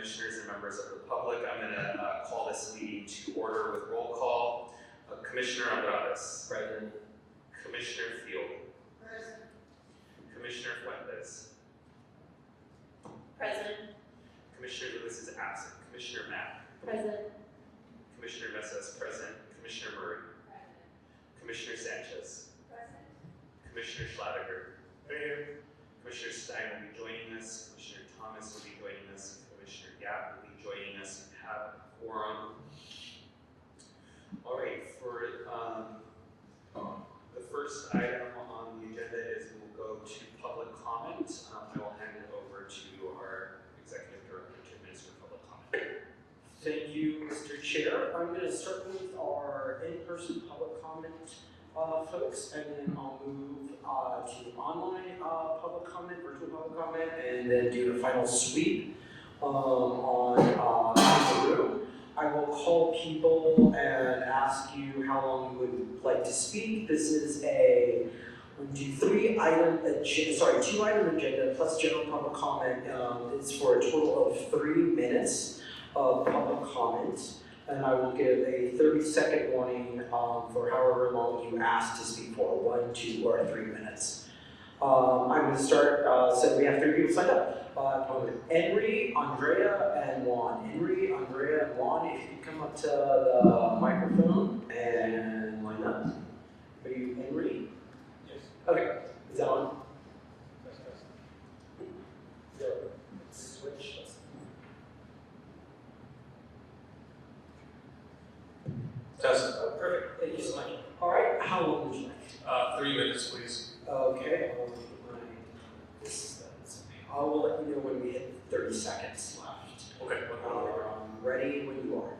commissioners and members of the public. I'm going to call this meeting to order with roll call. Commissioner Andrades. Present. Commissioner Field. Present. Commissioner Fuentes. Present. Commissioner Lewis is absent. Commissioner Mack. Present. Commissioner Mesa is present. Commissioner Murray. Present. Commissioner Sanchez. Present. Commissioner Schlatter. Here. Commissioner Stein will be joining us. Commissioner Thomas will be joining us. Commissioner Yap will be joining us. We have a quorum. All right, for the first item on the agenda is we'll go to public comment. I will hand it over to our executive director to administer public comment. Thank you, Mr. Chair. I'm going to start with our in-person public comment folks, and then I'll move to online public comment, virtual public comment, and then do the final sweep on the room. I will call people and ask you how long you would like to speak. This is a 2 item agenda plus general public comment. It's for a total of 3 minutes of public comment. And I will give a 30-second warning for however long you ask to speak for, 1, 2, or 3 minutes. I'm going to start, so we have 3 people signed up. Henry, Andrea, and Juan. Henry, Andrea, and Juan, if you could come up to the microphone and line up. Are you Henry? Yes. Okay, is that on? Yes. Zero. Switch. Test. Oh, perfect. Thank you so much. All right, how long would you like? 3 minutes, please. Okay, I will let you know when we hit 30 seconds left. Okay. Ready when you are.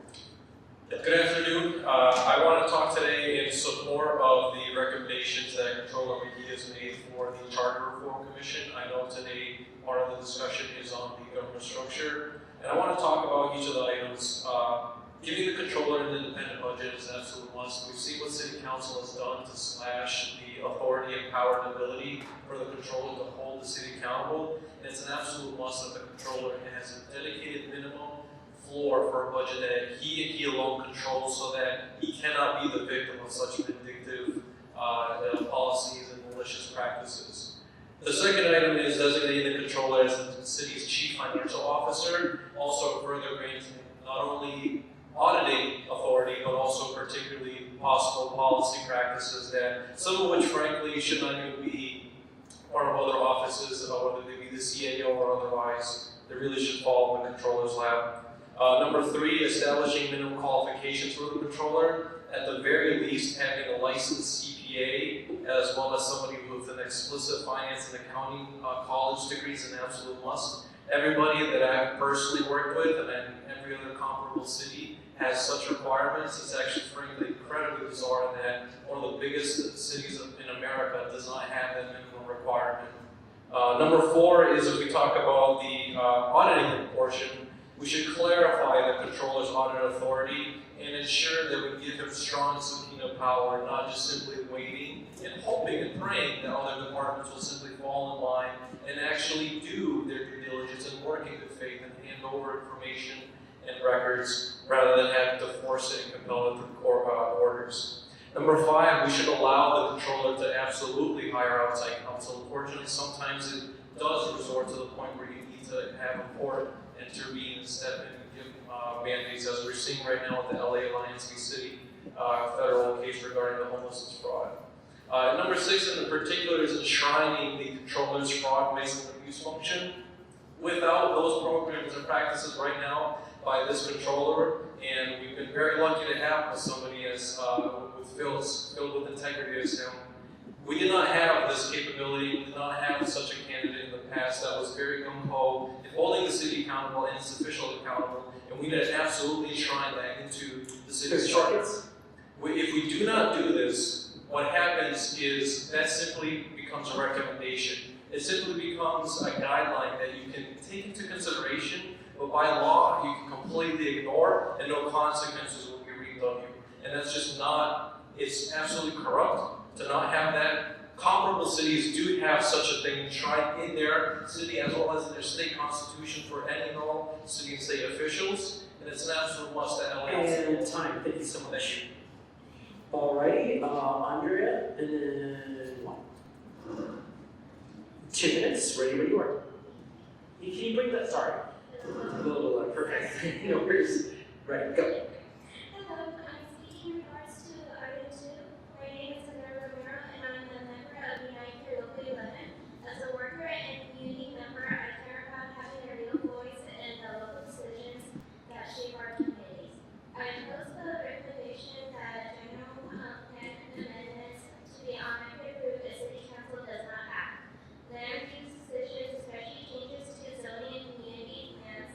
Good afternoon. I want to talk today in support of the recommendations that Controller McGee has made for the Charter Reform Commission. I know today part of the discussion is on the government structure, and I want to talk about each of the items. Giving the controller an independent budget is an absolute must. We've seen what City Council has done to slash the authority and power and ability for the controller to hold the city accountable. And it's an absolute must that the controller has a dedicated minimum floor for a budget that he and he alone controls, so that he cannot be the victim of such vindictive policies and malicious practices. The second item is designating the controller as the city's chief financial officer, also further granting not only auditing authority, but also particularly possible policy practices that some of which frankly should not even be part of other offices, whether they be the CAO or otherwise. They really should fall in the controller's lap. Number 3, establishing minimum qualifications for the controller. At the very least, having a licensed CPA as well as somebody with an explicit finance and accounting college degree is an absolute must. Everybody that I've personally worked with, and in every other comparable city, has such requirements. It's actually frankly incredibly bizarre that one of the biggest cities in America does not have that minimum requirement. Number 4 is, if we talk about the auditing portion, we should clarify the controller's audit authority and ensure that we give him strong subpoena power, not just simply waiting and hoping and praying that other departments will simply fall in line and actually do their due diligence and work in good faith and hand over information and records rather than having to force it and compel it through court orders. Number 5, we should allow the controller to absolutely hire outside counsel. Unfortunately, sometimes it does resort to the point where you need to have a court intervene and step in and give mandates, as we're seeing right now with the LA Alliance v. City federal case regarding the homelessness fraud. Number 6 in particular is enshrining the controller's fraud-based abuse function. Without those programs and practices right now by this controller, and we've been very lucky to have somebody as filled with integrity as him. We did not have this capability, we did not have such a candidate in the past that was very gung-ho in holding the city accountable and its officials accountable, and we need to absolutely enshrine that into the city's charters. If we do not do this, what happens is that simply becomes a recommendation. It simply becomes a guideline that you can take into consideration, but by law you can completely ignore and no consequences will be reaped on you. And that's just not, it's absolutely corrupt to not have that comparable cities do have such a thing enshrined in their city as well as in their state constitution for any and all city and state officials, and it's an absolute must that LA has. And time, thank you so much. Alrighty, Andrea, and then one. 2 minutes, ready when you are. Can you bring that, sorry? A little bit, perfect. No worries. Right, go. Hello, I'm speaking in regards to item 2. My name is Sandra Romero, and I'm a member of Unite Your Local 11. As a worker and community member, I care about having a real voice in the local decisions that shape our communities. I oppose the recommendation that general plan amendments to be automatically approved if City Council does not act. Land use decisions, especially changes to zoning and community plans,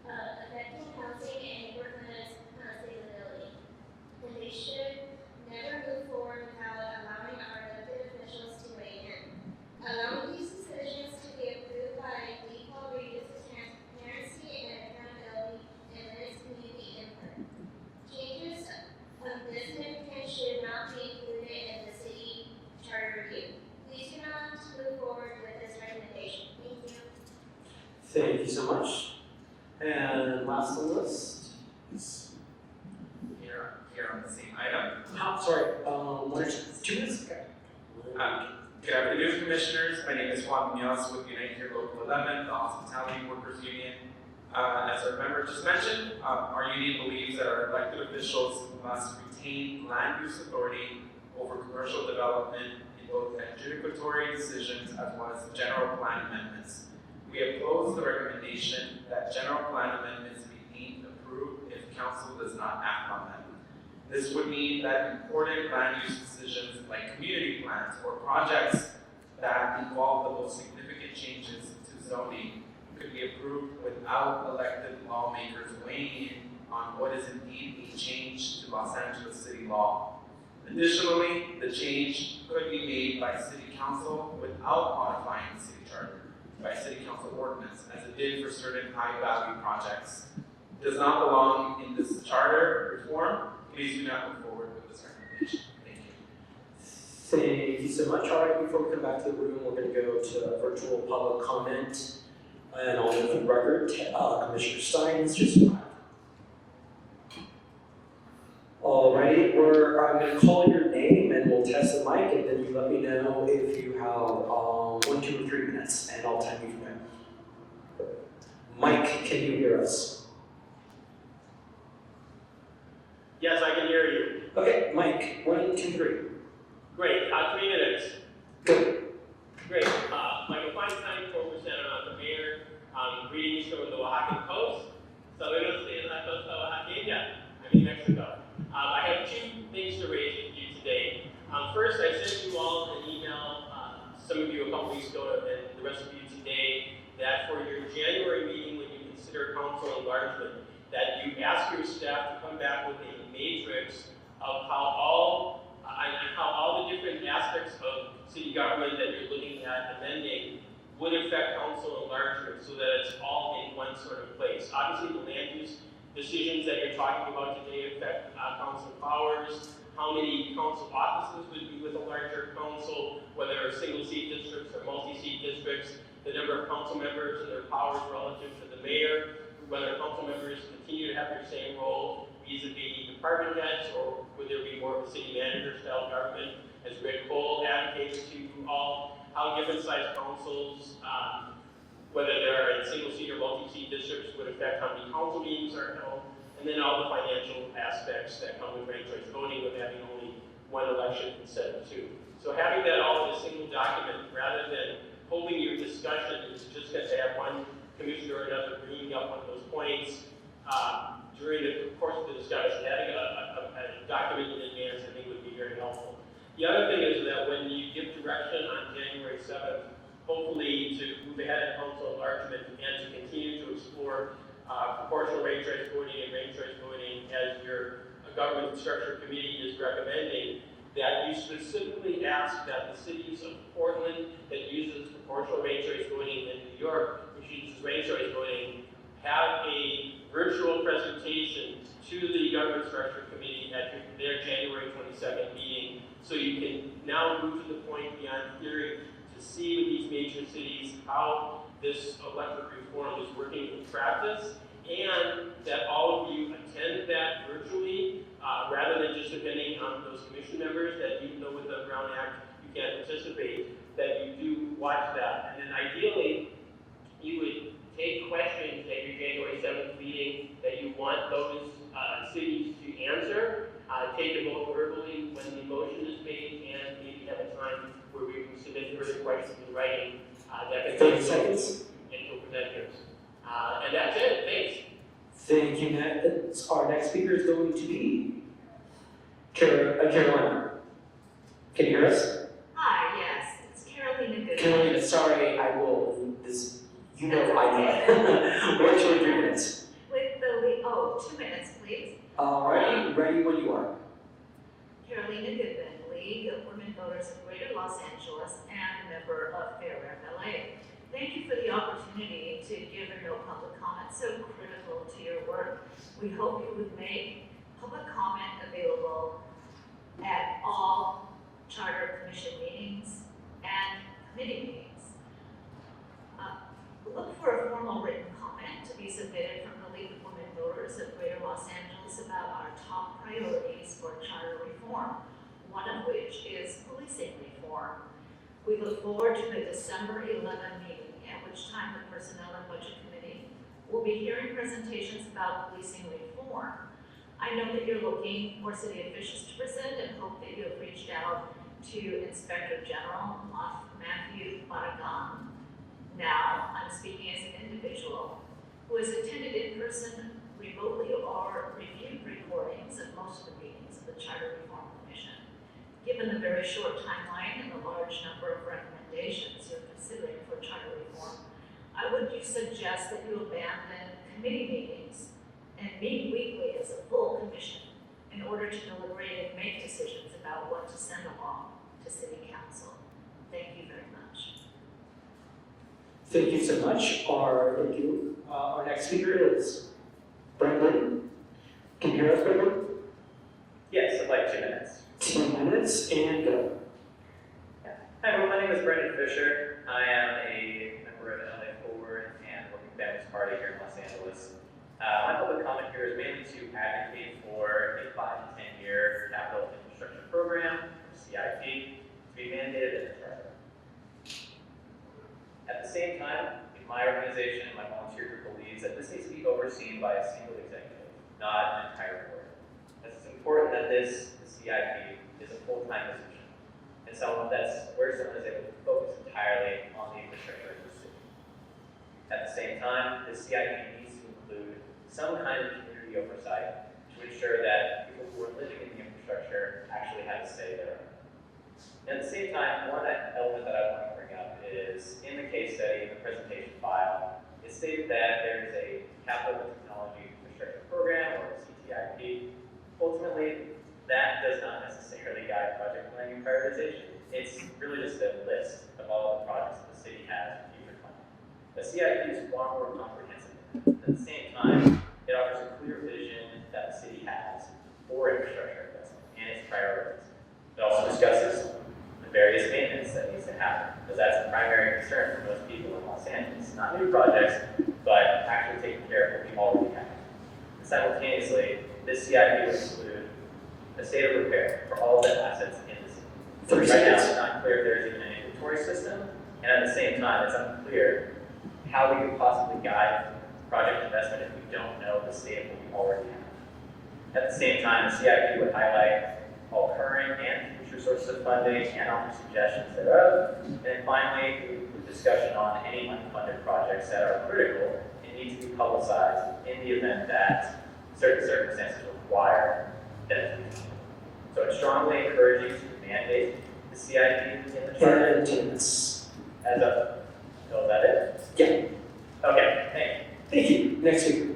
affecting housing and neighborhood stability. And they should never move forward without allowing our elected officials to weigh in. Allowing these decisions to be approved by default reduces transparency and accountability and limits community input. Changes of this significance should not be included in the city charter review. Please do not move forward with this recommendation. Thank you. Thank you so much. And last on the list. Here on the same item. Sorry, 1 or 2 minutes? Okay. Good afternoon, Commissioners. My name is Juan Munoz with Unite Your Local 11, the Hospitality Workers Union. As our member just mentioned, our union believes that our elected officials must retain land use authority over commercial development in both adjudicatory decisions as well as general plan amendments. We oppose the recommendation that general plan amendments be deemed approved if council does not act on them. This would mean that important land use decisions like community plans or projects that involve the most significant changes to zoning could be approved without elected lawmakers weighing in on what is indeed a change to Los Angeles city law. Additionally, the change could be made by city council without modifying the city charter, by city council ordinance, as it did for certain high-value projects. It does not belong in this charter reform. Please do not move forward with this recommendation. Thank you. Thank you so much. All right, before we come back to the room, we're going to go to virtual public comment. And I'll move for the record, Commissioner Stein is just fine. Alrighty, I'm going to call your name and we'll test the mic, and then you let me know if you have 1, 2, or 3 minutes, and I'll time you from there. Mike, can you hear us? Yes, I can hear you. Okay, Mike, 1, 2, 3. Great, 3 minutes. Go. Great. Michael Feinstein, corporate center on the mayor. Greetings from the Oaxacan coast. Saludos de la costa oaxaqueña. I'm in Mexico. I have 2 things to raise with you today. First, I sent you all an email, some of you a couple weeks ago, and the rest of you today, that for your January meeting, when you consider council enlargement, that you ask your staff to come back with a matrix of how all the different aspects of city government that you're looking at amending would affect council enlargement, so that it's all in one sort of place. Obviously, the land use decisions that you're talking about today affect council powers, how many council offices would be with a larger council, whether they're single-seat districts or multi-seat districts, the number of council members and their powers relative to the mayor, whether council members continue to have their same role vis-a-vis department heads, or would there be more of a city manager style government, as Rick Cole advocates to all, how different sized councils, whether they're in single seat or multi-seat districts, would affect how many council meetings are held, and then all the financial aspects that come with ranked choice voting, with having only 1 election instead of 2. So having that all in a single document, rather than holding your discussion is just going to have one commissioner or another bringing up one of those points during the course of the discussion, having a document in advance, I think, would be very helpful. The other thing is that when you give direction on January 7th, hopefully to move ahead in council enlargement and to continue to explore proportional ranked choice voting and ranked choice voting as your government structure committee is recommending, that you specifically ask that the cities of Portland that uses proportional ranked choice voting and New York, which uses ranked choice voting, have a virtual presentation to the government structure committee at their January 22nd meeting So you can now move to the point beyond theory to see with these major cities how this electric reform is working in practice, and that all of you attend that virtually, rather than just depending on those commission members, that even though with the Brown Act you can't participate, that you do watch that. And then ideally, you would take questions at your January 7th meeting that you want those cities to answer, take them both verbally when the motion is made, and maybe have a time where we can submit further questions in writing that can 30 seconds. into presenters. And that's it. Thanks. Thank you, Nat. Our next speaker is going to be Carolina. Can you hear us? Hi, yes, it's Carolina Goodman. Carolina, sorry, I will, you know I know. What's your 3 minutes? With the 2 minutes, please. Alright, ready when you are. Carolina Goodman, League of Women Voters of Greater Los Angeles and a member of Fair Rep LA. Thank you for the opportunity to give a no public comment so critical to your work. We hope you would make public comment available at all Charter Commission meetings and committee meetings. Look for a formal written comment to be submitted from the League of Women Voters of Greater Los Angeles about our top priorities for charter reform, one of which is policing reform. We look forward to the December 11 meeting, at which time the Personnel and Budget Committee will be hearing presentations about policing reform. I know that you're looking for city officials to present and hope that you have reached out to Inspector General Matthew Barragan. Now, I'm speaking as an individual who has attended in person, remotely, or reviewed recordings of most of the meetings of the Charter Reform Commission. Given the very short timeline and the large number of recommendations you're considering for charter reform, I would suggest that you abandon committee meetings and meet weekly as a full commission in order to deliberate and make decisions about what to send along to City Council. Thank you very much. Thank you so much. Our next speaker is Brendan. Can you hear us, Brendan? Yes, I'd like 2 minutes. 2 minutes and go. Hi everyone, my name is Brendan Fisher. I am a member of LA Forward and Working Families Party here in Los Angeles. My public comment here is mainly to advocate for a 5 to 10 year capital infrastructure program, CIP, to be mandated in the charter. At the same time, my organization and my volunteer group believes that this needs to be overseen by a single executive, not an entire board. It's important that the CIP is a full-time position, and someone where someone is able to focus entirely on the infrastructure of the city. At the same time, the CIP needs to include some kind of community oversight to ensure that people who are living in the infrastructure actually have a say there. And at the same time, one element that I want to bring up is in the case study, in the presentation file, it stated that there is a capital technology infrastructure program, or CTIP. Ultimately, that does not necessarily guide project planning and prioritization. It's really just a list of all the projects that the city has for future planning. The CIP is far more comprehensive. At the same time, it offers a clear vision that the city has for infrastructure investment and its priorities. It also discusses the various maintenance that needs to happen, because that's a primary concern for most people in Los Angeles. Not new projects, but actually taking care of what we already have. And simultaneously, this CIP will include a state of repair for all the assets in the city. Right now, it's not clear if there's even an inventory system, and at the same time, it's unclear how we could possibly guide project investment if we don't know the state of what we already have. At the same time, the CIP would highlight all current and future sources of funding and offer suggestions thereof. And then finally, discussion on any unfunded projects that are critical and need to be publicized in the event that certain circumstances require that. So I strongly encourage you to mandate the CIP in the charter. And 10 minutes. As a, so is that it? Yeah. Okay, thank you. Thank you. Next speaker.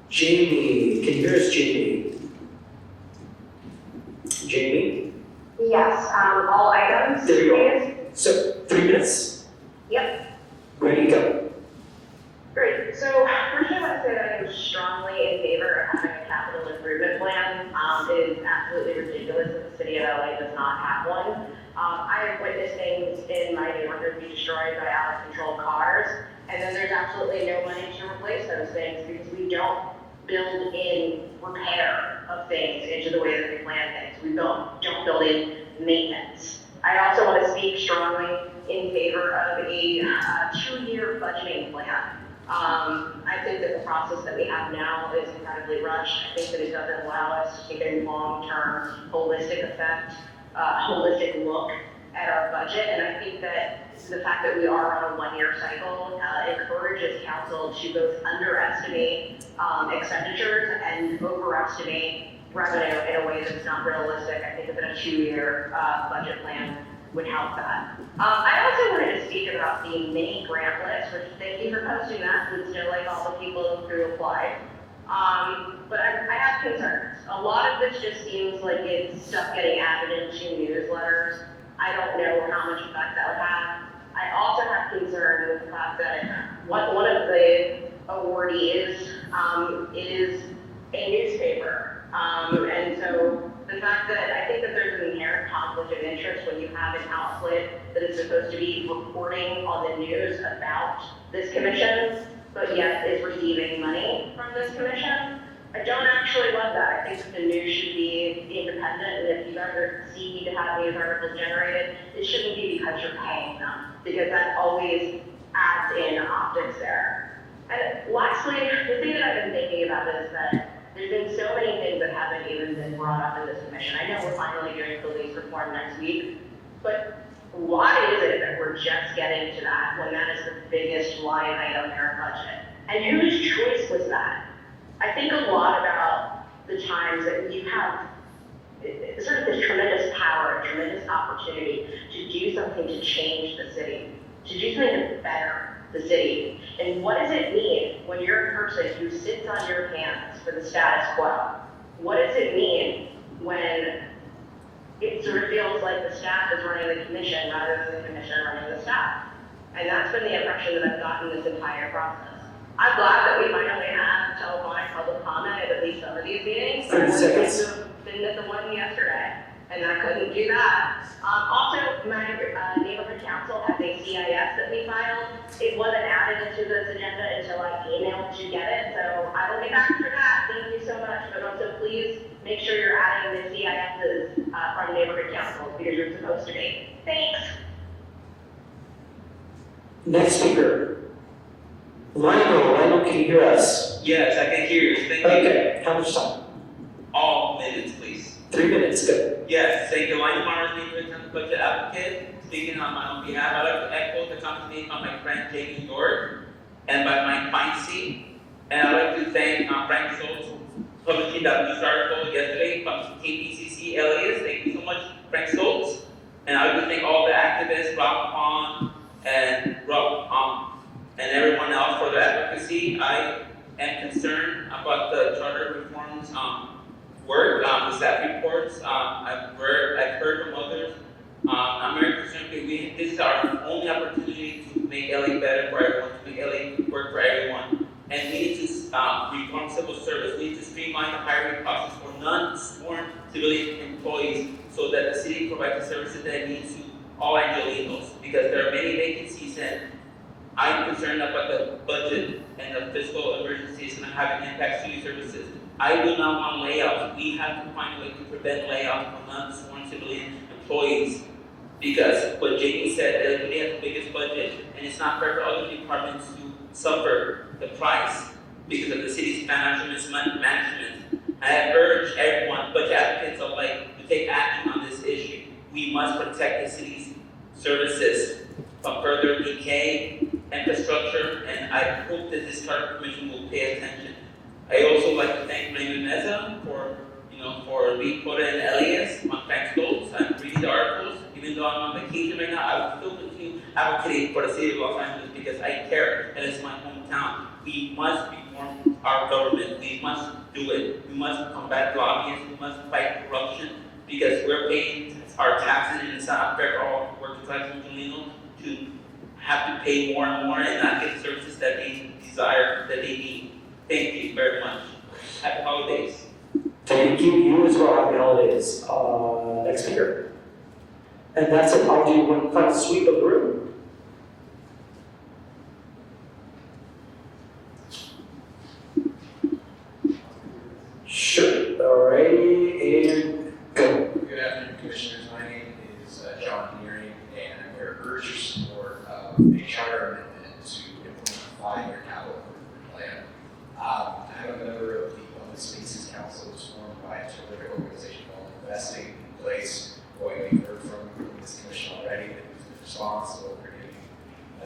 Jamie. Can you hear us, Jamie? Jamie? Yes, all items. There you please. go. So, 3 minutes. Yep, Ready to go. great. So first I want to say that I am strongly in favor of having a capital improvement plan. It is absolutely ridiculous that the city of LA does not have one. I have witnessed things in my neighborhood be destroyed by out of control cars, and then there's absolutely no money to replace those things because we don't build in repair of things into the way that we plan things. We don't build in maintenance. I also want to speak strongly in favor of a 2-year budgeting plan. I think that the process that we have now is incredibly rushed. I think that it doesn't allow us to take a long-term holistic holistic look at our budget, and I think that the fact that we are on a 1-year cycle encourages council to both underestimate expenditures and overestimate revenue in a way that's not realistic. I think that a 2-year budget plan would help that. I also wanted to speak about the mini grant list, which thank you for posting that, since like all the people who applied. But I have concerns. A lot of this just seems like it's stuff getting added into newsletters. I don't know how much effect that would have. I also have concern with the fact that one of the awardees is a newspaper. And so the fact that I think that there's an inherent conflict of interest when you have an outlet that is supposed to be reporting on the news about this commission, but yet is receiving money from this commission. I don't actually love that. I think that the news should be independent, and if you guys are seeking to have news articles generated, it shouldn't be because you're paying them, because that always adds in optics there. And lastly, the thing that I've been thinking about is that there's been so many things that haven't even been brought up in this commission. I know we're finally doing police reform next week, but why is it that we're just getting to that when that is the biggest line item in our budget? And whose choice was that? I think a lot about the times that you have sort of this tremendous power, tremendous opportunity to do something to change the city, to do something to better the city. And what does it mean when you're a person who sits on your hands for the status quo? What does it mean when it sort of feels like the staff is running the commission rather than the commission running the staff? And that's been the impression that I've gotten this entire process. I'm glad that we finally have telephonic public comment at least some of these meetings. 30 seconds. Been at the one yesterday, and I couldn't do that. Also, my neighborhood council has a CIS that we filed. It wasn't added into this agenda until I emailed to get it, so I will be back for that. Thank you so much. But also, please make sure you're adding the CISs from neighborhood councils because you're supposed to be. Thanks. Next speaker. Lionel, can you hear us? Yes, I can hear you. Thank you. Okay, how much time? All minutes, please. 3 minutes, good. Yes, thank you. Lionel Myers, the budget advocate. Speaking on my own behalf, I'd like to echo the comments made by my friend Jamie York and by Mike Feinstein. And I'd like to thank Frank Schultz for publishing that news article yesterday from KPCC Elias. Thank you so much, Frank Schultz. And I'd like to thank all the activists, Rob Pond and and everyone else for their advocacy. I am concerned about the charter reforms work, the staff reports. I've heard from others. I'm very concerned because this is our only opportunity to make LA better for everyone, to make LA work for everyone. And we need to reform civil service. We need to streamline the hiring process for non-sworn civilian employees so that the city provides the services that it needs to all Angelinos, because there are many vacancies, and I'm concerned about the budget and the fiscal emergency is going to have an impact to services. I do not want layoffs. We have to find a way to prevent layoffs for non-sworn civilian employees, because what Jamie said, they have the biggest budget, and it's not fair for other departments to suffer the price because of the city's financial management. I have urged everyone, budget advocates alike, to take action on this issue. We must protect the city's services from further decay, infrastructure, and I hope that this charter commission will pay attention. I also like to thank Raymond Meza for being put in Elias on Frank Schultz. I'm reading the articles. Even though I'm on vacation right now, I will still continue advocating for the city of Los Angeles because I care, and it's my hometown. We must reform our government. We must do it. We must combat lobbyists. We must fight corruption because we're paying our taxes, and it's not fair for all working class Angelinos to have to pay more and more and not get services that they desire, that they need. Thank you very much. Happy holidays. Thank you. You as well. Happy holidays. Next speaker. And that's it. I'll do one final sweep of the room. Sure. Alrighty, and go. Good afternoon, Commissioners. My name is John Deering, and I'm here to urge your support of a charter amendment to implement a 5-year capital improvement plan. I'm a member of the Open Spaces Council, which was formed by a terrific organization called Investing in Place. Boy, we've heard from this commission already that it's been responsible for giving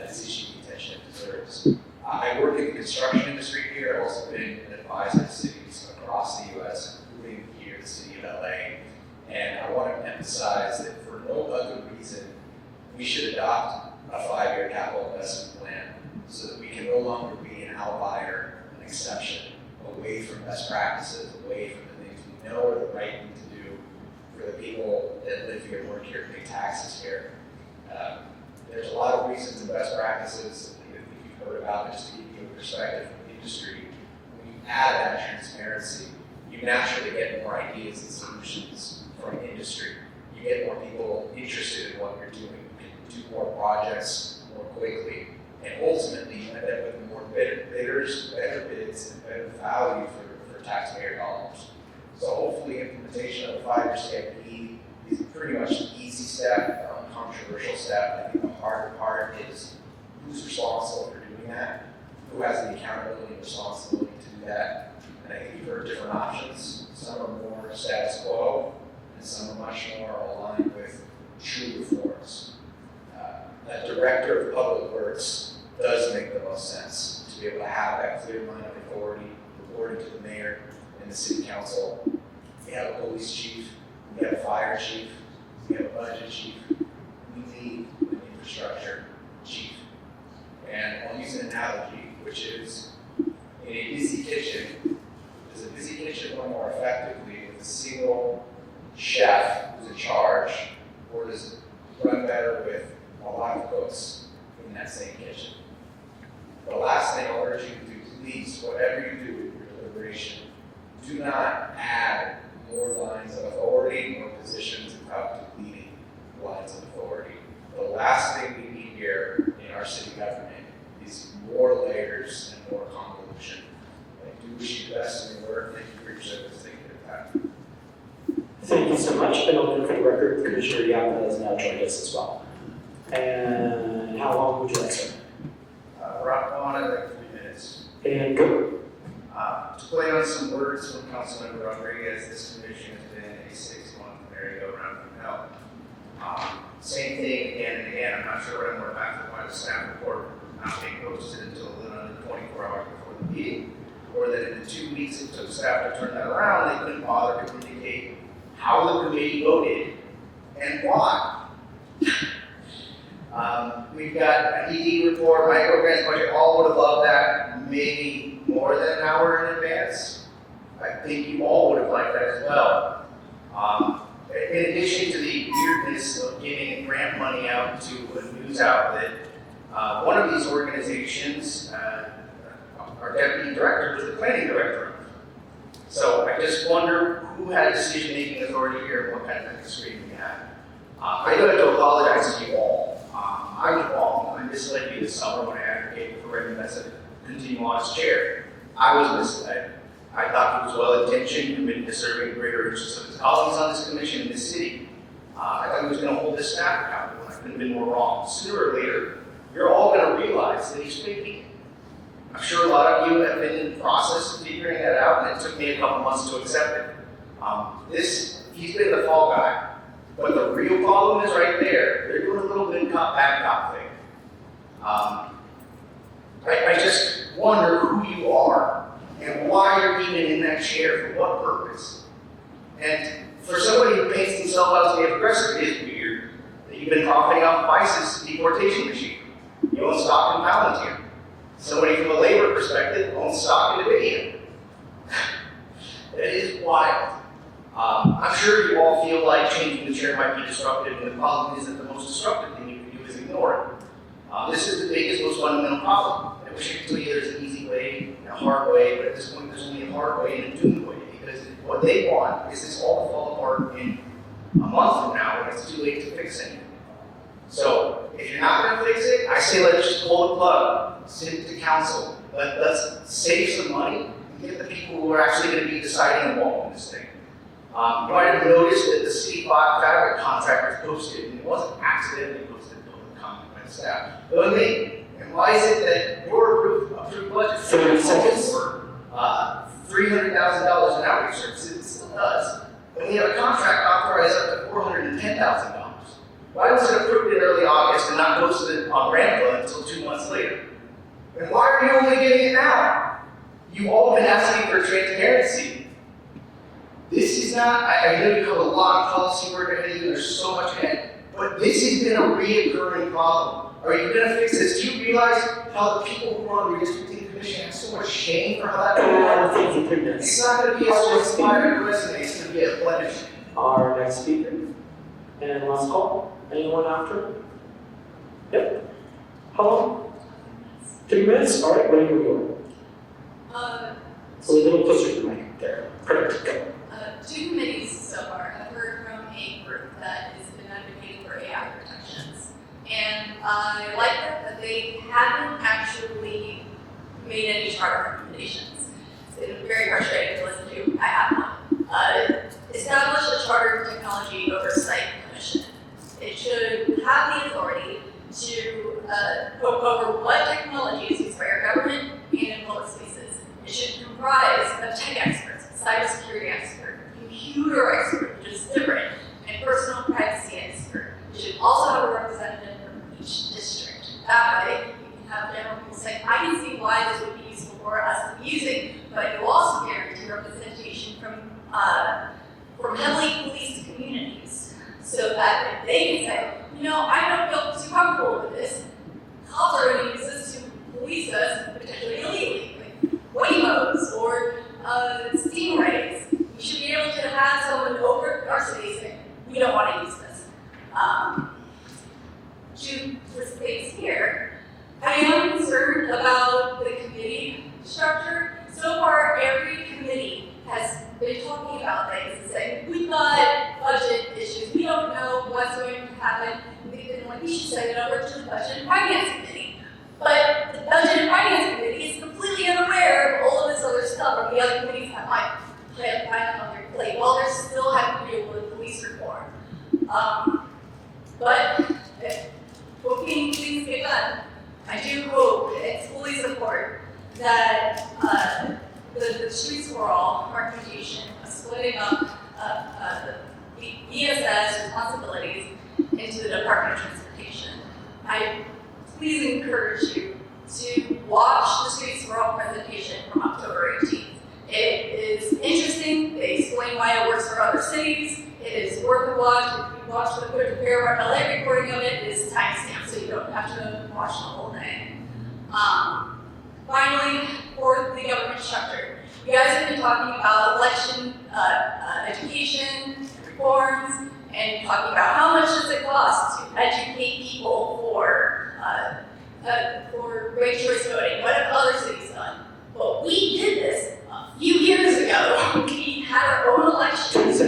this issue the attention it deserves. I work in the construction industry here. I've also been an advisor to cities across the U.S., including here, the city of LA. And I want to emphasize that for no other reason, we should adopt a 5-year capital investment plan so that we can no longer be an outlier, an exception, away from best practices, away from the things we know are the right thing to do for the people that live here, work here, pay taxes here. There's a lot of reasons and best practices that you've heard about, but just to give you a perspective from the industry, when you add that transparency, you naturally get more ideas and solutions from industry. You get more people interested in what you're doing. You can do more projects more quickly. And ultimately, you end up with more bidders, better bids, and better value for taxpayer dollars. So hopefully implementation of the 5-year CIP is pretty much the easy step, the uncontroversial step. I think the harder part is who's responsible for doing that, who has the accountability and responsibility to do that. And I think you've heard different options. Some are more status quo, and some are much more aligned with true reforms. A director of public works does make the most sense to be able to have that clear line of authority reporting to the mayor and the city council. We have a police chief, we have a fire chief, we have a budget chief, we need an infrastructure chief. And I'll use an analogy, which is in a busy kitchen, does a busy kitchen run more effectively with a single chef who's in charge, or does it run better with a lot of cooks in that same kitchen? The last thing I'll urge you to do, please, whatever you do with your deliberation, do not add more lines of authority or positions without deleting lines of authority. The last thing we need here in our city government is more layers and more convolution. I do wish you the best in your work. Thank you for your service. Thank you for your time. Thank you so much. And I'll note for the record, Commissioner Yapa has now joined us as well. And how long would you like, sir? We're on it like 3 minutes. And go. To play on some words from Councilmember Rodriguez, this commission has been a 6-month merry-go-round from hell. Same thing again and again. I'm not sure when I'm back to why the staff report not being posted until a little under 24 hours before the meeting, or that in the 2 weeks it took staff to turn that around, they couldn't bother to communicate how the committee voted and why. We've got an ED report, microgrants budget, all would have loved that maybe more than an hour in advance. I think you all would have liked that as well. In addition to the weirdness of giving grant money out to a news outlet, one of these organizations, our deputy director was the planning director. So I just wonder who had decision-making authority here and what kind of screen we had. I do have to apologize to you all. I was wrong. I misled you this summer when I advocated for Raymond as a continue on as chair. I was misled. I thought he was well-intentioned, committed to serving the greater interests of his colleagues on this commission in this city. I thought he was going to hold this staff accountable, and I couldn't have been more wrong. Sooner or later, you're all going to realize that he's faking. I'm sure a lot of you have been in the process of figuring that out, and it took me a couple months to accept it. He's been the fall guy. But the real problem is right there. They're doing a little good cop, bad cop thing. I just wonder who you are and why you're even in that chair, for what purpose. And for somebody who paints himself out to be aggressive, it is weird that you've been profiting off ISIS deportation machine. You own stock in Palantir. Somebody from a labor perspective owns stock in NVIDIA. It is wild. I'm sure you all feel like changing the chair might be disruptive, and the problem is that the most disruptive thing you can do is ignore it. This is the biggest, most fundamental problem. I wish I could tell you there's an easy way and a hard way, but at this point there's only a hard way and a doomed way, because what they want is this all to fall apart in a month from now when it's too late to fix anything. So if you're not going to fix it, I say let's just pull the plug, send it to council. Let's save some money and get the people who are actually going to be deciding involved in this thing. You might have noticed that the city fabric contract was posted, and it wasn't accidentally posted in public comment by the staff. But and why is it that your approved budget for $300,000 in outreach services? It still does. And we have a contract authorized up to $410,000. Why was it approved in early August and not posted on Rampa until 2 months later? And why are you only getting it now? You've all been asking for transparency. This is not, I know you have a lot of policy work ahead of you, there's so much ahead, but this has been a reoccurring problem. Are you going to fix this? Do you realize how the people who run the redistricting commission have so much shame for how that went on? It's not going to be a source of fire resume, it's going to be a blemish. Our next speaker, and last call. Anyone after? Yep. How long? 3 minutes? All right, when are you going? So a little closer to the mic there. Perfect, go. 2 committees so far. I've heard from a group that has been advocating for AI protections. And I like that they haven't actually made any charter recommendations. It's been very frustrating to listen to. I have one. Establish a charter technology oversight commission. It should have the authority to go over what technology is used by our government and in public spaces. It should comprise of tech experts, cybersecurity expert, computer expert, which is different, and personal privacy expert. It should also have a representative from each district. That way, you can have general people say, I can see why this would be useful for us to be using, but you also guarantee representation from heavily policed communities, so that if they can say, I don't feel too comfortable with this, cops are going to use this to police us potentially illegally, like Waymos or stingrays. We should be able to have someone over our city saying, we don't want to use this. To list things here, I am concerned about the committee structure. So far, every committee has been talking about things and saying, we've got budget issues, we don't know what's going to happen. We've been like, we should send it over to the Budget and Finance Committee. But the Budget and Finance Committee is completely unaware of all of this other stuff, or the other committees have like plan on their plate while they're still having to deal with police reform. But if hoping things get done, I do hope and fully support that the Streets for All recommendation of splitting up the ESS responsibilities into the Department of Transportation. I please encourage you to watch the Streets for All presentation from October 18th. It is interesting. They explain why it works for other cities. It is worth a watch. If you watch the Quick Compare LA recording of it, it is timestamped, so you don't have to watch the whole thing. Finally, for the government structure, you guys have been talking about election education reforms and talking about how much does it cost to educate people for ranked choice voting. What have other cities done? Well, we did this a few years ago. We had our own elections.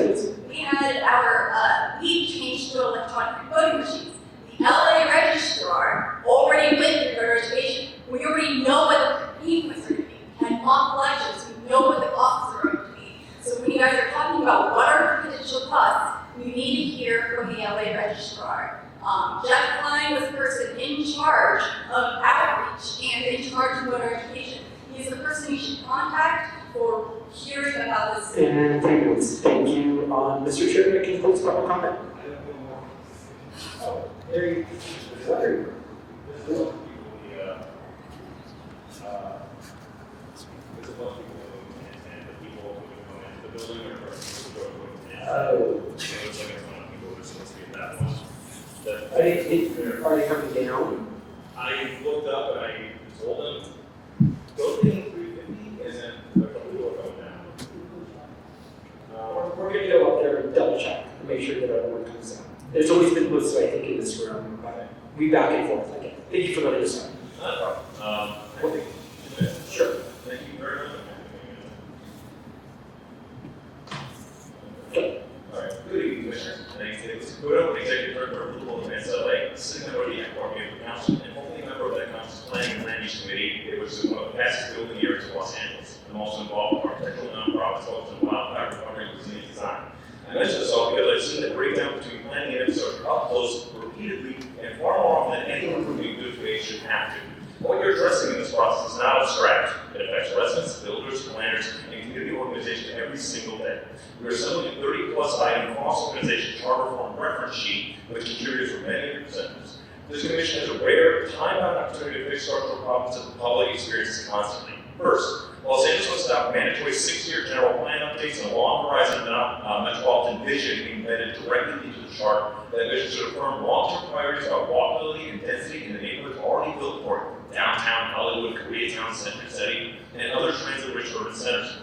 We changed to electronic voting machines. The LA registrar already went through their education. We already know what the campaign points are going to be. We had mock elections. We know what the costs are going to be. So when you guys are talking about what are the potential costs, you need to hear from the LA registrar. Jeff Klein was the person in charge of outreach and in charge of voter education. He's the person you should contact for hearing about this. And 3 minutes. Thank you. Mr. Chair, can you close public comment? Oh, there you go. Are they coming down? I looked up and I told them, go to 350, and then a couple people are coming down. We're going to go up there and double check and make sure that everyone comes down. It's always been posted, I think, in this room, but we back and forth again. Thank you for letting us know. Not a problem. I think, Sure. thank you very much. Okay. All right, good evening, Commissioners. My name is David Szabo, Executive Director of Equitable Advanced LA, sitting member of the Equitable Council, and hopefully a member of that Council's Planning and Land Use Committee, which is one of the fastest building areas of Los Angeles. I'm also involved in architectural nonprofits focused on wildfire recovery and resilient design. I mention this all because I've seen the breakdown between planning and infrastructure up close repeatedly and far more often than any improving good faith should have to. What you're addressing in this process is not abstract. It affects residents, builders, planners, and community organizations every single day. We are assembling a 30-plus item cross-organization charter form reference sheet with contributors from many representatives. This commission has a rare, time-bound opportunity to fix structural problems that the public experiences constantly. First, Los Angeles must adopt mandatory 6-year general plan updates and a long horizon metropolitan vision embedded directly into the charter. That vision should affirm long-term priorities about walkability and density in the neighborhoods already built for it: downtown, Hollywood, Koreatown, Century City, and other transit-rich urban centers.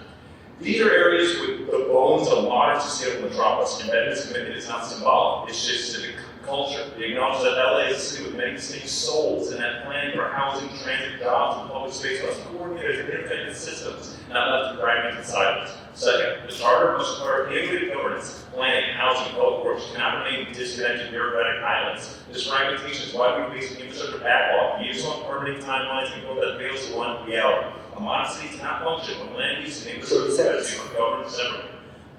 These are areas with the bones of modern societal metropolis, and that this commitment is not symbolic, it's just civic culture. We acknowledge that LA is a city with many distinct souls, and that planning for housing, transit, jobs, and public space must coordinate as interconnected systems, not left to fragmented silos. Second, the charter must require integrated governance. Planning, housing, public works cannot remain disconnected bureaucratic islands. This fragmentation is why we face an infrastructure backlog, years long permitting timelines, and growth that fails to align with reality. A modern city cannot function when land use and infrastructure strategy are governed separately.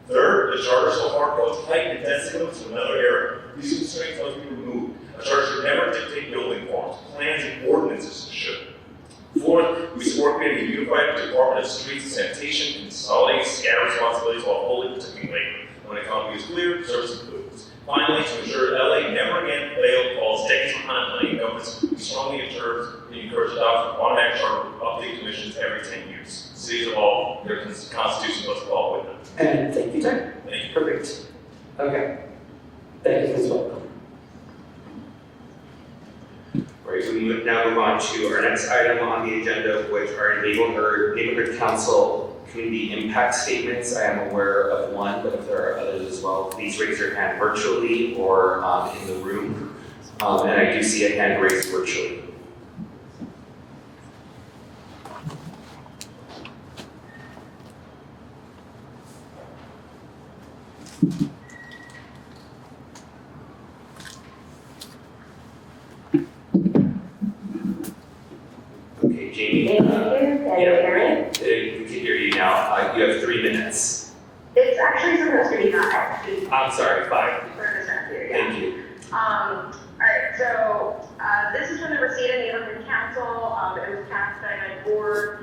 Third, the charter so far codes height and density limits to another area. These constraints must be removed. A charter should never dictate building forms. Plans and ordinances should. Fourth, we support creating a unified Department of Streets and Sanitation, consolidating scatter responsibilities while fully protecting labor. When economy is clear, service improves. Finally, to ensure LA never again falls decades behind planning governments, we strongly encourage adoption of automatic charter update commissions every 10 years. Cities evolve, their constitution must evolve with them. And thank you, Tim. Thank you. Perfect. Okay. Thank you as well. Right, we now move on to our next item on the agenda, which are neighborhood council community impact statements. I am aware of one, but if there are others as well, please raise your hand virtually or in the room. And I do see a hand raised virtually. Okay, Jamie. Thank you. Can you hear me? We can hear you now. You have 3 minutes. It's actually supposed to be 5. I'm sorry, 5. For the start here, yeah. Thank you. Alright, so, this is from the Reseda Neighborhood Council. It was passed by my board,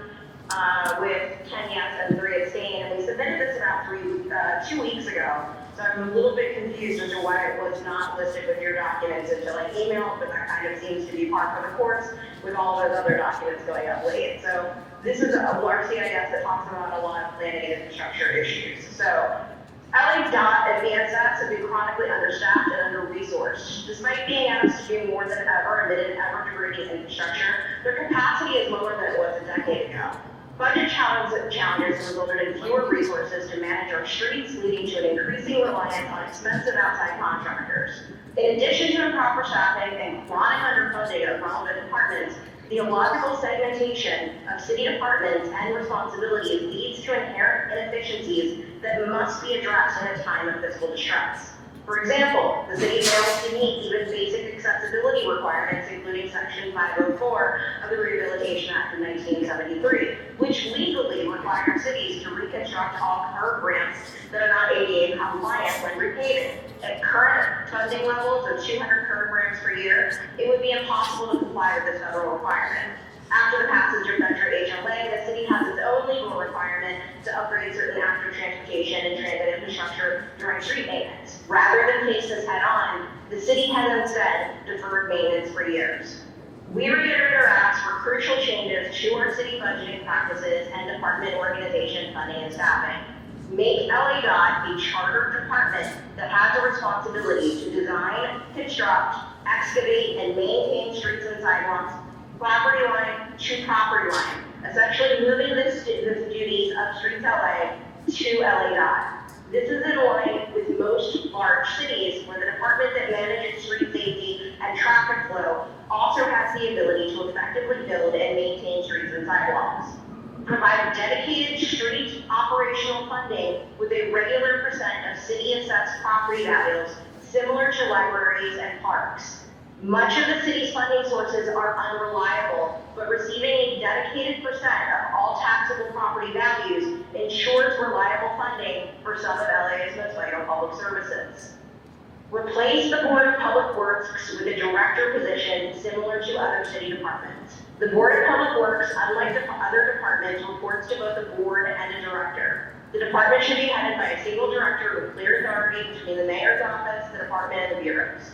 with 10 yes and 3 abstain, and we submitted this about 2 weeks ago. So I'm a little bit confused as to why it was not listed with your documents until I emailed, but that kind of seems to be par for the course with all those other documents going up late. So this is a large CIS that talks about a lot of planning and infrastructure issues. So LA DOT and VSS have been chronically understaffed and under-resourced. Despite being asked to do more than ever amid an ever-degrading infrastructure, their capacity is lower than it was a decade ago. Budget challenges have resulted in fewer resources to manage our streets, leading to an increasing reliance on expensive outside contractors. In addition to improper staffing and chronic underfunding of relevant departments, the illogical segmentation of city departments and responsibilities leads to inherent inefficiencies that must be addressed in a time of fiscal distress. For example, the city fails to meet even basic accessibility requirements, including Section 504 of the Rehabilitation Act of 1973, which legally requires cities to reconstruct all curb ramps that are not ADA compliant when repaving. At current funding levels of 200 curb ramps per year, it would be impossible to comply with this federal requirement. After the passage of Metro HLA, the city has its own legal requirement to upgrade certain active transportation and transit infrastructure during street maintenance. Rather than face this head on, the city has instead deferred maintenance for years. We reiterate our ask for crucial changes to our city budgeting practices and department organization, funding, and staffing. Make LA DOT a chartered department that has a responsibility to design, construct, excavate, and maintain streets and sidewalks, property line to property line, essentially moving the duties of Streets LA to LA DOT. This is in line with most large cities where the department that manages street safety and traffic flow also has the ability to effectively build and maintain streets and sidewalks. Provide dedicated street operational funding with a regular percent of city assessed property values similar to libraries and parks. Much of the city's funding sources are unreliable, but receiving a dedicated percent of all taxable property values ensures reliable funding for some of LA's most vital public services. Replace the Board of Public Works with a director position similar to other city departments. The Board of Public Works, unlike the other departments, reports to both a board and a director. The department should be headed by a single director with clear authority between the mayor's office, the department, and the bureaus.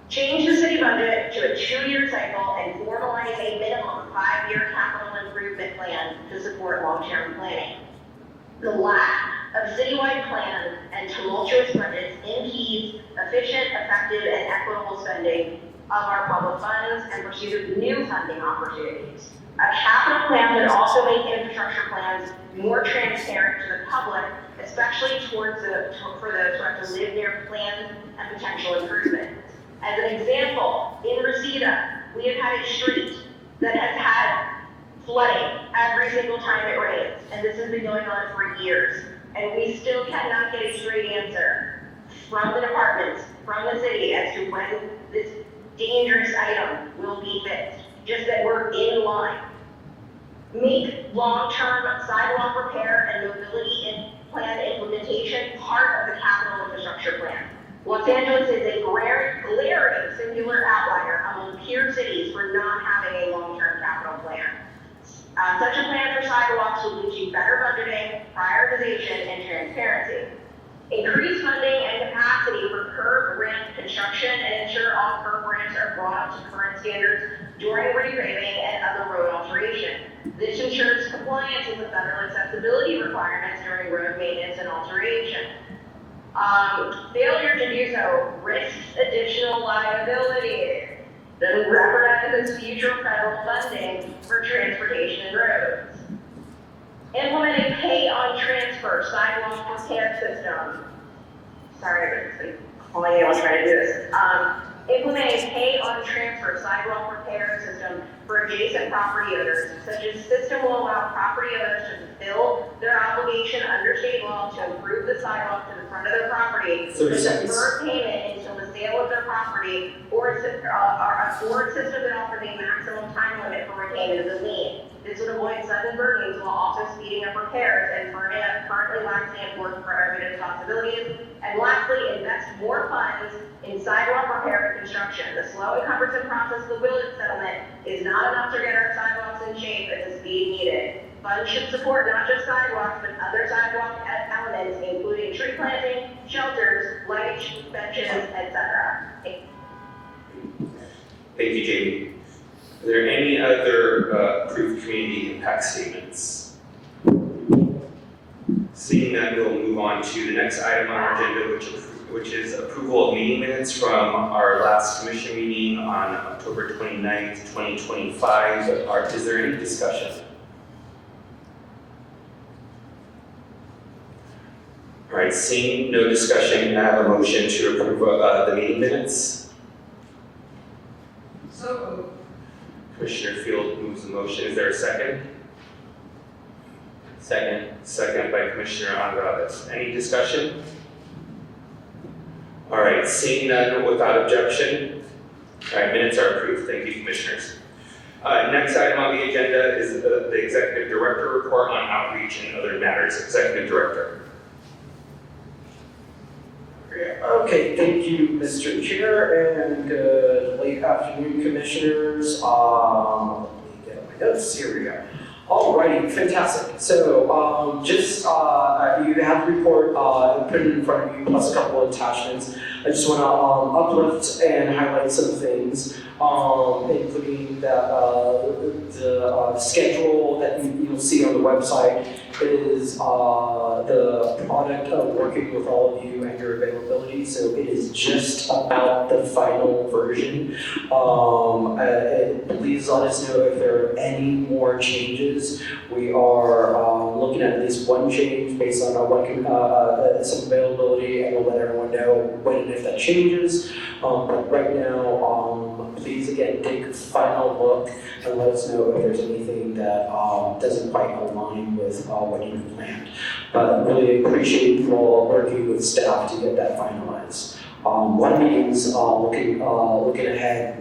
Change the city budget to a 2-year cycle and formalize a minimum 5-year capital improvement plan to support long-term planning. The lack of citywide plans and tumultuous budgets impedes efficient, effective, and equitable spending of our public funds and pursuit of new funding opportunities. A capital plan would also make infrastructure plans more transparent to the public, especially for those who have to live near planned and potential improvements. As an example, in Reseda, we have had a street that has had flooding every single time it rains, and this has been going on for years. And we still cannot get a straight answer from the departments, from the city, as to when this dangerous item will be fixed, just that we're in line. Make long-term sidewalk repair and mobility plan implementation part of the capital infrastructure plan. Los Angeles is a glaring singular outlier among peer cities for not having a long-term capital plan. Such a plan for sidewalks will lead to better budgeting, prioritization, and transparency. Increase funding and capacity for curb ramp construction and ensure all curb ramps are brought up to current standards during repaving and other road alteration. This ensures compliance with the federal accessibility requirements during road maintenance and alteration. Failure to do so risks additional liability that jeopardizes future federal funding for transportation and roads. Implement a pay-on-transfer sidewalk repair system. Sorry, I've been calling you on trying to do this. Implement a pay-on-transfer sidewalk repair system for adjacent property owners. Such a system will allow property owners to fulfill their obligation under state law to improve the sidewalk to the front of their property, to defer payment until the sale of their property, or a system that offers a maximum time limit for repayment of the lien. This would avoid sudden burdens while also speeding up repairs and currently lacking enforced prohibitive responsibilities. And lastly, invest more funds in sidewalk repair and construction. The slow and cumbersome process of the Willett settlement is not enough to get our sidewalks in shape at the speed needed. Funds should support not just sidewalks, but other sidewalk elements, including tree planting, shelters, lights, benches, etc. Thank you, Jamie. Are there any other approved community impact statements? Seeing that, we'll move on to the next item on our agenda, which is approval of meeting minutes from our last commission meeting on October 29th, 2025. Is there any discussion? All right, seeing no discussion, can I have a motion to approve the meeting minutes? So Commissioner Field moves the motion. Is there a second? Second. Second by Commissioner Andrade. Any discussion? All right, seeing none without objection. All right, minutes are approved. Thank you, Commissioners. Next item on the agenda is the Executive Director report on outreach and other matters. Executive Director. okay, thank you, Mr. Chair, and good late afternoon, Commissioners. Let me get my notes. Here we go. Alrighty, fantastic. So, you have the report put it in front of you, plus a couple of attachments. I just want to uplift and highlight some things, including the schedule that you'll see on the website is the product of working with all of you and your availability. So it is just about the final version. Please let us know if there are any more changes. We are looking looking at least one change based on some availability, and we'll let everyone know when and if that changes. But right now, please again take a final look and let us know if there's anything that doesn't quite align with what you planned. But really appreciate you all working with staff to get that finalized. One meetings, looking ahead,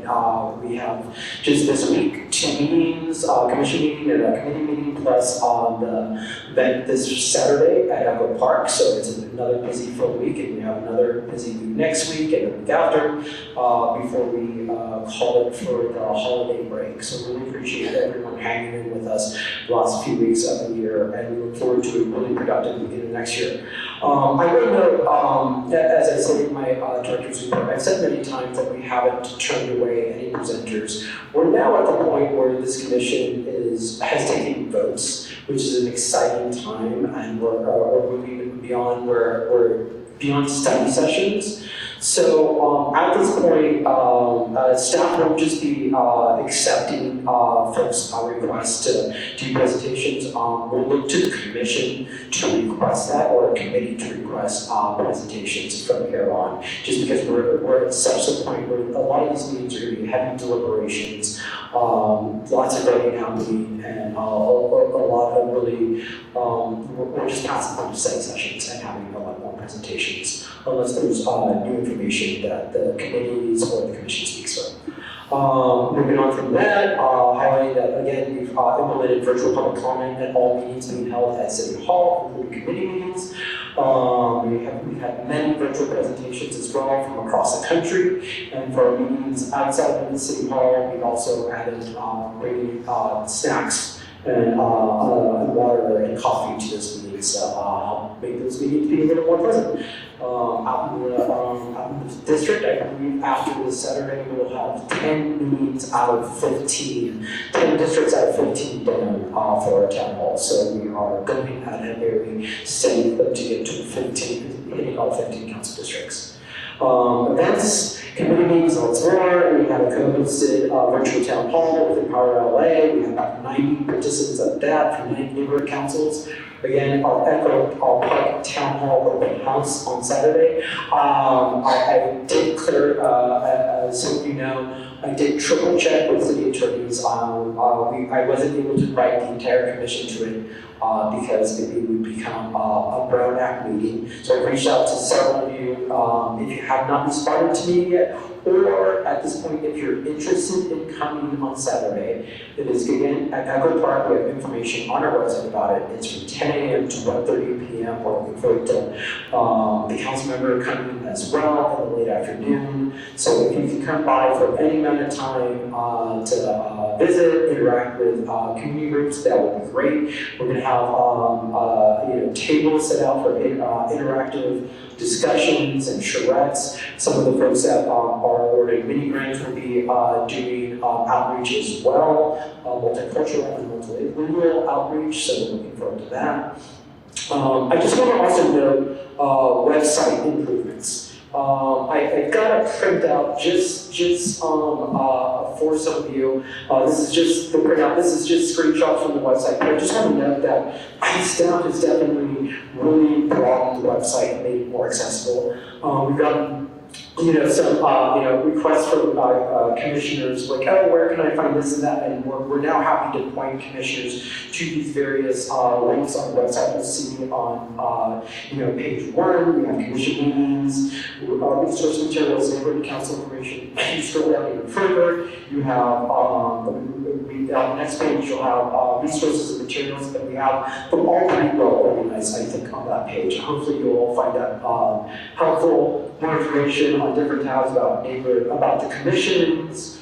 we have just this week 2 meetings, commission meeting and a committee meeting, plus the event this Saturday at Echo Park. So it's another busy full week, and we have another busy week next week and the week after before we call it for the holiday break. So really appreciate everyone hanging in with us the last few weeks of the year, and we look forward to a really productive beginning next year. I will note, as I said in my director's report, I've said many times that we haven't turned away any presenters. We're now at the point where this commission has taken votes, which is an exciting time, and we're moving beyond we're beyond study sessions. So at this point, staff won't just be accepting folks' requests to do presentations. We'll look to the commission to request that, or a committee to request presentations from here on. Just because we're at such a point where a lot of these meetings are going to be heavy deliberations, lots of voting happening, and a lot of really, we're just passing on to study sessions and having a lot more presentations, unless there's new information that the committees or the commission speaks of. Moving on from that, highlighting that again, we've implemented virtual public comment at all meetings being held at City Hall, including committee meetings. We've had many virtual presentations as well from across the country, and for our meetings outside of the City Hall, we've also added bringing snacks and water and coffee to those meetings to help make those meetings be a little more pleasant. Out in the district, I believe after this Saturday, we'll have 10 meetings out of 15, 10 districts out of 15 done for our town hall. So we are going at a very steady clip to get to 15, hitting all 15 council districts. Events, committee meetings, and lots more. We had a co-hosted virtual town hall with Empower LA. We had about 90 participants at that from 9 neighborhood councils. Again, our Echo Park Town Hall open house on Saturday. I did clear, so you know, I did triple check with city attorneys. I wasn't able to write the entire commission to it because it would become a Brown Act meeting. So I reached out to several of you. If you have not responded to me yet, or at this point, if you're interested in coming on Saturday, it is again at Echo Park. We have information on our website about it. It's from 10 a.m. to 1:30 p.m. We're looking forward to the council member coming as well in the late afternoon. So if you can come by for any amount of time to visit, interact with community groups, that would be great. We're going to have tables set out for interactive discussions and charrettes. Some of the folks that are awarded mini grants will be doing outreach as well, multicultural and multilingual outreach, so we're looking forward to that. I just want to also note website improvements. I've got a printout just for some of you. This is just the printout. This is just screenshots from the website. But I just want to note that staff has definitely really broadened the website and made it more accessible. We've gotten some requests from commissioners like, oh, where can I find this and that? And we're now happy to point commissioners to these various links on the website. You'll see on page 1, we have commission meetings, resource materials, neighborhood council information. You scroll down even further, you have on the next page you'll have resources and materials that we have. They're all pretty well organized, I think, on that page. Hopefully you'll all find that helpful. More information on different tabs about the commissions,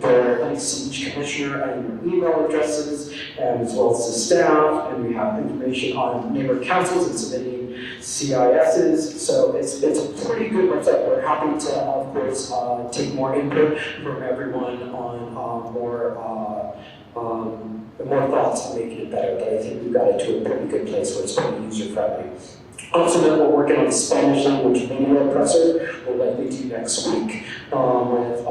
their links to each commissioner and their email addresses, and as well as the staff. And we have information on neighborhood councils and submitting CISs. So it's a pretty good website. We're happy to, of course, take more input from everyone on more thoughts on making it better. But I think we've got it to a pretty good place where it's pretty user friendly. Also, we're working on the Spanish language video presser. We'll likely do next week with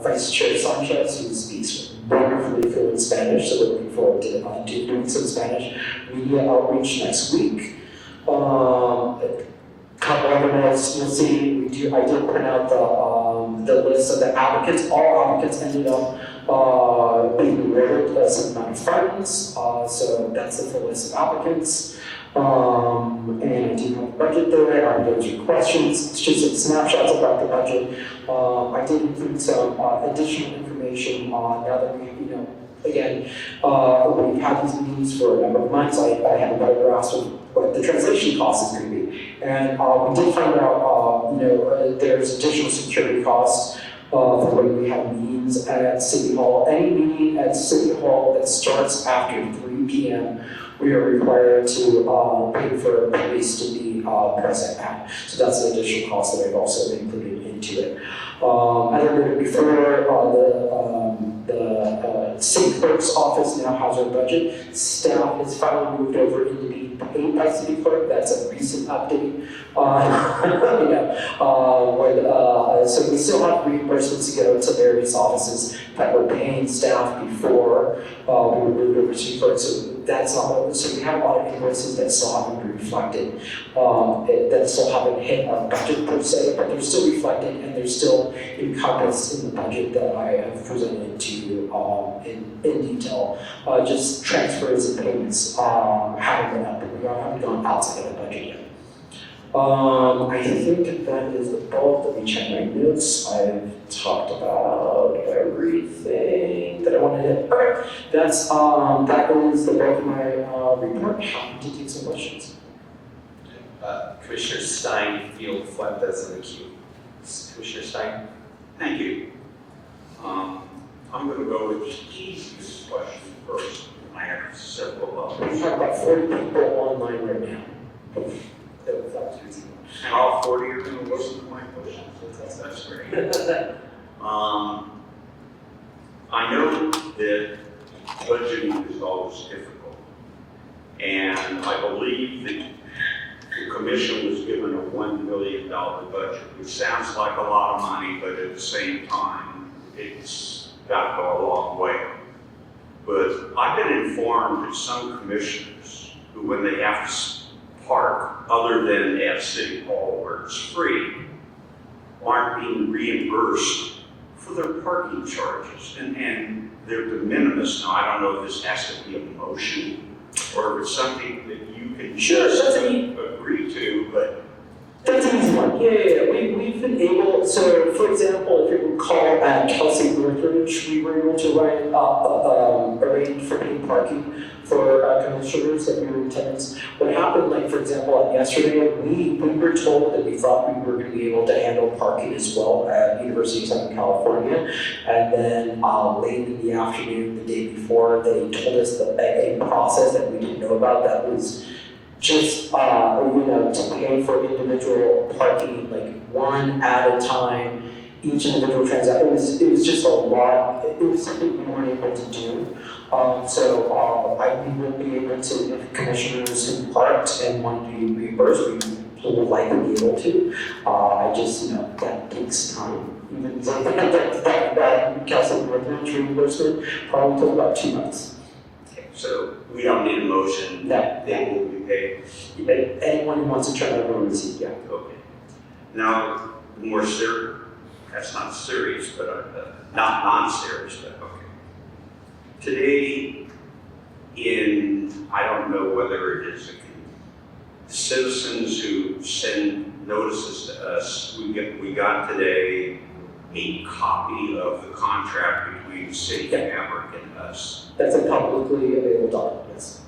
Vice Chair Sanchez, who speaks wonderfully fluent Spanish, so we're looking forward to doing some Spanish media outreach next week. Couple other notes, you'll see, I did print out the list of the applicants. All applicants ended up being awarded some amount of funds, so that's the full list of applicants. And I do have a budget there, I have those questions, it's just some snapshots about the budget. I did include some additional information on, now that we, again, we've had these meetings for a number of months, I have a better grasp of what the translation cost is going to be. And we did find out, there's additional security costs for when we have meetings at City Hall. Any meeting at City Hall that starts after 3 p.m., we are required to pay for police to be present at. So that's an additional cost that I've also included into it. As I noted before, the city clerk's office now has our budget. Staff is finally moved over into being paid by city clerk. That's a recent update. So we still have reimbursements to go to various offices that were paying staff before we were moved over to city clerk. So that's not, so we have a lot of invoices that still haven't been reflected, that still haven't hit our budget per se, but they're still reflected and they're still encompassed in the budget that I have presented to you in detail. Just transfers and payments haven't been up, but we haven't gone outside of the budget yet. I think that is the bulk. Let me check my notes. I've talked about everything that I wanted to hit. Okay, that is the bulk of my report. Happy to take some questions. Commissioner Steinfield Fuentes in the queue. Commissioner Stein. Thank you. I'm going to go with the easiest question first. I have several others. We have about 40 people online right now. And all 40 are going to listen to my questions. That's great. I know that budgeting is always difficult. And I believe that the commission was given a $1 million budget, which sounds like a lot of money, but at the same time, it's got to go a long way. But I've been informed that some commissioners who, when they have to park other than at City Hall where it's free, aren't being reimbursed for their parking charges. And they're de minimis. Now, I don't know if this has to be a motion or if it's something that you can just agree to, but that's an easy one. Yeah. We've been able, so for example, if you recall at Kelsey Northridge, we were able to arrange for paid parking for commissioners that we were in attendance. What happened, like for example, yesterday, we were told that we thought we were going to be able to handle parking as well at University of Southern California. And then late in the afternoon, the day before, they told us that a process that we didn't know about that was just to pay for individual parking, like one at a time, each individual transaction. It was just a lot. It was something we weren't able to do. We will be able to, if commissioners who parked and want to be reimbursed, we will likely be able to. I just, that takes time. Even that Kelsey Northridge reimbursement probably took about 2 months. so we don't need a motion that they will be paid. Anyone who wants to turn over a receipt, yeah. Okay. Now, more serious, that's not serious, but not non-serious, but okay. Today, I don't know whether it is citizens who send notices to us, we got today a copy of the contract between City Fabric and us. That's a publicly available document, yes.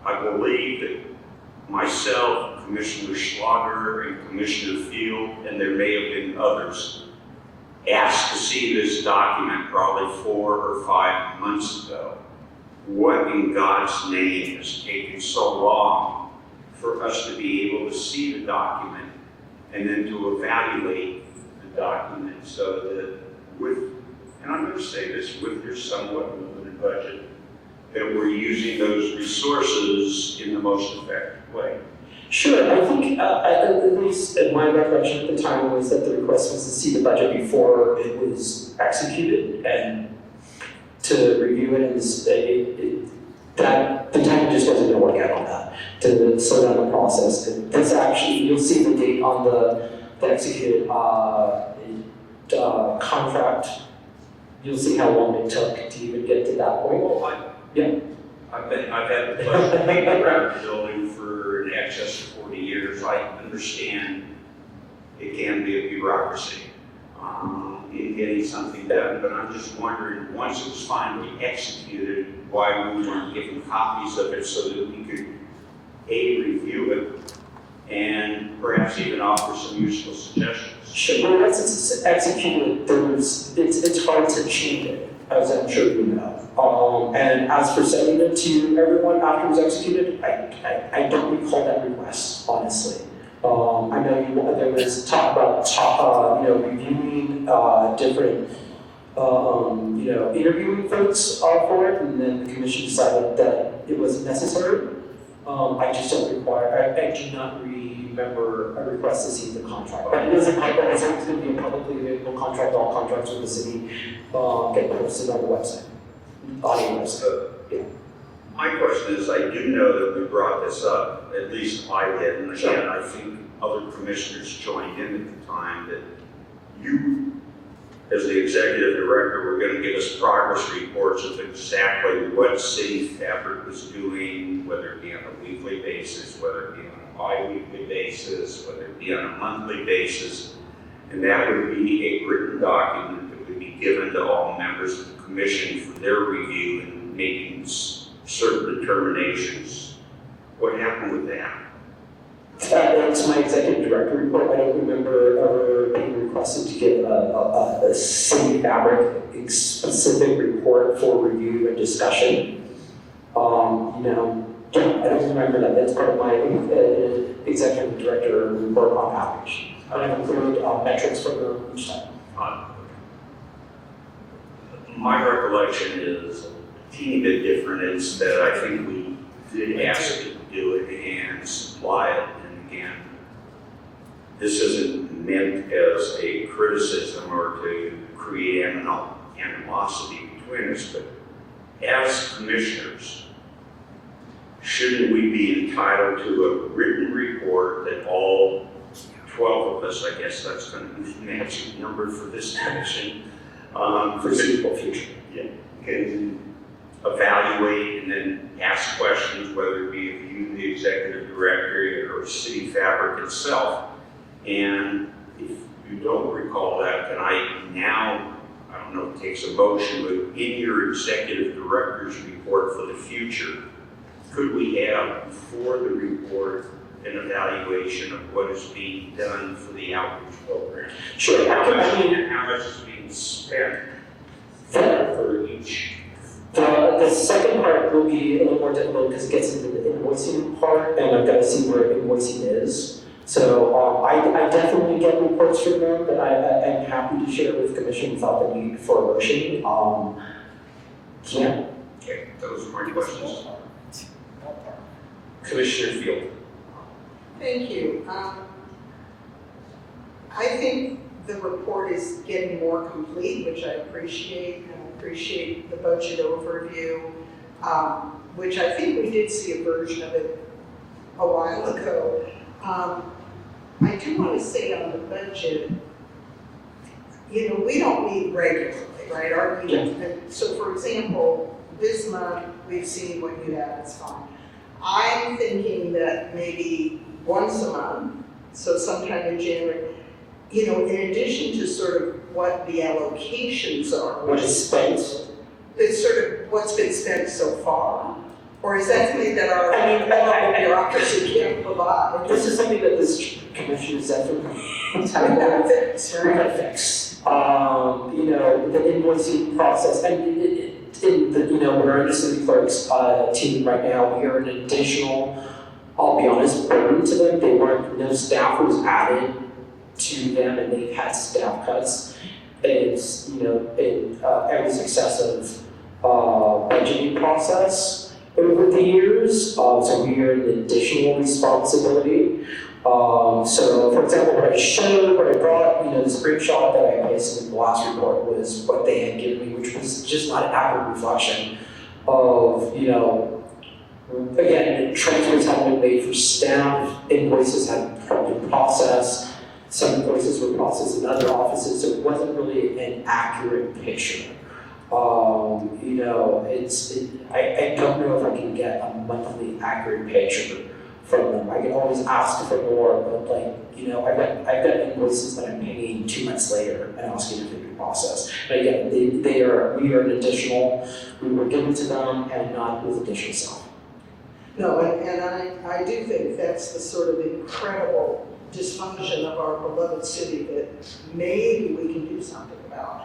I believe that myself, Commissioner Schlager, and Commissioner Field, and there may have been others, asked to see this document probably 4 or 5 months ago. What in God's name has taken so long for us to be able to see the document and then to evaluate the document so that and I'm going to say this, with your somewhat limited budget, that we're using those resources in the most effective way? Sure, I think at least my recollection at the time was that the request was to see the budget before it was executed, and to review it, and that the time just wasn't gonna work out on that, to slow down the process. And this actually, you'll see the date on the executed contract. You'll see how long it took to even get to that point. Well, I've had the pleasure of being around the building for in excess of 40 years. I understand it can be a bureaucracy in getting something done, but I'm just wondering, once it was finally executed, why we weren't given copies of it so that we could review it and perhaps even offer some useful suggestions. Sure, well, once it's executed, it's hard to change it, as I'm sure you know. And as for sending it to everyone after it was executed, I don't recall that request, honestly. I know there was talk about reviewing different interviewing folks for it, and then the commission decided that it wasn't necessary. I just don't I do not remember a request to see the contract. But it is it's going to be a publicly available contract. All contracts with the city get posted on the website, on your website. Yeah. My question is, I do know that we brought this up, at least I did, and again, I think other commissioners joined in at the time, that you, as the executive director, were going to give us progress reports of exactly what City Fabric was doing, whether it be on a weekly basis, whether it be on a bi-weekly basis, whether it be on a monthly basis, and that would be a written document that would be given to all members of the commission for their review and making certain determinations. What happened with that? It's my executive director report. I don't remember ever being requested to give a City Fabric specific report for review and discussion. I don't remember that. That's part of my executive director report on package. I don't include metrics for each time. My recollection is a teeny bit different. It's that I think we did ask you to do it and supply it. And this isn't meant as a criticism or to create animosity between us, but as commissioners, shouldn't we be entitled to a written report that all 12 of us, I guess that's going to be the magic number for this commission, foreseeable future, can evaluate and then ask questions, whether it be of you, the executive director, or City Fabric itself. And if you don't recall that, then I don't know, it takes a motion, but in your executive director's report for the future, could we have before the report an evaluation of what is being done for the outreach program? Sure. How much is being spent for each? The second part will be a little more difficult because it gets into the invoicing part, and I've got to see where invoicing is. So I definitely get reports from them that I'm happy to share with the commission without the need for a motion. Okay, those are my questions. Commissioner Field. Thank you. I think the report is getting more complete, which I appreciate, and I appreciate the budget overview, which I think we did see a version of it a while ago. I do want to say on the budget, we don't meet regularly, right? Our meetings, and so for example, this month we've seen what you have, it's fine. I'm thinking that maybe once a month, so sometime in January, in addition to sort of what the allocations are. What is spent? It's sort of what's been spent so far. Or is that something that our horrible bureaucracy can't provide? This is something that this commission is definitely entitled to fix. We're going to fix. The invoicing process, and we're in the city clerk's team right now. We are an additional, I'll be honest, burden to them. No staff was added to them, and they've had staff cuts. It's every successive budgeting process over the years, so we are an additional responsibility. So, for example, what I brought, the screenshot that I pasted in the last report was what they had given me, which was just not an accurate reflection of, again, transfers hadn't been made for staff, invoices hadn't been processed, some invoices were processed in other offices, so it wasn't really an accurate picture. I don't know if I can get a monthly accurate picture from them. I can always ask for more, but I've got invoices that I'm paying 2 months later and asking if they can process. But again, we are an additional, we were given to them and not with additional stuff. No, and I do think that's the sort of incredible dysfunction of our beloved city that maybe we can do something about.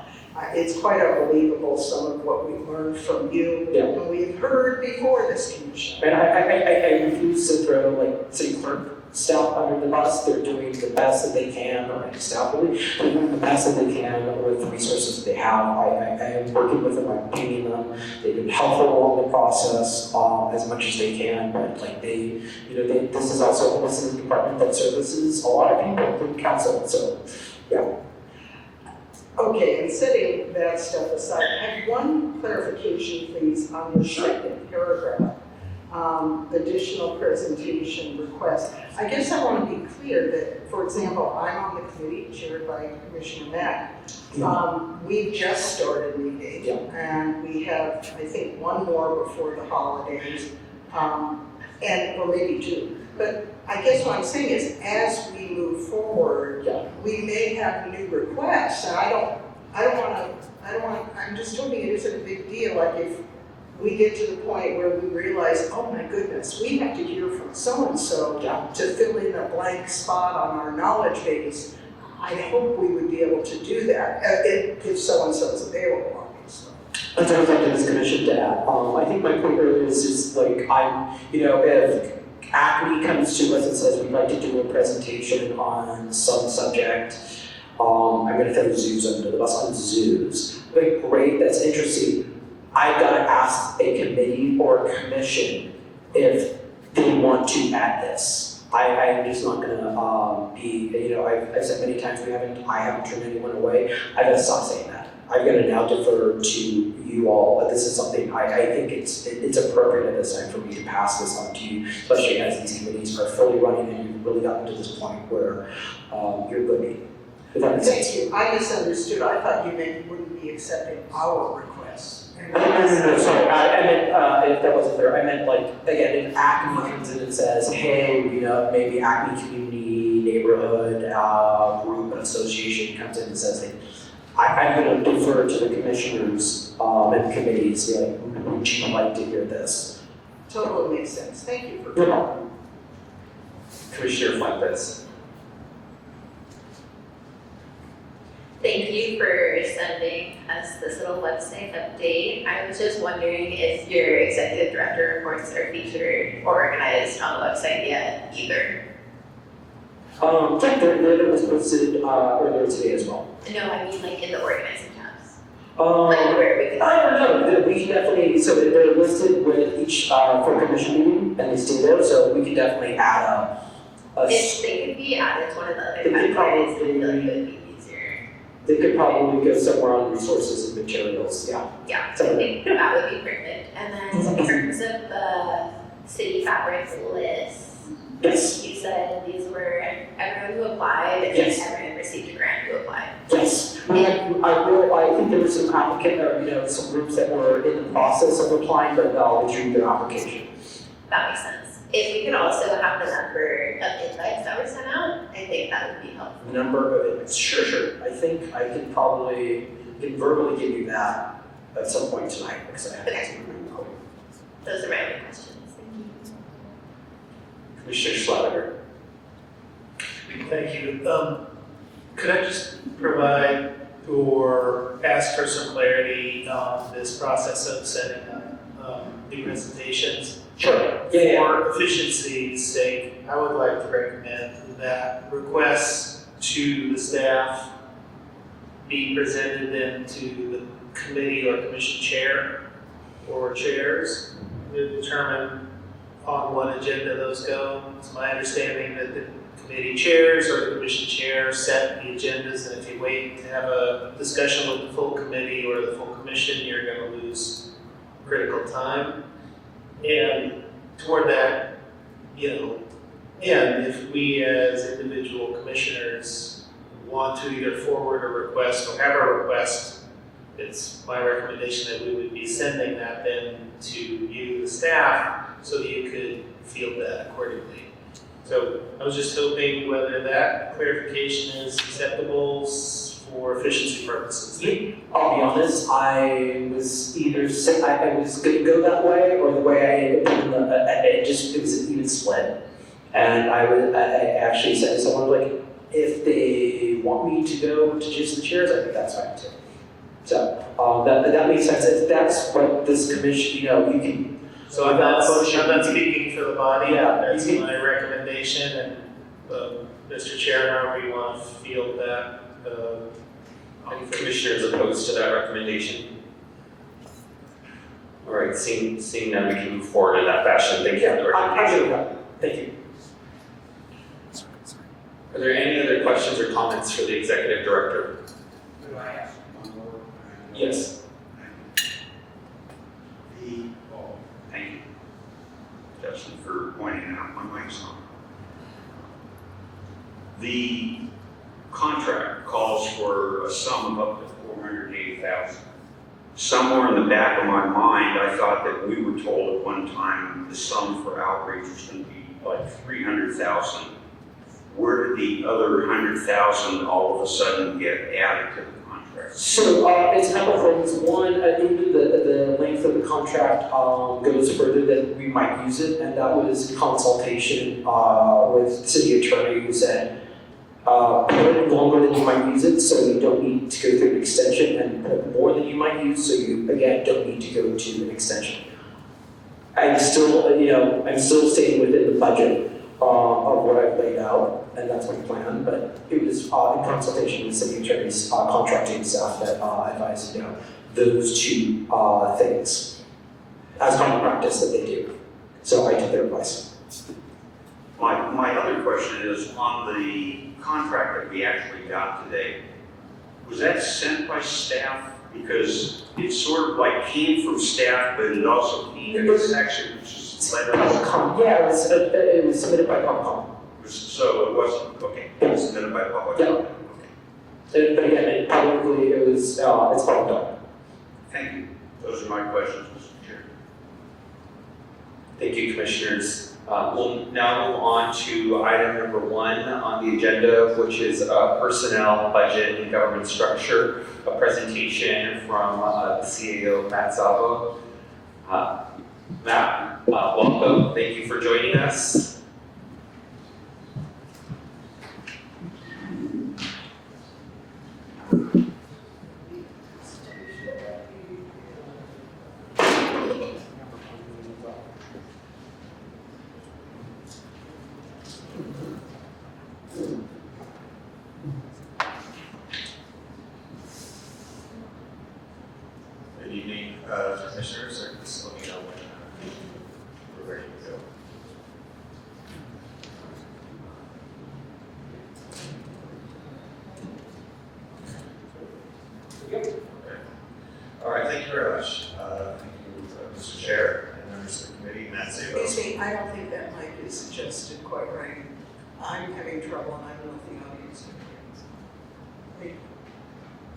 It's quite unbelievable, some of what we've learned from you and we've heard before this commission. And I refuse to throw city clerk staff under the bus. They're doing the best that they can, or staff really, they're doing the best that they can with the resources that they have. I am working with them, I'm paying them. They've been helpful along the process as much as they can, but this is a department that services a lot of people, including council, so yeah. Okay, and setting that stuff aside, I have one clarification, please, on the second paragraph. Additional presentation request. I guess I want to be clear that, for example, I'm on the committee chaired by Commissioner Mack. We've just started meeting, and we have, I think, one more before the holidays, or maybe two. But I guess what I'm saying is, as we move forward, we may have new requests, and I don't want to, I'm just hoping it isn't a big deal, like if we get to the point where we realize, oh my goodness, we have to hear from so-and-so to fill in a blank spot on our knowledge base. I hope we would be able to do that, if so-and-so is available, obviously. That's what I was like to this commission to add. I think my point earlier is just if ACME comes to us and says we'd like to do a presentation on some subject, I'm going to throw zoos under the bus on zoos. Great, that's interesting. I've got to ask a committee or a commission if they want to add this. I'm just not going to be, I've said many times I haven't turned anyone away. I've got to stop saying that. I've got to now defer to you all, but this is something I think it's appropriate at this time for me to pass this on to you, especially as these committees are fully running and you've really gotten to this point where you're good. Thank you. I misunderstood. I thought you meant you wouldn't be accepting our requests. No, sorry. I meant, if that wasn't clear, I meant again, if ACME comes in and says, hey, maybe ACME Community Neighborhood Group Association comes in and says, I'm going to defer to the commissioners and committees, would you like to hear this? Totally makes sense. Thank you for that. Commissioner Fuentes. Thank you for sending us this little website update. I was just wondering if your executive director reports are featured or organized on the website yet either. That was posted earlier today as well. No, I mean in the organizing tabs. Where we can. No, we definitely, so they're listed with each for commission meeting and they stay there, so we can definitely add if they could be added to one of the other categories, I feel like it would be easier. They could probably go somewhere on resources and materials, Yeah, so I think that would be perfect. And then in terms of the city fabric list, yes. You said these were everyone who applied and everyone received a grant who applied. Yes. I think there were some applicant, some groups that were in the process of applying, but I'll retrieve their application. That makes sense. If we could also have the number of invites that were sent out, I think that would be helpful. Number of invites, sure. I think I can probably verbally give you that at some point tonight because I have to remember. Those are my only questions. Thank you. Commissioner Schlatter. Thank you. Could I just provide or ask for some clarity on this process of setting up the presentations? Sure. For efficiency's sake, I would like to recommend that requests to the staff be presented then to the committee or commission chair or chairs to determine on what agenda those go. It's my understanding that the committee chairs or the commission chair set the agendas, and if you wait to have a discussion with the full committee or the full commission, you're gonna lose critical time. And toward that, and if we as individual commissioners want to either forward a request or have a request, it's my recommendation that we would be sending that then to you, the staff, so you could field that accordingly. So I was just hoping whether that clarification is acceptable for efficiency purposes. I'll be honest, I was either I was going to go that way, or the way I ended up doing it was an even split. And I actually said to someone, like, if they want me to go to just the chairs, I think that's fine too. So that makes sense. If that's what this commission, you can. So I'm not speaking for the body. Yeah, That's my recommendation, and Mr. Chair, however you want to field that. Any commissioners opposed to that recommendation? All right, seeing that we can move forward in that fashion. Thank you for the recommendation. Thank you. Are there any other questions or comments for the executive director? Could I ask one more? Yes. Thank you, Justin, for pointing out my mic's on. The contract calls for a sum of up to $480,000. Somewhere in the back of my mind, I thought that we were told at one time the sum for outreach was going to be like $300,000. Where did the other $100,000 all of a sudden get added to the contract? So it's a couple of things. One, even the length of the contract goes further than we might use it, and that was consultation with the city attorney, who said put it longer than you might use it, so you don't need to go through an extension, and put more than you might use, so you again don't need to go to an extension. I'm still staying within the budget of what I've laid out, and that's my plan, but it was in consultation with city attorney's contracting staff that advised those two things as common practice that they do. So I took their advice. My other question is on the contract that we actually got today. Was that sent by staff? Because it sort of like came from staff, but it also came, it was actually just letters. Yeah, it was submitted by Publicom. So it wasn't, okay, it was submitted by Publicom. Yeah. Okay. But again, publicly, it's Publicom. Thank you. Those are my questions, Mr. Chair. Thank you, commissioners. We'll now move on to item number 1 on the agenda, which is personnel, budget, and government structure. A presentation from the CAO, Matt Szabo. Matt, welcome. Thank you for joining us. Good evening, commissioners. Just let me know when we're ready to go. Okay. All right, thank you very much. Thank you, Mr. Chair and members of the committee, Matt Szabo. Excuse me, I don't think that mic is adjusted quite right. I'm having trouble, and I don't know if the audience can hear.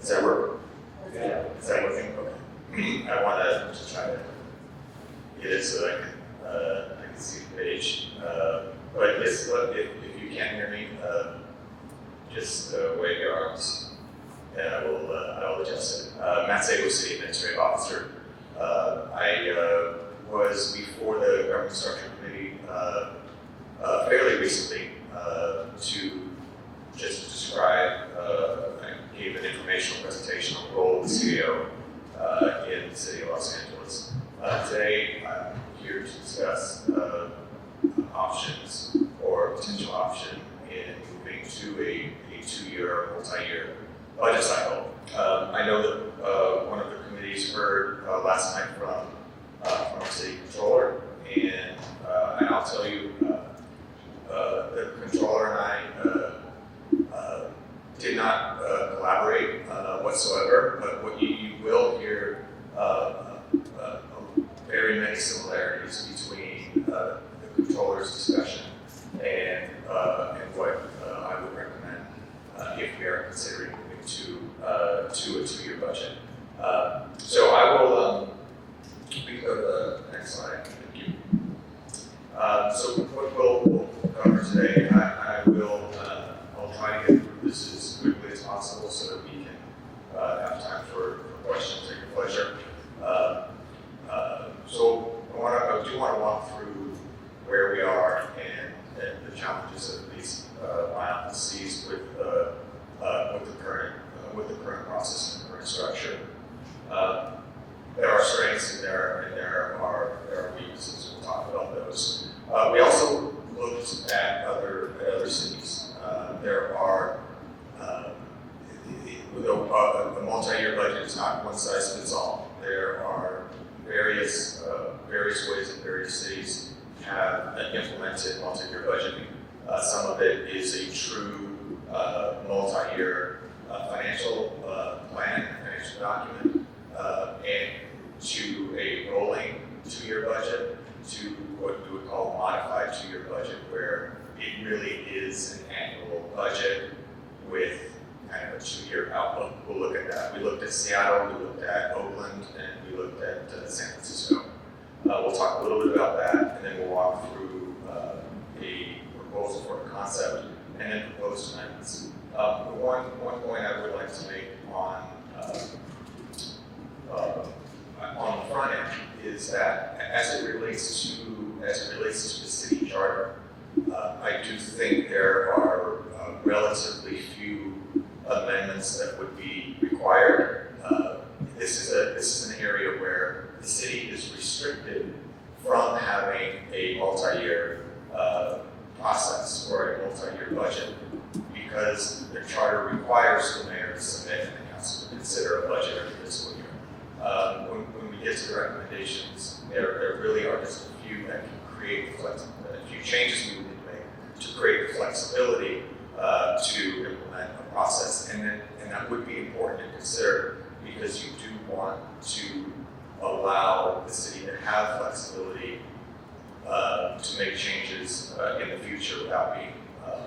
Does that work? Yeah. Is that working? Okay. I want to try to get it so that I can see the page. But yes, if you can't hear me, just wave your arms, and I will adjust it. Matt Szabo, City Administrative Officer. I was before the Government Structure Committee fairly recently to just describe. I gave an informational presentation on the role of the CAO in the city of Los Angeles. Today, I'm here to discuss options or potential option in moving to a 2-year, multi-year budget cycle. I know that one of the committees heard last night from our city controller, and I'll tell you, the controller and I whatsoever, but what you will hear very many similarities between the controller's discussion and what I would recommend if we are considering moving to a two-year budget. So I will, we can go to the next slide. Thank you. So what we'll cover today, I'll try to get through this as quickly as possible so that we can have time for questions at your pleasure. So I do want to walk through where we are and the challenges that these my office sees with the current process and the current structure. There are strengths and there are weaknesses. We'll talk about those. We also looked at other cities. There are the multi-year budget is not one size fits all. There are various ways that various cities have implemented multi-year budgeting. Some of it is a true multi-year financial plan, financial document, and to a rolling two-year budget, to what we would call a modified two-year budget, where it really is an annual budget with kind of a two-year outlook. We'll look at that. We looked at Seattle, we looked at Oakland, and we looked at San Francisco. We'll talk a little bit about that, and then we'll walk through a proposal for a concept, and then proposed amendments. One point I would like to make on the front end is that as it relates to the city charter, I do think there are relatively few amendments that would be required. This is an area where the city is restricted from having a multi-year process or a multi-year budget because the charter requires the mayor to submit and the council to consider a budget every fiscal year. When we get to the recommendations, there really are just a few that can create a few changes we need to make to create the flexibility to implement a process, and that would be important to consider because you do want to allow the city to have flexibility to make changes in the future without being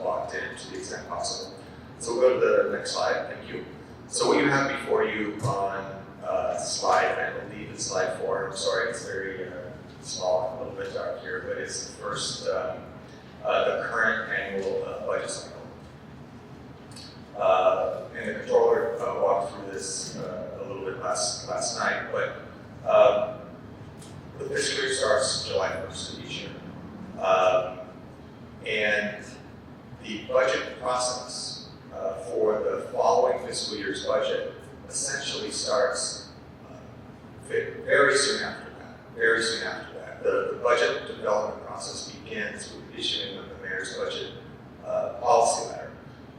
locked in to the extent possible. So we'll go to the next slide. Thank you. So what you have before you on slide, I believe it's slide 4. I'm sorry, it's very small and a little bit dark here, but it's the first, the current annual budget cycle. And the controller walked through this a little bit last night, but the fiscal year starts July 1st of each year. And the budget process for the following fiscal year's budget essentially starts very soon after that. The budget development process begins with the issuing of the mayor's budget policy letter.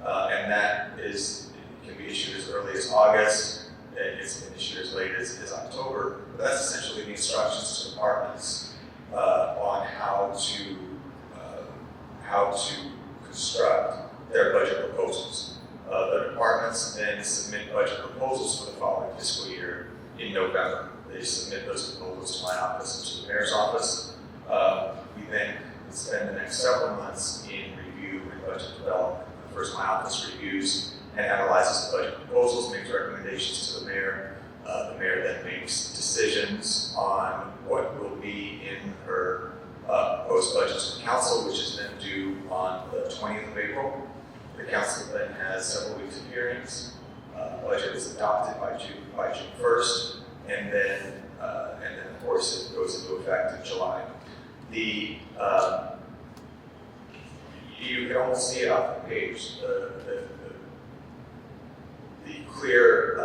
And that can be issued as early as August, and it's been issued as late as October. But that's essentially the instructions to departments on how to construct their budget proposals. The departments then submit budget proposals for the following fiscal year in November. They submit those proposals to my office and to the mayor's office. We then spend the next several months in review and budget development. First, my office reviews and analyzes the budget proposals, makes recommendations to the mayor. The mayor then makes decisions on what will be in her proposed budget to the council, which is then due on the 20th of April. The council then has several weeks of hearings. Budget is adopted by June 1st, and then of course it goes into effect in July. You can almost see it off the page. The clear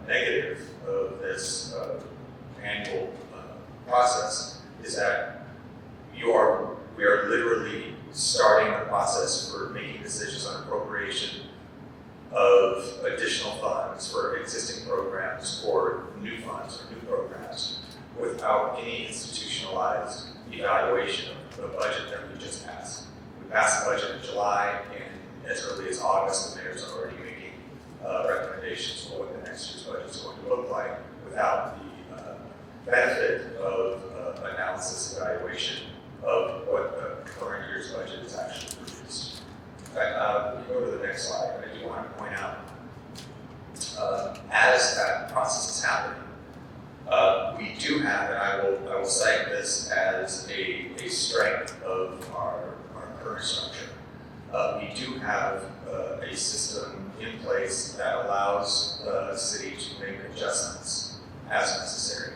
negative of this annual process is that we are literally starting the process for making decisions on appropriation of additional funds for existing programs or new funds or new programs without any institutionalized evaluation of the budget that we just passed. We passed the budget in July, and as early as August, the mayor's already making recommendations for what the next year's budget is going to look like without the benefit of analysis evaluation of what the current year's budget is actually produced. In fact, we go to the next slide, and I do want to point out, as that process is happening, we do have, and I will cite this as a strength of our current structure. We do have a system in place that allows the city to make adjustments as necessary.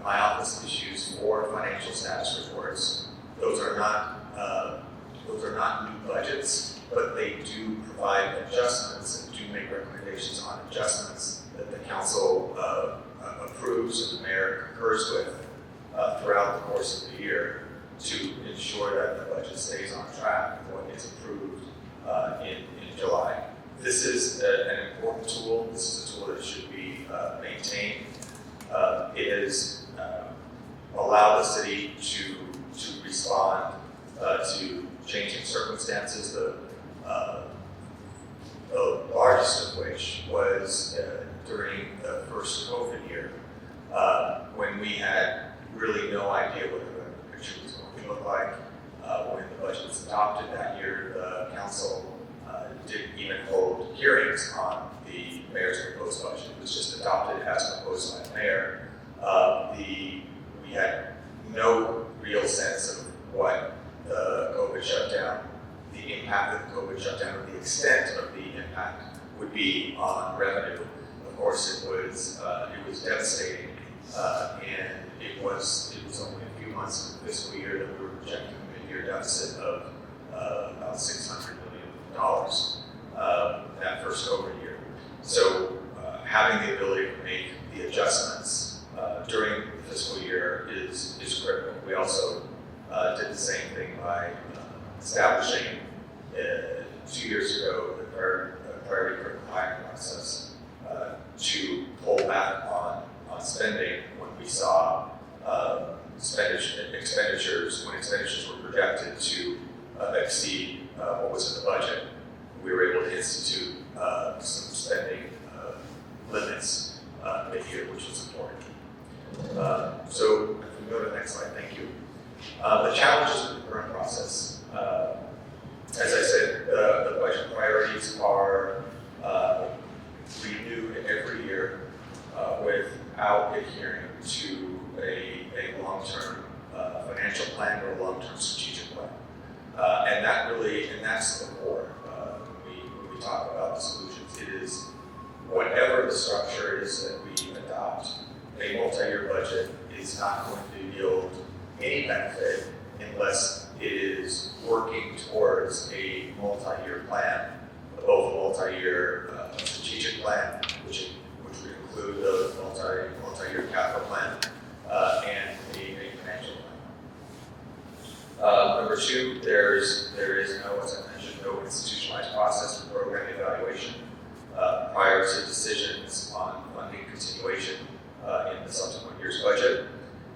My office issues 4 financial status reports. Those are not new budgets, but they do provide adjustments and do make recommendations on adjustments that the council approves and the mayor concurs with throughout the course of the year to ensure that the budget stays on track with what gets approved in July. This is an important tool. This is a tool that should be maintained. It has allowed the city to respond to changing circumstances. The largest of which was during the first COVID year, when we had really no idea what the picture was going to look like. When the budget was adopted that year, the council didn't even hold hearings on the mayor's proposed budget. It was just adopted as proposed by the mayor. We had no real sense of what the COVID shutdown, the impact of the COVID shutdown, or the extent of the impact would be on revenue. Of course, it was devastating, and it was only a few months of the fiscal year that we were projecting a mid-year deficit of about $600 million that first COVID year. So having the ability to make the adjustments during the fiscal year is critical. We also did the same thing by establishing 2 years ago the priority critical hiring process to pull back on spending when we saw expenditures were projected to exceed what was in the budget. We were able to institute some spending limits mid-year, which was important. So if we go to the next slide, thank you. The challenges of the current process. As I said, the budget priorities are renewed every year without adhering to a long-term financial plan or a long-term strategic plan. And that's the core when we talk about the solutions. It is whatever the structure is that we adopt, a multi-year budget is not going to yield any benefit unless it is working towards a multi-year plan, both a multi-year strategic plan, which would include the multi-year capital plan, and a financial plan. Number 2, there is no, as I mentioned, no institutionalized process for program evaluation prior to decisions on funding continuation in the subsequent year's budget.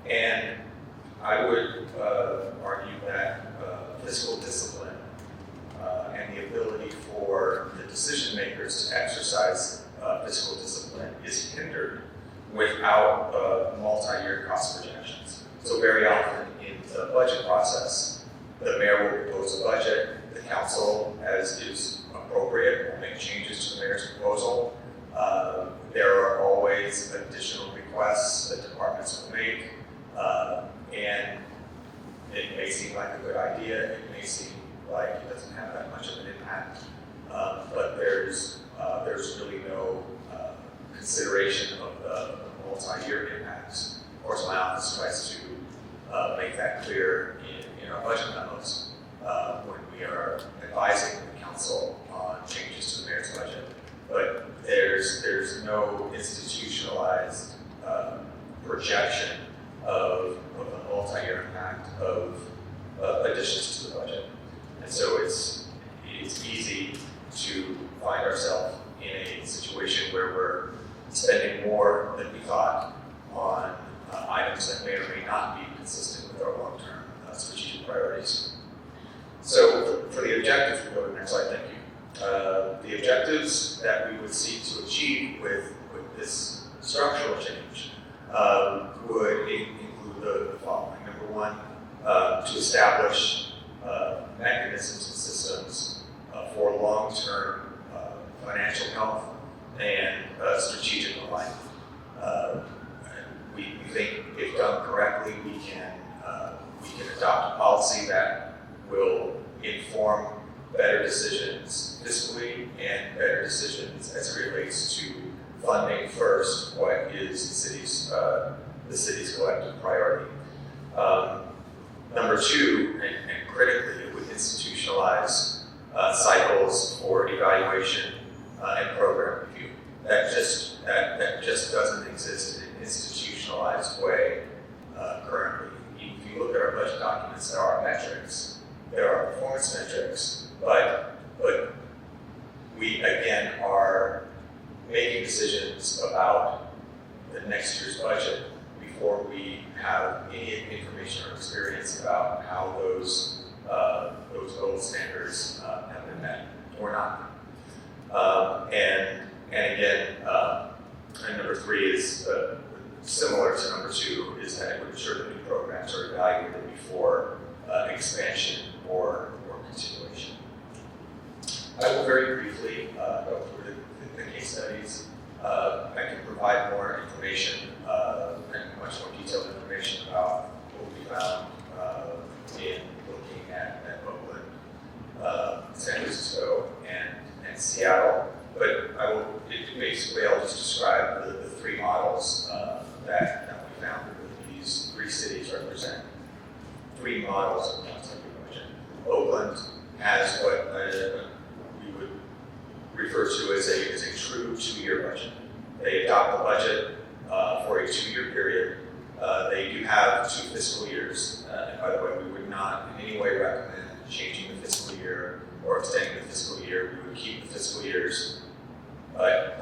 And I would argue that fiscal discipline and the ability for the decision makers to exercise fiscal discipline is hindered without multi-year cost projections. So very often in the budget process, the mayor will propose a budget, the council, as is appropriate, will make changes to the mayor's proposal. There are always additional requests that departments will make, and it may seem like a good idea, it may seem like it doesn't have that much of an impact, but there's really no consideration of the multi-year impacts. Of course, my office tries to make that clear in our budget memos when we are advising the council on changes to the mayor's budget. But there's no institutionalized projection of the multi-year impact of additions to the budget. And so it's easy to find ourselves in a situation where we're spending more than we thought on items that may or may not be consistent with our long-term strategic priorities. So for the objectives, we go to the next slide, thank you. The objectives that we would seek to achieve with this structural change would include the following. Number one, to establish mechanisms and systems for long-term financial health and strategic alignment. We think if done correctly, we can adopt a policy that will inform better decisions fiscally and better decisions as it relates to funding first what is the city's collective priority. Number two, and critically, it would institutionalize cycles for evaluation and program review. That just doesn't exist in an institutionalized way currently. If you look at our budget documents, there are metrics, there are performance metrics, but we again are making decisions about the next year's budget before we have any information or experience about how those gold standards have been met or not. And again, and number three is similar to number two, is that it would ensure that new programs are evaluated before expansion or continuation. I will very briefly go through the case studies. I can provide more information and much more detailed information about what we found in looking at Oakland, San Francisco, and Seattle. But basically I'll just describe the three models that we found that these three cities represent. Three models of concept budget. Oakland has what we would refer to as a true 2-year budget. They adopt the budget for a 2-year period. They do have 2 fiscal years. And by the way, we would not in any way recommend changing the fiscal year or extending the fiscal year. We would keep the fiscal years. But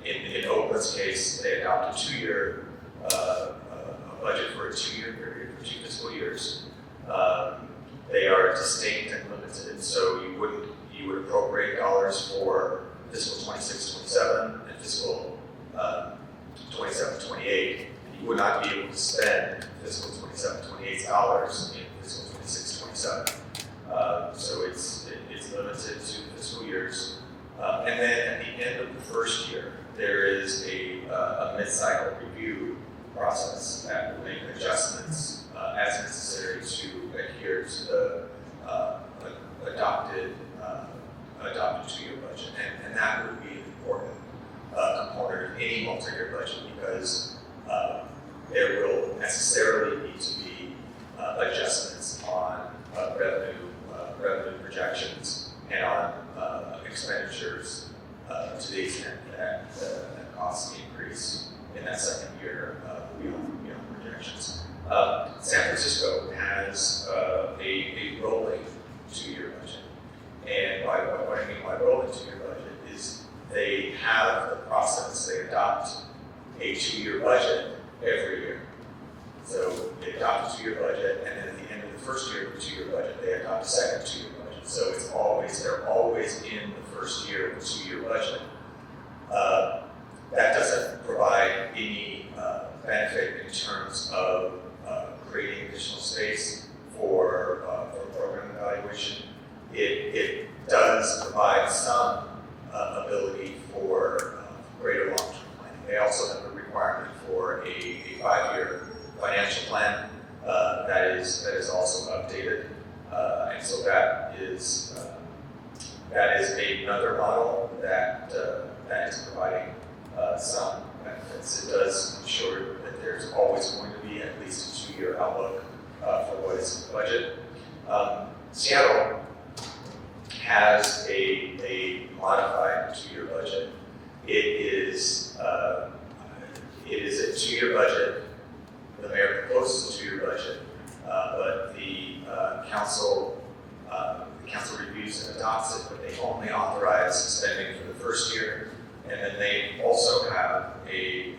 in Oakland's case, they adopt a 2-year budget for a 2-year period, for 2 fiscal years. They are distinct and limited, so you would appropriate dollars for fiscal 26-27 and fiscal 27-28. You would not be able to spend fiscal 27-28's dollars in fiscal 26-27. So it's limited to fiscal years. And then at the end of the first year, there is a mid-cycle review process that will make adjustments as necessary to adhere to the adopted 2-year budget. And that would be an important component of any multi-year budget because there will necessarily need to be adjustments on revenue projections and on expenditures to the extent that costs increase in that second year beyond projections. San Francisco has a rolling 2-year budget. And what I mean by rolling 2-year budget is they have the process, they adopt a 2-year budget every year. So they adopt a 2-year budget, and then at the end of the first year of the 2-year budget, they adopt a second 2-year budget. So they're always in the first year of the 2-year budget. That doesn't provide any benefit in terms of creating additional space for program evaluation. It does provide some ability for greater long-term planning. They also have a requirement for a 5-year financial plan that is also updated, and so that is another model that is providing some benefits. It does ensure that there's always going to be at least a 2-year outlook for what is in the budget. Seattle has a modified 2-year budget. It is a 2-year budget. The mayor proposes a 2-year budget, but the council reviews and adopts it, but they only authorize spending for the first year, and then they also have a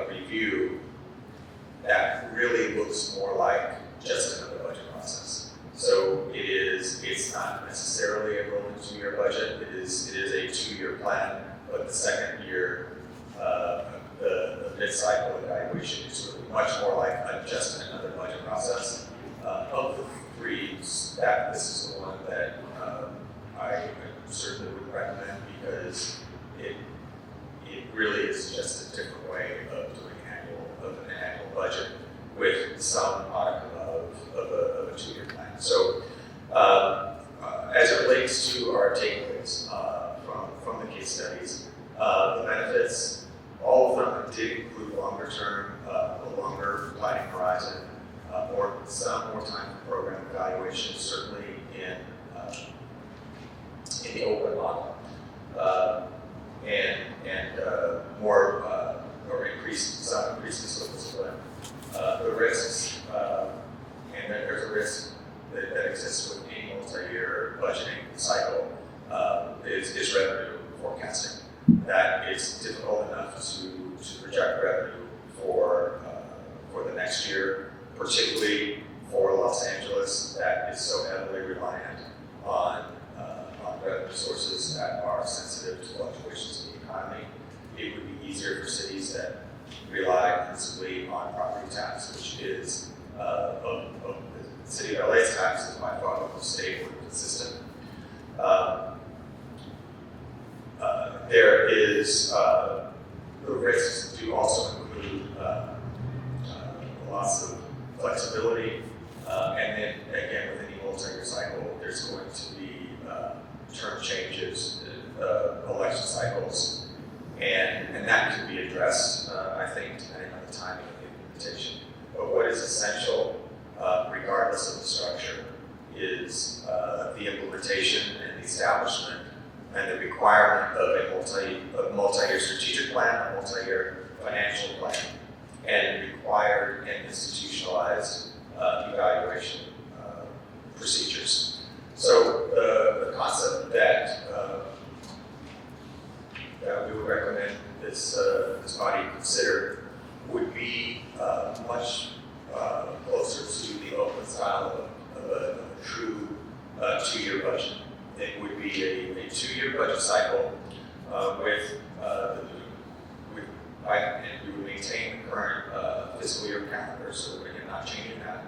review that really looks more like just another budget process. So it's not necessarily a rolling 2-year that this is the one that I certainly would recommend because it really is just a different way of doing an annual budget with some modicum of a 2-year plan. So as it relates to our takeaways from the case studies, the benefits, all of them did include longer term, a longer planning horizon, some more time for program evaluation, certainly in the open model, and more or increased discipline. The risks, and then there's a risk that exists with any multi-year budgeting cycle, is revenue forecasting. That it's difficult enough to project revenue for the next year, particularly for Los Angeles, that is so heavily reliant on revenue sources that are sensitive to fluctuations in the economy. It would be easier for cities that rely principally on property tax, which is the city of LA's tax is by far the most stable and consistent. There is the risks do also include lots of flexibility, and then again with any multi-year cycle, there's going to be term changes, election cycles, and that can be addressed, I think, depending on the timing of the implementation. But what is essential, regardless of the structure, is the implementation and the establishment and the requirement of a multi-year strategic plan, a multi-year financial plan, and required and institutionalized evaluation procedures. So the concept that we would recommend this body consider would be much closer to the open style of a true 2-year budget. It would be a 2-year budget cycle and we would maintain the current fiscal year calendar, so we're not changing that.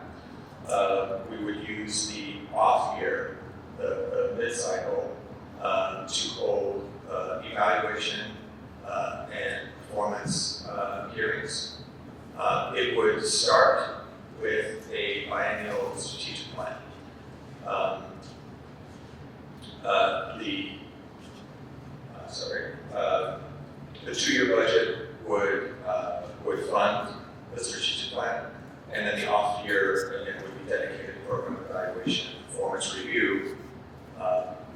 We would use the off year, the mid-cycle, to hold evaluation and performance hearings. It would start with a biennial strategic plan. The 2-year budget would fund the strategic plan, and then the off year again would be dedicated to program evaluation and performance review.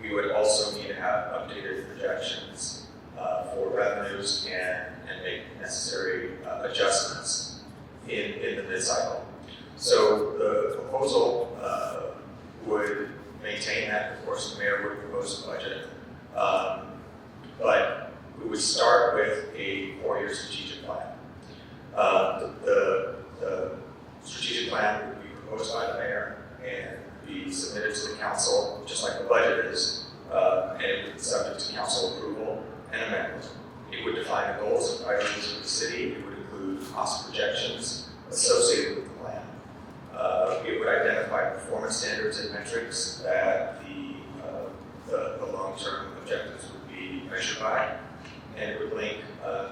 We would also need to have updated projections for revenues and make necessary adjustments in the mid-cycle. So the proposal would maintain that. Of course, the mayor would propose a budget, but we would start with a 4-year strategic plan. The strategic plan would be proposed by the mayor and be submitted to the council, just like the budget is, and it would be subject to council approval and amendment. It would define the goals and priorities of the city. It would include cost projections associated with the plan. It would identify performance standards and metrics that the long-term objectives would be measured by, and it would link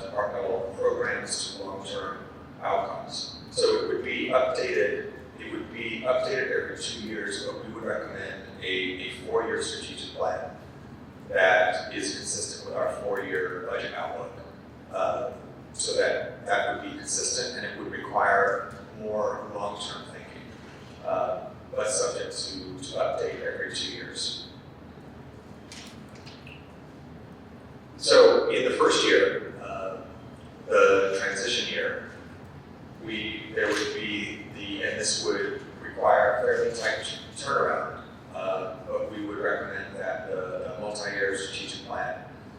departmental programs to long-term outcomes. So it would be updated. It would be updated every 2 years, but we would recommend a 4-year strategic plan that is consistent with our 4-year budget outlook. So that would be consistent, and it would require more long-term thinking, but subject to update every 2 years. So in the first year, the transition year, there would be and this would require a fairly tight turnaround, but we would recommend that the multi-year strategic plan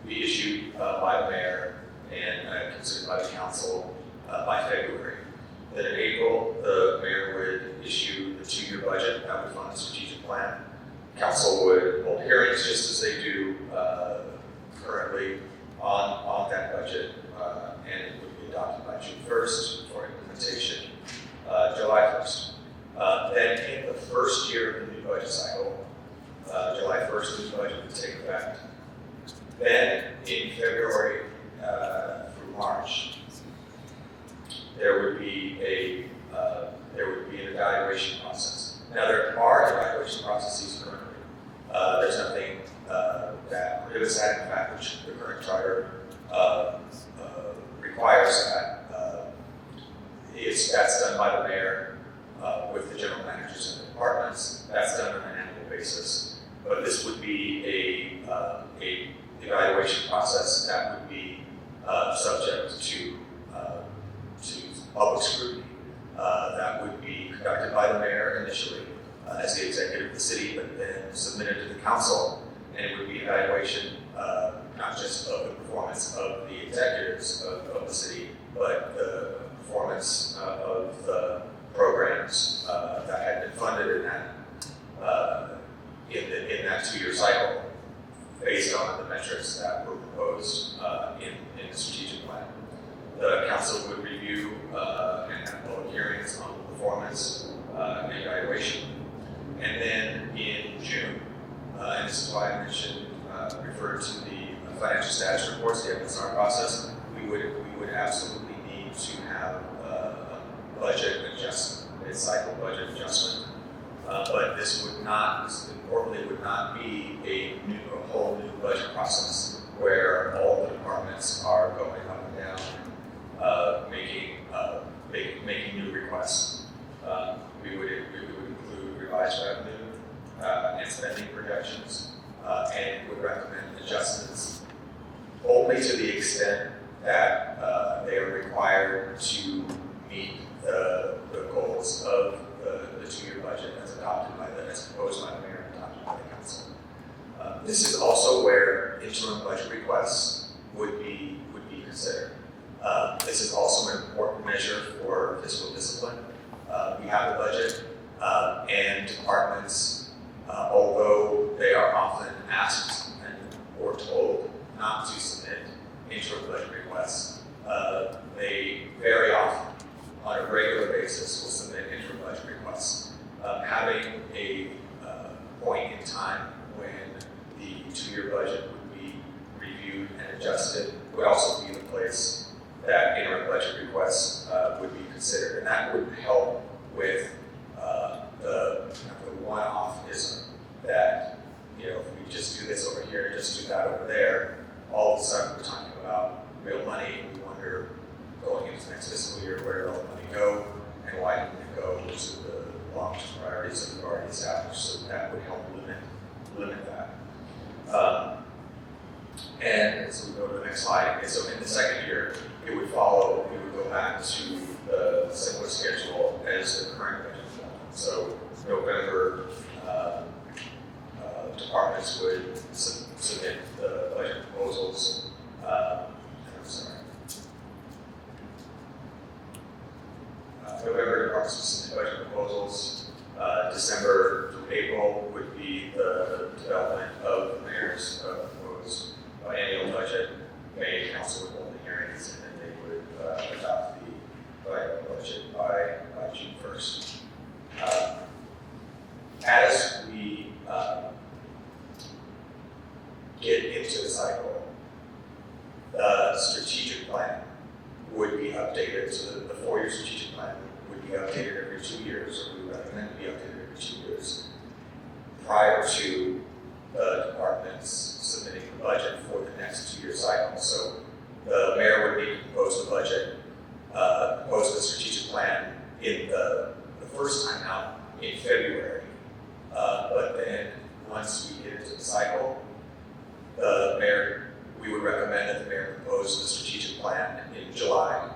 be issued by the mayor and considered by the council by February. Then in April, the mayor would issue the 2-year budget that would fund the strategic plan. Council would hold hearings just as they do currently on that budget, and it would be adopted by June 1st for implementation July 1st. Then in the first year of the new new budget cycle. July 1st, the new budget would take effect. Then in February through March, there would be an evaluation process. Now there are evaluation processes currently. There's nothing that prohibits that. In fact, which the current charter requires that. That's done by the mayor with the general managers and the departments. That's done on an annual basis. But this would be a evaluation process that would be subject to public scrutiny. That would be conducted by the mayor initially as the executive of the city, but then submitted to the council, and it would be evaluation not just of the performance of the executives of the city, but the performance of the programs that had been funded in that 2-year cycle, based on the metrics that were proposed in the strategic plan. The council would review and have public hearings on the performance and evaluation. And then in June, and this is why I mentioned, referred to the financial status reports, the FSR process, we would absolutely need to have a budget adjustment, mid-cycle budget adjustment. But this would not, importantly, would not be a whole new budget process where all the departments are going up and down, making new requests. We would include revised revenue and spending projections, and would recommend adjustments only to the extent that they are required to meet the goals of the 2-year budget as proposed by the mayor and adopted by the council. This is also where interim budget requests would be considered. This is also an important measure for fiscal discipline. We have a budget, and departments, although they are often asked or told not to submit interim budget requests, they very often, on a regular basis, will submit interim budget requests. Having a point in time when the 2-year budget would be reviewed and adjusted would also be the place that interim budget requests would be considered, and that would help with the one-offism that, if we just do this over here and just do that over there, all of a sudden we're talking about real money. We wonder, going into the next fiscal year, where did all the money go and why didn't it go to the long-term priorities that we've already established? So that would help limit that. And so we go to the next slide. And so in the second year, we would go back to the similar schedule as the current budget. So November, departments would submit the budget proposals. November, departments would submit budget proposals. December through April would be the development of the mayor's proposed annual budget. May, council would hold the hearings, and then they would adopt the budget by June 1st. As we get into the cycle, the strategic plan would be updated. So the 4-year strategic plan would be updated every 2 years, or we would recommend to be updated every 2 years, prior to the departments submitting the budget for the next 2-year cycle. So the mayor would need to propose the budget, propose the strategic plan in the first time out in February. But then once we get into the cycle, we would recommend that the mayor propose the strategic plan in July,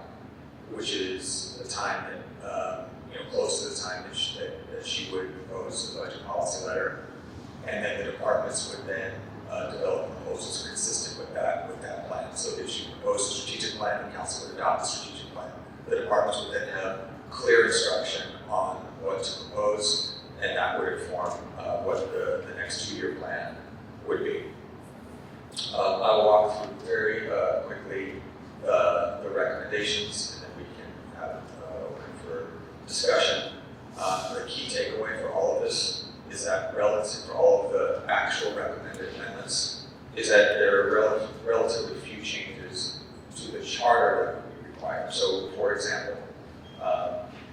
which is the time that, close to the time that she would propose the budget policy letter. And then the departments would then develop proposals consistent with that plan. So if she proposed a strategic plan, the council would adopt the strategic plan. The departments would then have clear instruction on what to propose, and that would inform what the next 2-year plan would be. I'll walk through very quickly the recommendations, and then we can have open for discussion. The key takeaway for all of this is that is that there are relatively few changes to the charter that would be required. So, for example,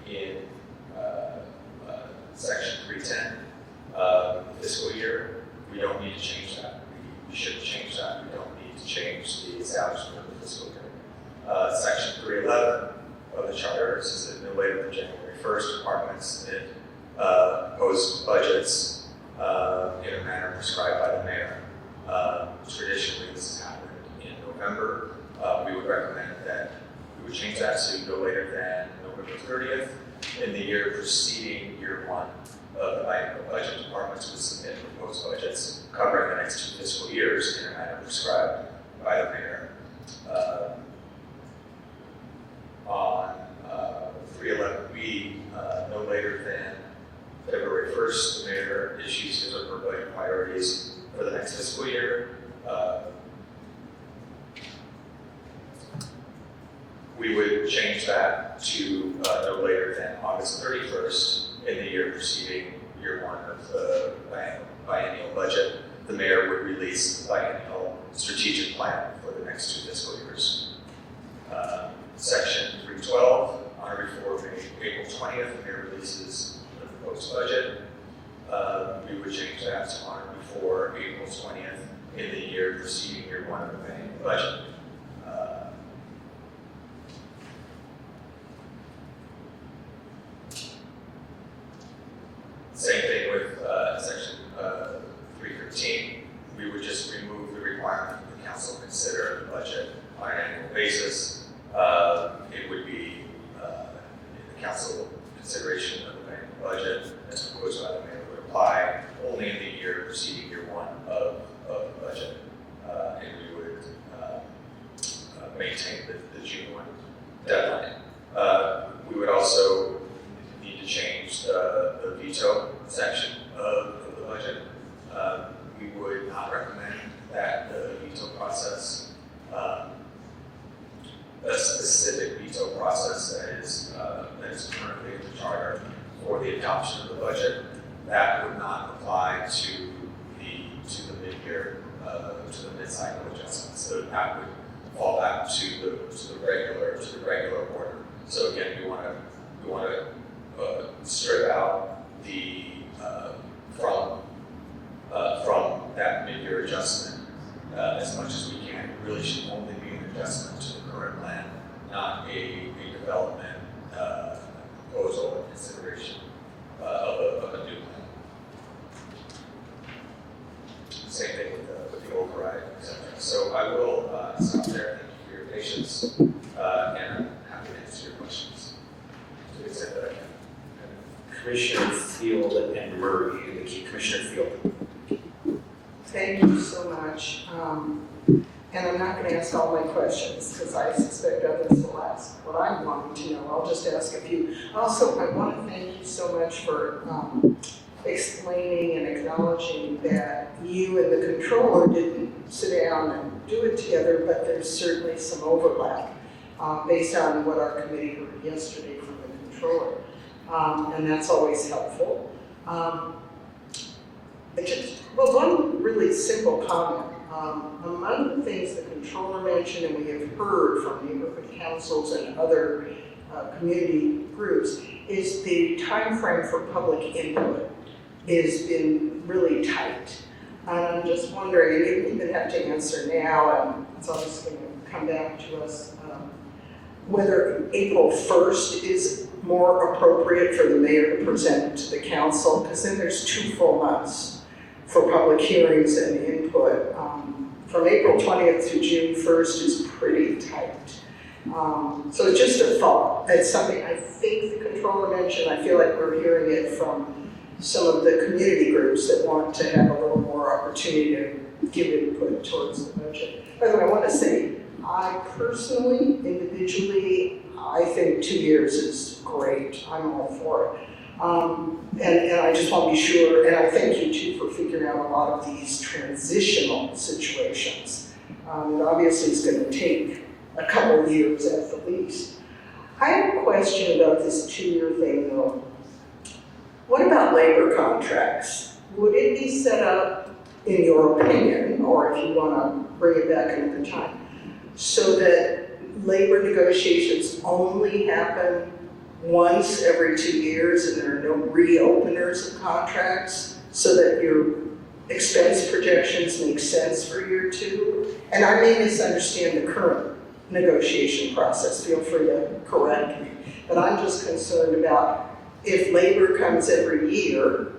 in section 310, fiscal year, we don't need to change that. We shouldn't change that. We don't need to change the establishment of the fiscal year. Section 311 of the charter says that no later than January 1st, departments post budgets in a manner prescribed by the mayor. Traditionally, this has happened in November. We would recommend that we would change that to no later than November 30th. In the year preceding year one of the biennial budget, departments would submit proposed budgets covering the next 2 fiscal years in a manner prescribed by the mayor. On 311B, no later than February 1st, the mayor issues his or her budget priorities for the next fiscal year. We would change that to no later than August 31st in the year preceding year one of the biennial budget. The mayor would release the biennial strategic plan for the next 2 fiscal years. Section 312, on or before April 20th, the mayor releases the proposed budget. We would change that to on or before April 20th in the year preceding year one of the biennial budget. Same thing with section 313. We would just remove the requirement that the council consider the budget on an annual basis. It would be the council consideration of the annual budget as proposed by the mayor would apply only in the year preceding year one of the budget. And we would maintain the June 1 deadline. We would also need to change the veto section of the budget. We would not recommend that the veto process, a specific veto process that is currently in the charter for the adoption of the budget, that would not apply to the mid-year, to the mid-cycle adjustments. So that would fall back to the regular order. So again, we want to strip out the from that mid-year adjustment as much as we can. It really should only be an adjustment to the current plan, not a development proposal or consideration of a new plan. Same thing with the override, etc. So I will stop there. Thank you for your patience, and I'm happy to answer your questions to the extent that I can. Commissioner Field and Murray, Commissioner Field. Thank you so much. And I'm not going to ask all my questions because I suspect others will ask what I'm wanting to know. I'll just ask a few. Also, I want to thank you so much for explaining and acknowledging that you and the controller didn't sit down and do it together, but there's certainly some overlap based on what our committee heard yesterday from the controller. And that's always helpful. One really simple comment. Among the things the controller mentioned, and we have heard from neighborhood councils and other community groups, is the time frame for public input has been really tight. And I'm just wondering, you don't even have to answer now, and it's always going to come back to us, whether April 1st is more appropriate for the mayor to present to the council, because then there's 2 full months for public hearings and input. From April 20th to June 1st is pretty tight. So it's just a thought. It's something I think the controller mentioned. I feel like we're hearing it from some of the community groups that want to have a little more opportunity to give input towards the budget. By the way, I want to say, I personally, individually, I think 2 years is great. I'm all for it. And I just want to be sure, and I thank you too for figuring out a lot of these transitional situations. It obviously is going to take a couple of years at the least. I have a question about this 2-year thing though. What about labor contracts? Would it be set up in your opinion, or if you want to bring it back another time, so that labor negotiations only happen once every 2 years and there are no reopeners of contracts, so that your expense projections make sense for year 2? And I may misunderstand the current negotiation process, feel free to correct me, but I'm just concerned about if labor comes every year,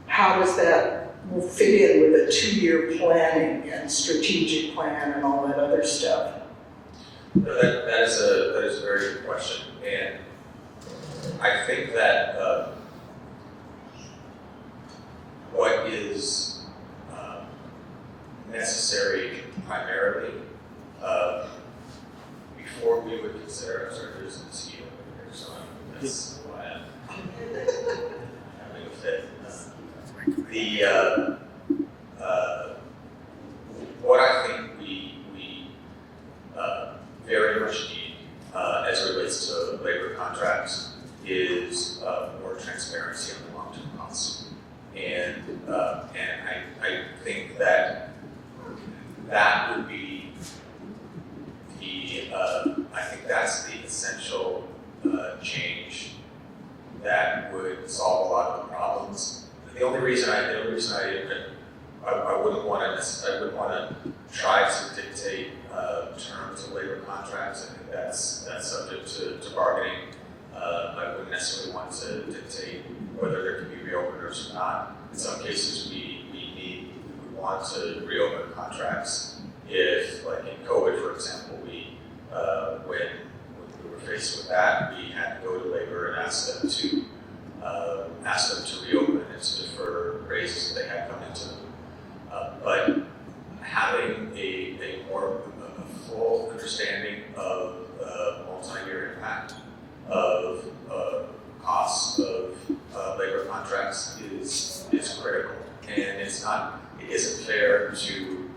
how does that fit in with a 2-year planning and strategic plan and all that other stuff? That is a very good question, and I think that what is necessary primarily before we would consider, there's a mosquito over here, so that's why I'm having a fit. What I think we very much need as it relates to labor contracts is more transparency on the long-term costs. And I think that would be I think that's the essential change that would solve a lot of the problems. The only reason I wouldn't want to try to dictate terms of labor contracts. I think that's subject to bargaining. I wouldn't necessarily want to dictate whether there can be reopeners or not. In some cases, we would want to reopen contracts if, like in COVID, for example, when we were faced with that, we had to go to labor and ask them to reopen and to defer raises that they had come into them. But having a full understanding of multi-year impact of costs of labor contracts is critical, and it isn't fair to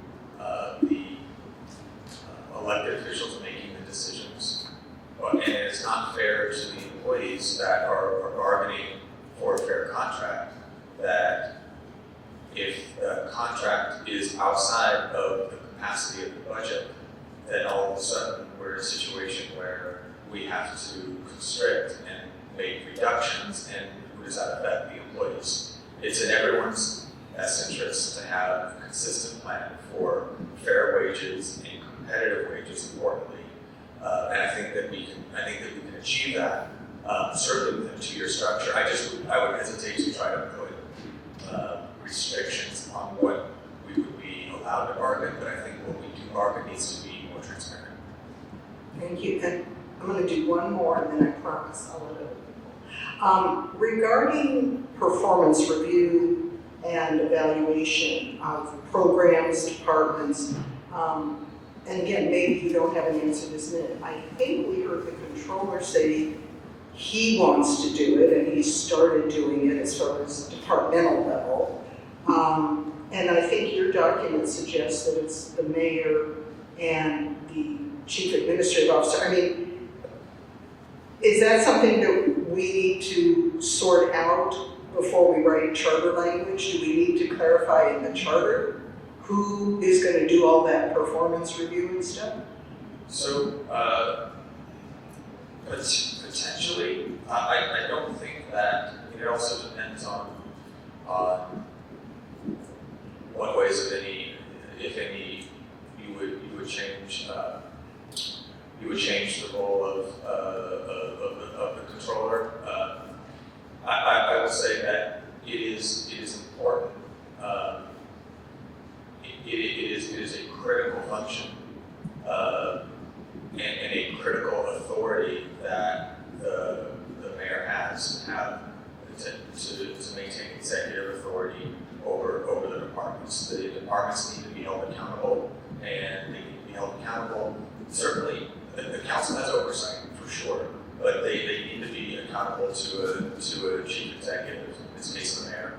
the elected officials making the decisions, and it's not fair to the employees that are bargaining for a fair contract, that if the contract is outside of the capacity of the budget, then all of a sudden we're in a situation where we have to constrict and make reductions, and who does that affect? The employees. It's in everyone's best interest to have a consistent plan for fair wages and competitive wages, importantly. And I think that we can achieve that, certainly with a 2-year structure. I would hesitate to try to put restrictions on what we would be allowed to bargain, but I think what we do bargain needs to be more transparent. Thank you. And I'm going to do one more, and then I promise I'll let other people. Regarding performance review and evaluation of programs, departments, and again, maybe you don't have an answer this minute. I think we heard the controller say he wants to do it, and he started doing it as far as departmental level. And I think your document suggests that it's the mayor and the chief administrative officer. I mean, is that something that we need to sort out before we write charter language? Do we need to clarify in the charter who is going to do all that performance review and stuff? So, potentially, I don't think that. It also depends on what ways, if any, you would change. You would change the role of the controller. I will say that it is important. It is a critical function and a critical authority that the mayor has to have to maintain executive authority over the departments. The departments need to be held accountable, and they need to be held accountable. Certainly, the council has oversight for sure, but they need to be accountable to a chief executive, in this case the mayor,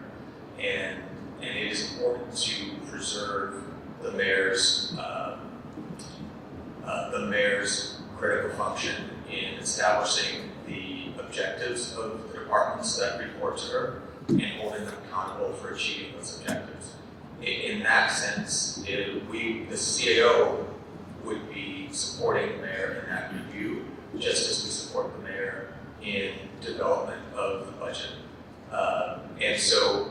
and it is important to preserve the mayor's critical function in establishing the objectives of the departments that report to her and holding them accountable for achieving those objectives. in that sense, the CAO would be supporting the mayor in that review, just as we support the mayor in development of the budget. And so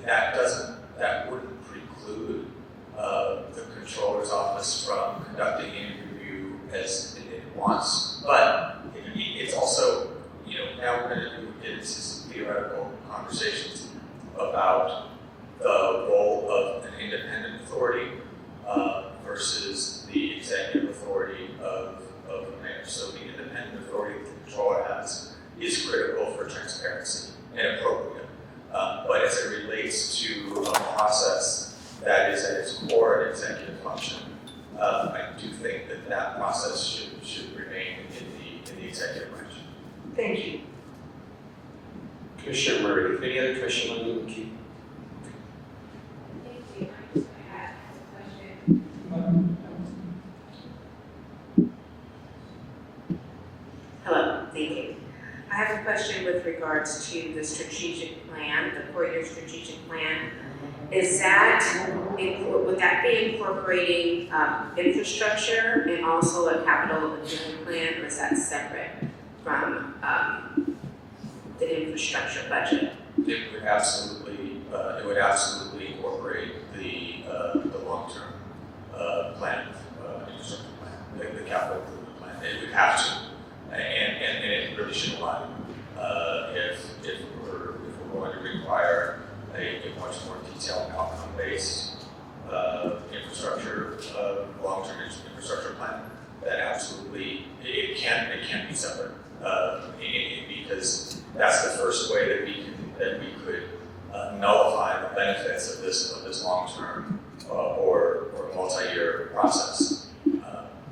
that wouldn't preclude the controller's office from conducting any review as it wants. But it's also, now we're going to get into some theoretical conversations about the role of an independent authority versus the executive authority of the mayor. So the independent authority the controller has is critical for transparency and appropriate. But as it relates to a process that is at its core an executive function, I do think that process should remain in the executive branch. Thank you. Commissioner Murray, any other commissioner on the queue? Thank you. I just have a question. Hello, thank you. I have a question with regards to the strategic plan, the 4-year strategic plan. Is that, would that be incorporating infrastructure and also a capital improvement plan, or is that separate from the infrastructure budget? It would absolutely incorporate the long-term plan, infrastructure plan, the capital improvement plan. It would have to, and it really should align. If we're going to require a much more detailed outcome-based infrastructure, long-term infrastructure plan, that absolutely it can be separate, because that's the first way that we could nullify the benefits of this long-term or multi-year process.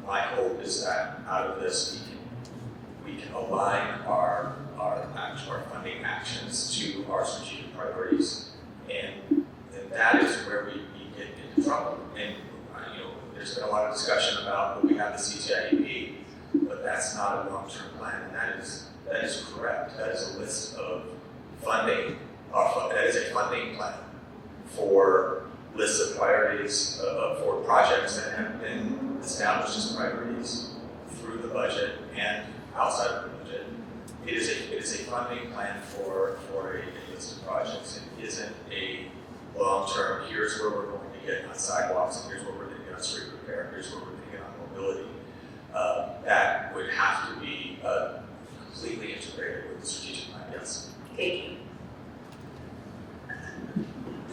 My hope is that out of this we can align our funding actions to our strategic priorities, and that is where we get into trouble. And there's been a lot of discussion about when we have the CTIEP, but that's not a long-term plan, and that is correct. That is a list of funding. That is a funding plan for lists of priorities for projects that have been established as priorities through the budget and outside of the budget. It is a funding plan for a list of projects. It isn't a long-term, here's where we're going to get on sidewalks, and here's where we're going to get on street repair, here's where we're going to get on mobility. That would have to be completely integrated with the strategic plan, yes. Thank you.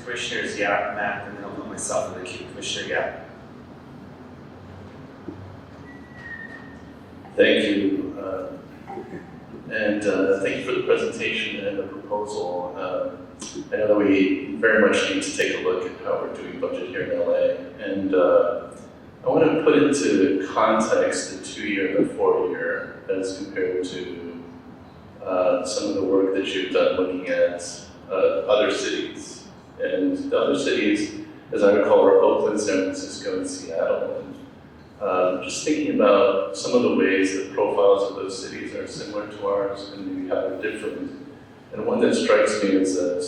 Commissioners Yap, Matt, and then I'll put myself in the queue. Commissioner Yap. Thank you. And thank you for the presentation and the proposal. I know that we very much need to take a look at how we're doing budget here in LA. And I want to put into context the 2-year and the 4-year as compared to some of the work that you've done looking at other cities. And the other cities, as I recall, are Oakland, San Francisco, and Seattle. And just thinking about some of the ways that profiles of those cities are similar to ours and maybe how they're different. And one that strikes me is that,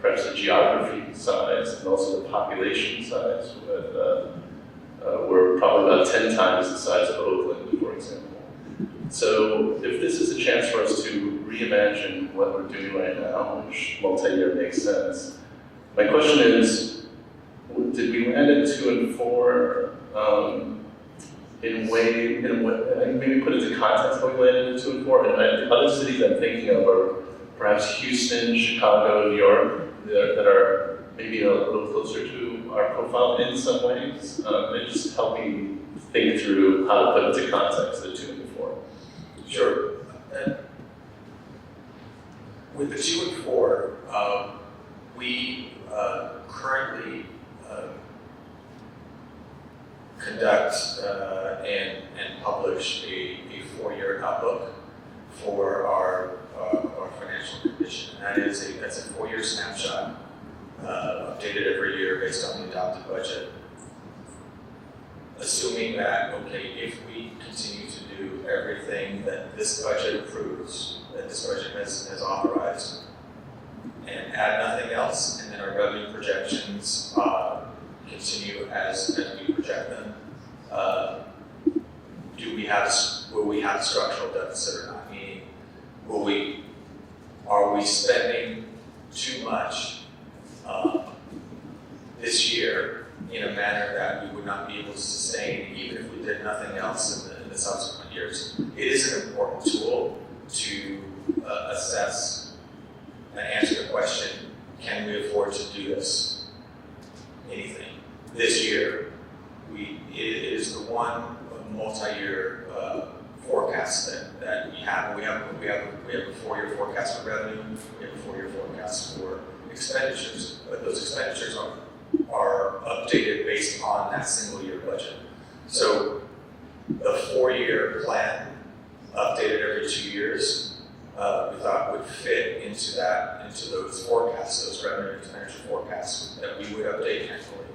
perhaps the geography size and also the population size. We're probably about 10 times the size of Oakland, for example. So if this is a chance for us to reimagine what we're doing right now, which multi-year makes sense, my question is, did we land at 2 and 4 maybe put into context how we landed at 2 and 4? And the other cities I'm thinking of are perhaps Houston, Chicago, New York, that are maybe a little closer to our profile in some ways. And just help me think through how to put into context the 2 and 4. Sure. With the 2 and 4, we currently conduct and publish a 4-year outlook for our financial condition. And that's a 4-year snapshot, updated every year based on the adopted budget. Assuming that, if we continue to do everything that this budget approves, that this budget has authorized, and add nothing else, and then our revenue projections continue as we project them, will we have a structural deficit or not? Meaning, are we spending too much this year in a manner that we would not be able to sustain even if we did nothing else in the subsequent years? It is an important tool to assess and answer the question, can we afford to do this? Anything. This year, it is the one multi-year forecast that we have. We have a 4-year forecast for revenue, we have a 4-year forecast for expenditures, but those expenditures are updated based on that single year budget. So the 4-year plan, updated every 2 years, we thought would fit into those forecasts, those revenue and expenditure forecasts that we would update annually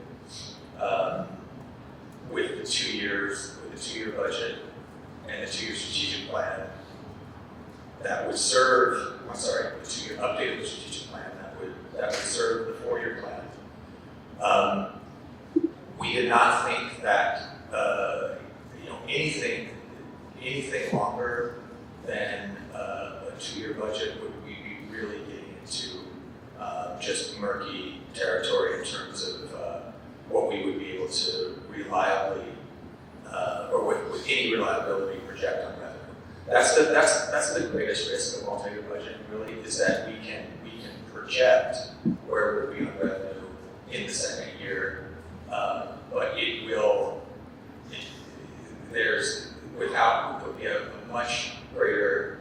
with the 2 year budget and the 2-year strategic plan that would serve. The 2-year updated strategic plan that would serve the 4-year plan. We did not think that anything longer than a 2-year budget would we be really getting into just murky territory in terms of what we would be able to reliably or with any reliability project on revenue. That's the greatest risk of multi-year budget really, is that we can project where we'll be on revenue in the second year, but it will. There'll be a much greater,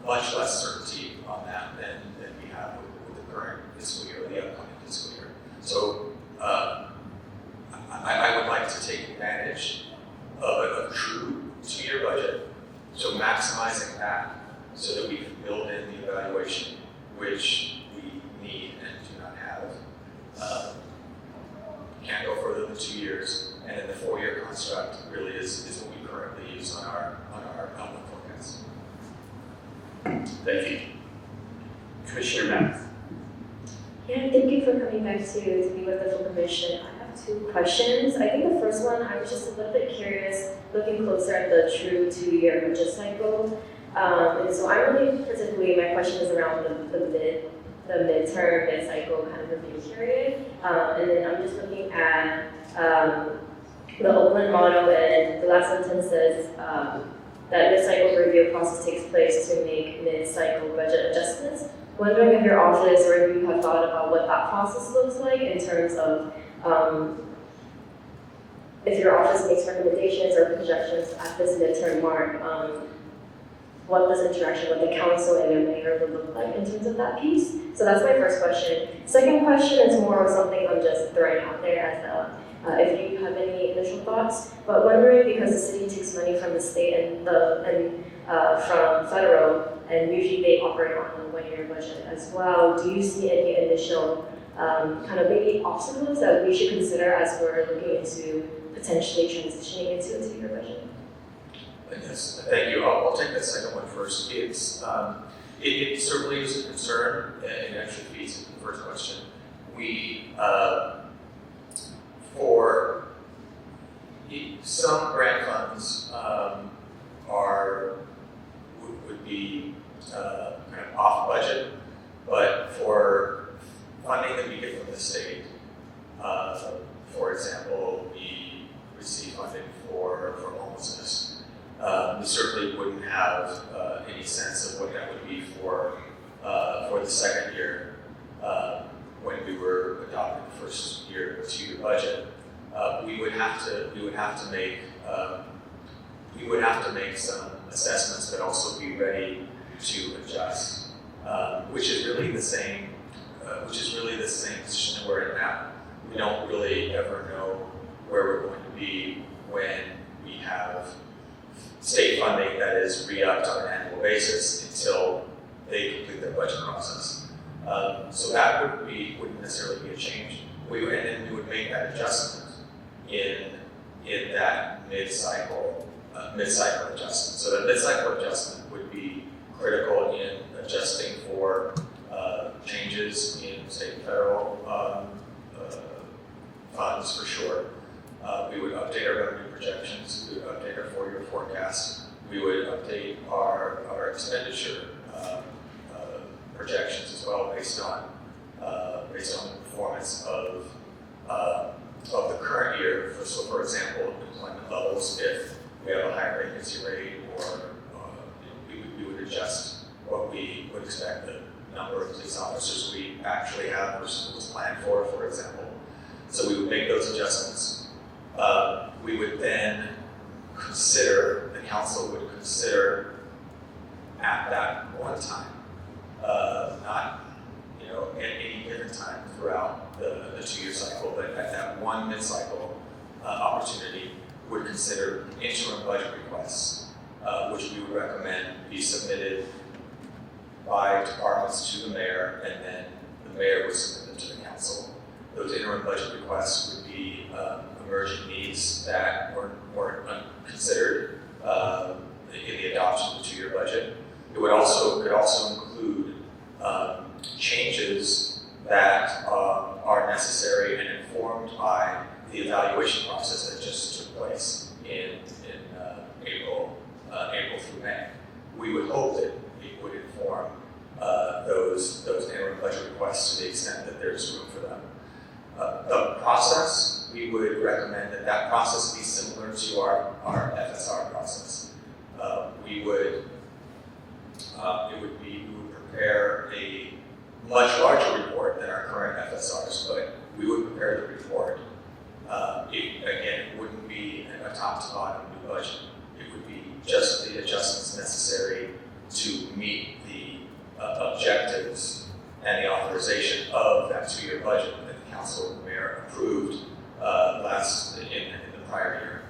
much less certainty on that than we have with the current fiscal year or the upcoming fiscal year. So I would like to take advantage of a true 2-year budget, so maximizing that so that we can build in the evaluation which we need and do not have. Can't go further than 2 years, and then the 4-year construct really is what we currently use on our outlook forecast. Thank you. Commissioner Math. Yeah, thank you for coming back to be with the full commission. I have 2 questions. I think the first one, I was just a little bit curious, looking closer at the true 2-year budget cycle. And so I'm really particularly, my question is around the midterm, mid-cycle kind of review period. And then I'm just looking at the Oakland model, and the last sentence says that mid-cycle review process takes place to make mid-cycle budget adjustments. Wondering if your office or if you have thought about what that process looks like in terms of if your office makes recommendations or projections at this midterm mark, what this interaction with the council and your mayor would look like in terms of that piece. So that's my first question. Second question is more of something I'm just throwing out there as if you have any initial thoughts, but wondering, because the city takes money from the state and from federal, and usually they operate on a 1-year budget as well, do you see any initial kind of maybe obstacles that we should consider as we're looking into potentially transitioning into a 2-year budget? Yes, thank you. I'll take that second one first. It certainly is a concern, and it actually feeds into the first question. We, for some grant funds, would be kind of off budget, but for funding that we get from the state, for example, we receive funding for homelessness. We certainly wouldn't have any sense of what that would be for the second year when we were adopting the first year 2-year budget. We would have to make some assessments, but also be ready to adjust, which is really the same position that we're in now. We don't really ever know where we're going to be when we have state funding that is re-upped on an annual basis until they complete their budget process. So that wouldn't necessarily be a change. And then we would make that adjustment in that mid-cycle adjustment. So the mid-cycle adjustment would be critical in adjusting for changes in state and based on the performance of the current year. So for example, employment levels, if we have a higher vacancy rate, or we would adjust what we would expect the number of police officers we actually have was planned for example. So we would make those adjustments. We would then consider, the council would consider at that one time, not at any given time throughout the 2-year cycle, but at that one mid-cycle opportunity, would consider interim budget requests, which we would recommend be submitted by departments to the mayor, and then the mayor would submit them to the council. Those interim budget requests would be emerging needs that weren't considered in the adoption of the 2-year budget. It could also include changes that are necessary and informed by the evaluation process that just took place in April through May. We would hope that it would inform those interim budget requests to the extent that there's room for them. The process, we would recommend that process be similar to our FSR process. We would prepare a much larger report than our current FSRs, but we would prepare the report. It wouldn't be a top to bottom new budget. It would be just the adjustments necessary to meet the objectives and the authorization of that 2-year budget that the council and the mayor approved in the prior year,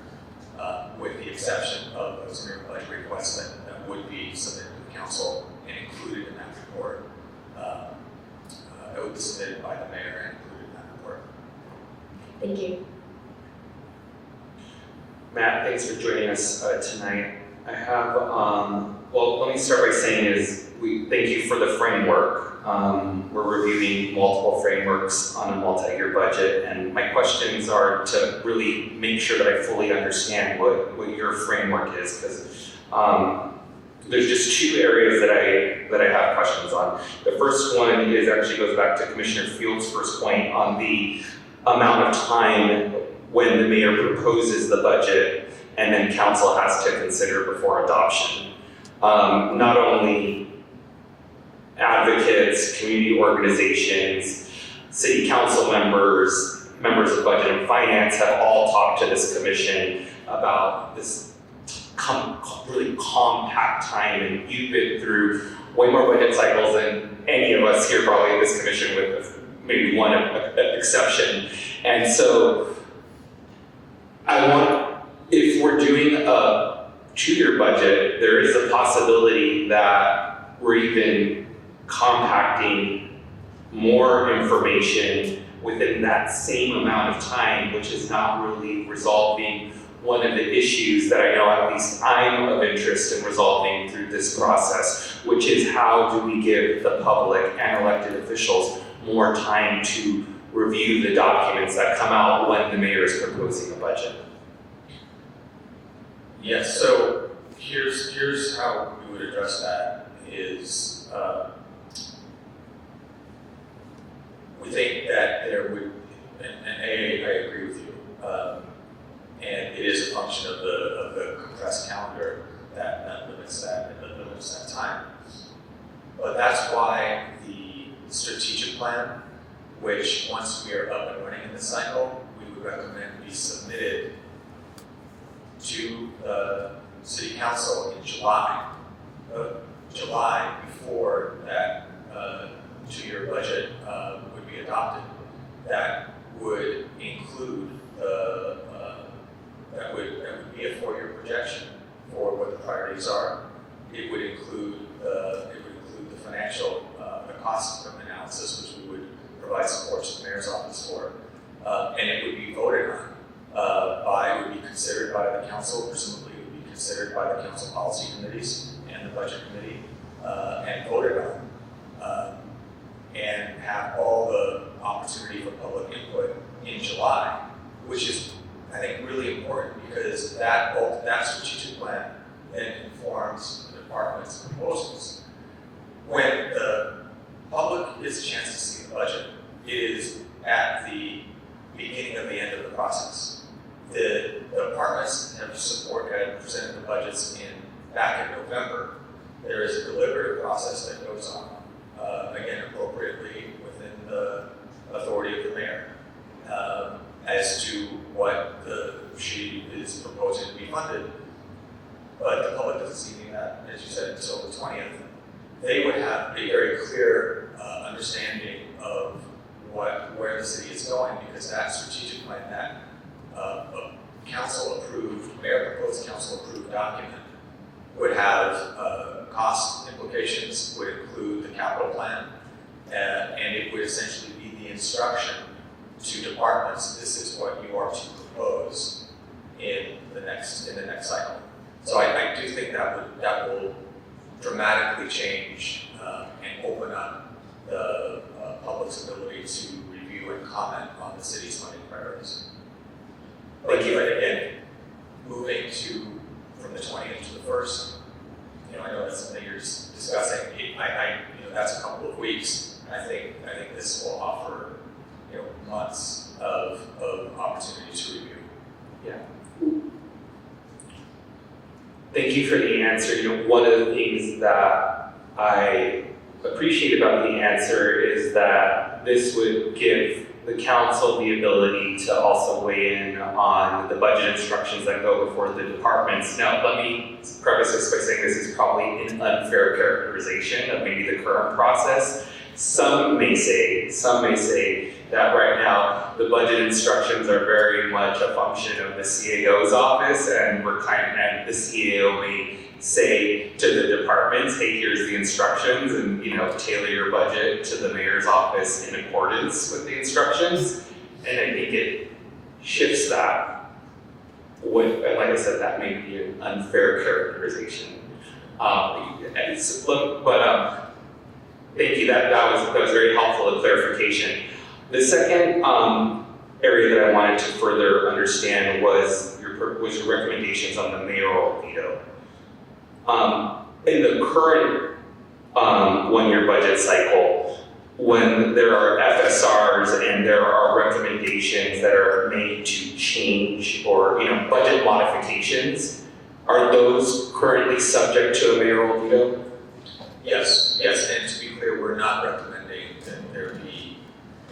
with the exception of those interim budget requests that would be submitted to the council and included in that report. That would be submitted by the mayor and included in that report. Thank you. Matt, thanks for joining us tonight. I have, well, let me start by saying we thank you for the framework. We're reviewing multiple frameworks on a multi-year budget, and my questions are to really make sure that I fully understand what your framework is, because there's just 2 areas that I have questions on. The first one actually goes back to Commissioner Field's first point on the amount of time when the mayor proposes the budget and then council has to consider before adoption. Not only advocates, community organizations, city council members, members of budget and finance have all talked to this commission about this really compact time, and you've been through way more budget cycles than any of us here probably in this commission, with maybe one exception. And so if we're doing a 2-year budget, there is a possibility that we're even compacting more information within that same amount of time, which is not really resolving one of the issues that I know at least I'm of interest in resolving through this process, which is how do we give the public and elected officials more time to review the documents that come out when the mayor is proposing a budget. Yes, so here's how we would address that is we think that there would, and I agree with you, and it is a function of the compressed calendar that limits that time. But that's why the strategic plan, which once we are up and running in the cycle, we would recommend be submitted to the city council in July before that 2-year budget would be adopted. That would include that would be a 4-year projection for what the priorities are. It would include the financial the cost analysis, which we would provide support to the mayor's office for, and it would be voted on. Would be considered by the council, presumably it would be considered by the council policy committees and the budget committee, and voted on, and have all the opportunity for public input in July, which is, I think, really important because that strategic plan then informs the department's proposals. When the public is gets a chance to see the budget, it is at the beginning of the end of the process. The departments have presented the budgets back in November. There is a deliberative process that goes on, again, appropriately within the authority of the mayor, as to what she is proposing to be funded. But the public doesn't see any of that, as you said, until the 20th. They would have a very clear understanding of where the city is going, because that strategic plan, that mayor proposed council approved document would have cost implications, would include the capital plan, and it would essentially be the instruction to departments, this is what you are to propose in the next cycle. So I do think that will dramatically change and open up the public's ability to review and comment on the city's funding priorities. Thank you. And again, moving from the 20th to the 1st, I know that's something you're discussing. That's a couple of weeks. I think this will offer months of opportunity to review. Yeah. Thank you for the answer. One of the things that I appreciate about the answer is that this would give the council the ability to also weigh in on the budget instructions that go before the departments. Now, let me preface this by saying this is probably an unfair characterization of maybe the current process. Some may say that right now the budget instructions are very much a function of the CAO's office, and and the CAO may say to the departments, hey, here's the instructions, and tailor your budget to the mayor's office in accordance with the instructions. And I think it shifts that. Like I said, that may be an unfair characterization. Thank you. That was very helpful, a clarification. The second area that I wanted to further understand was your recommendations on the mayoral veto. In the current one-year budget cycle, when there are FSRs and there are recommendations that are made to change or budget modifications, are those currently subject to a mayoral veto? Yes, and to be clear, we're not recommending that there be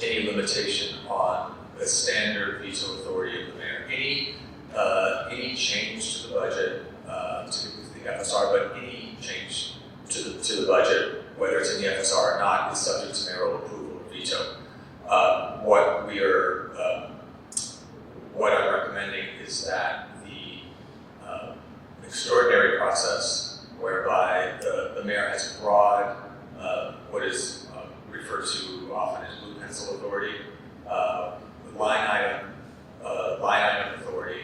any limitation on the standard veto authority of the mayor. Any change to the budget, typically the FSR, but any change to the budget, whether it's in the FSR or not, is subject to mayoral approval or veto. What I'm recommending is that the extraordinary process whereby the mayor has broad, what is referred to often as blue pencil authority, line item authority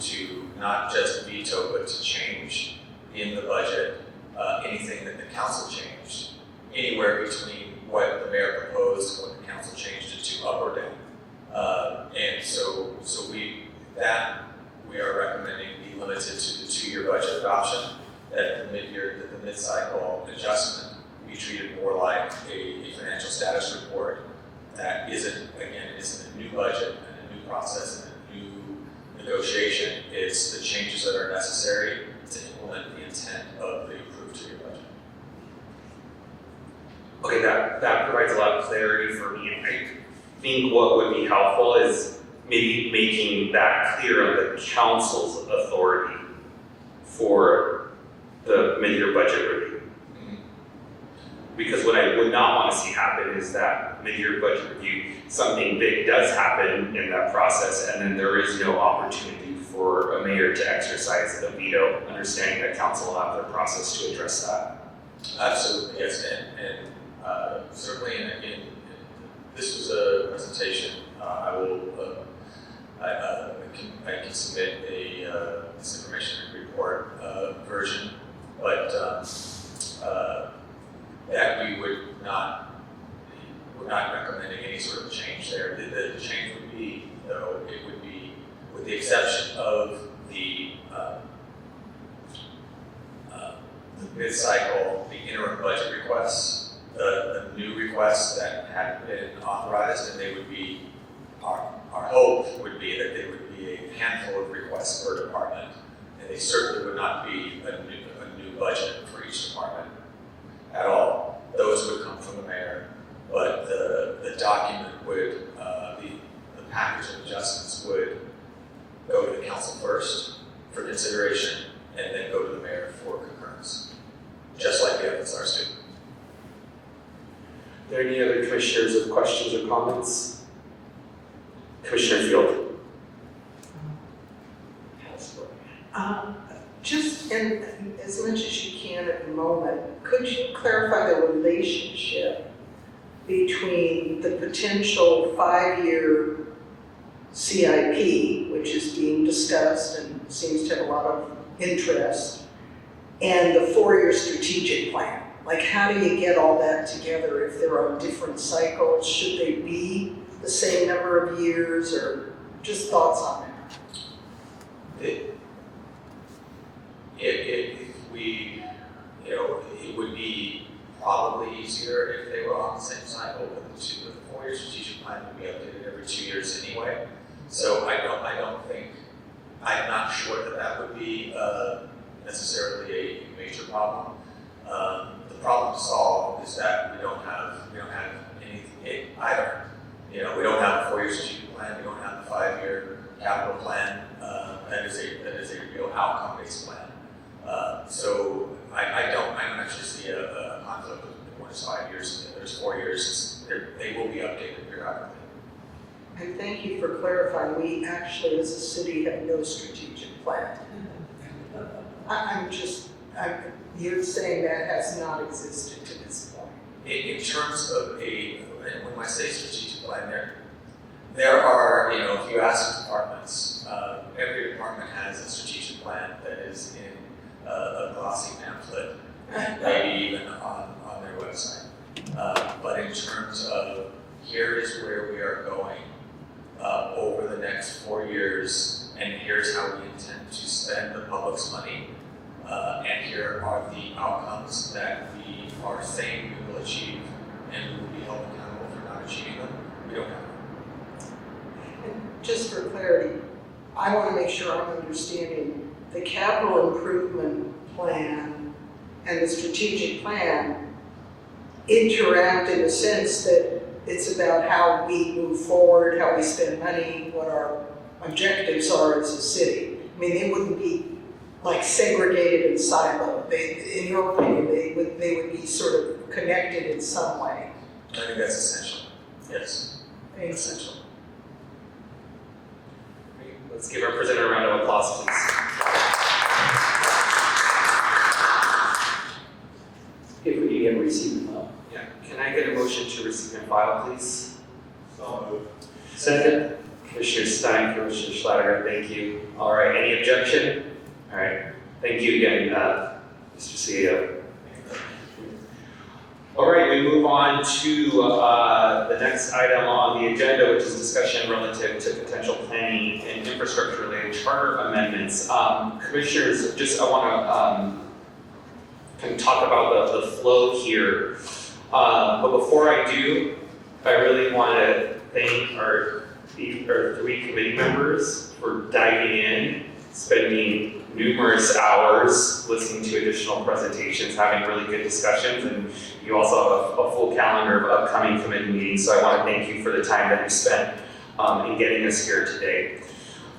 to not just veto but to change in the budget anything that the council changed, anywhere between what the mayor proposed and what the council changed it to, up or down. And so we are recommending be limited to the 2-year budget adoption, that the mid-cycle adjustment be treated more like a financial status report that isn't a new budget and a new process and a new negotiation. It's the changes that are necessary to implement the intent of the approved 2-year budget. Okay, that provides a lot of clarity for me. I think what would be helpful is maybe making that clear on the council's authority for the mid-year budget review. Because what I would not want to see happen is that mid-year budget review, something big does happen in that process, and then there is no opportunity for a mayor to exercise a veto, understanding that council will have their process to address that. Absolutely, yes, and certainly in this was a presentation. I can submit a disinformation report version, but that we we're not recommending any sort of change there. The change would be, though, it would be with the exception of the mid-cycle, the interim budget requests, the new requests that hadn't been authorized, and they would be, our hope would be that they would be a handful of requests per department, and they certainly would not be a new budget for each department at all. Those would come from the mayor, but the document would, the package of adjustments would go to the council first for consideration, and then go to the mayor for concurrence, just like the FSRs do. Are there any other commissioners with questions or comments? Commissioner Field. Just in as much as you can at the moment, could you clarify the relationship between the potential 5-year CIP, which is being discussed and seems to have a lot of interest, and the 4-year strategic plan? Like, how do you get all that together if there are different cycles? Should they be the same number of years, or just thoughts on that? If we, it would be probably easier if they were on the same cycle, but the 4-year strategic plan would be updated every 2 years anyway. So I don't think, I'm not sure that would be necessarily a major problem. The problem to solve is that we don't have anything either. We don't have a 4-year strategic plan, we don't have a 5-year capital plan. That is a real outcome-based plan. So I don't actually see a conflict with one is 5 years and the other is 4 years. They will be updated periodically. And thank you for clarifying, we actually as a city have no strategic plan. You're saying that has not existed to this point. In terms of when I say strategic plan, there are, if you ask departments, every department has a strategic plan that is in a glossy pamphlet, maybe even on their website. But in terms of here is where we are going over the next 4 years, and here's how we intend to spend the public's money, and here are the outcomes that we are saying we will achieve, and we will be held accountable for not achieving them, we don't have them. And just for clarity, I want to make sure I'm understanding the capital improvement plan and the strategic plan interact in the sense that it's about how we move forward, how we spend money, what our objectives are as a city. I mean, they wouldn't be like segregated and siloed. In your opinion, they would be sort of connected in some way. I think that's essential. Yes. Thanks. Essential. Great. Let's give our presenter a round of applause, please. If we can receive and file. Yeah. Can I get a motion to receive and file, please? So moved. Second. Commissioner Stein, Commissioner Schlatter, thank you. All right, any objection? All right, thank you again, Mr. CEO. All right, we move on to the next item on the agenda, which is discussion relative to potential planning and infrastructure-related charter amendments. Commissioners, I want to kind of talk about the flow here. But before I do, I really want to thank our 3 committee members for diving in, spending numerous hours listening to additional presentations, having really good discussions, and you also have a full calendar of upcoming committee meetings, so I want to thank you for the time that you spent in getting us here today.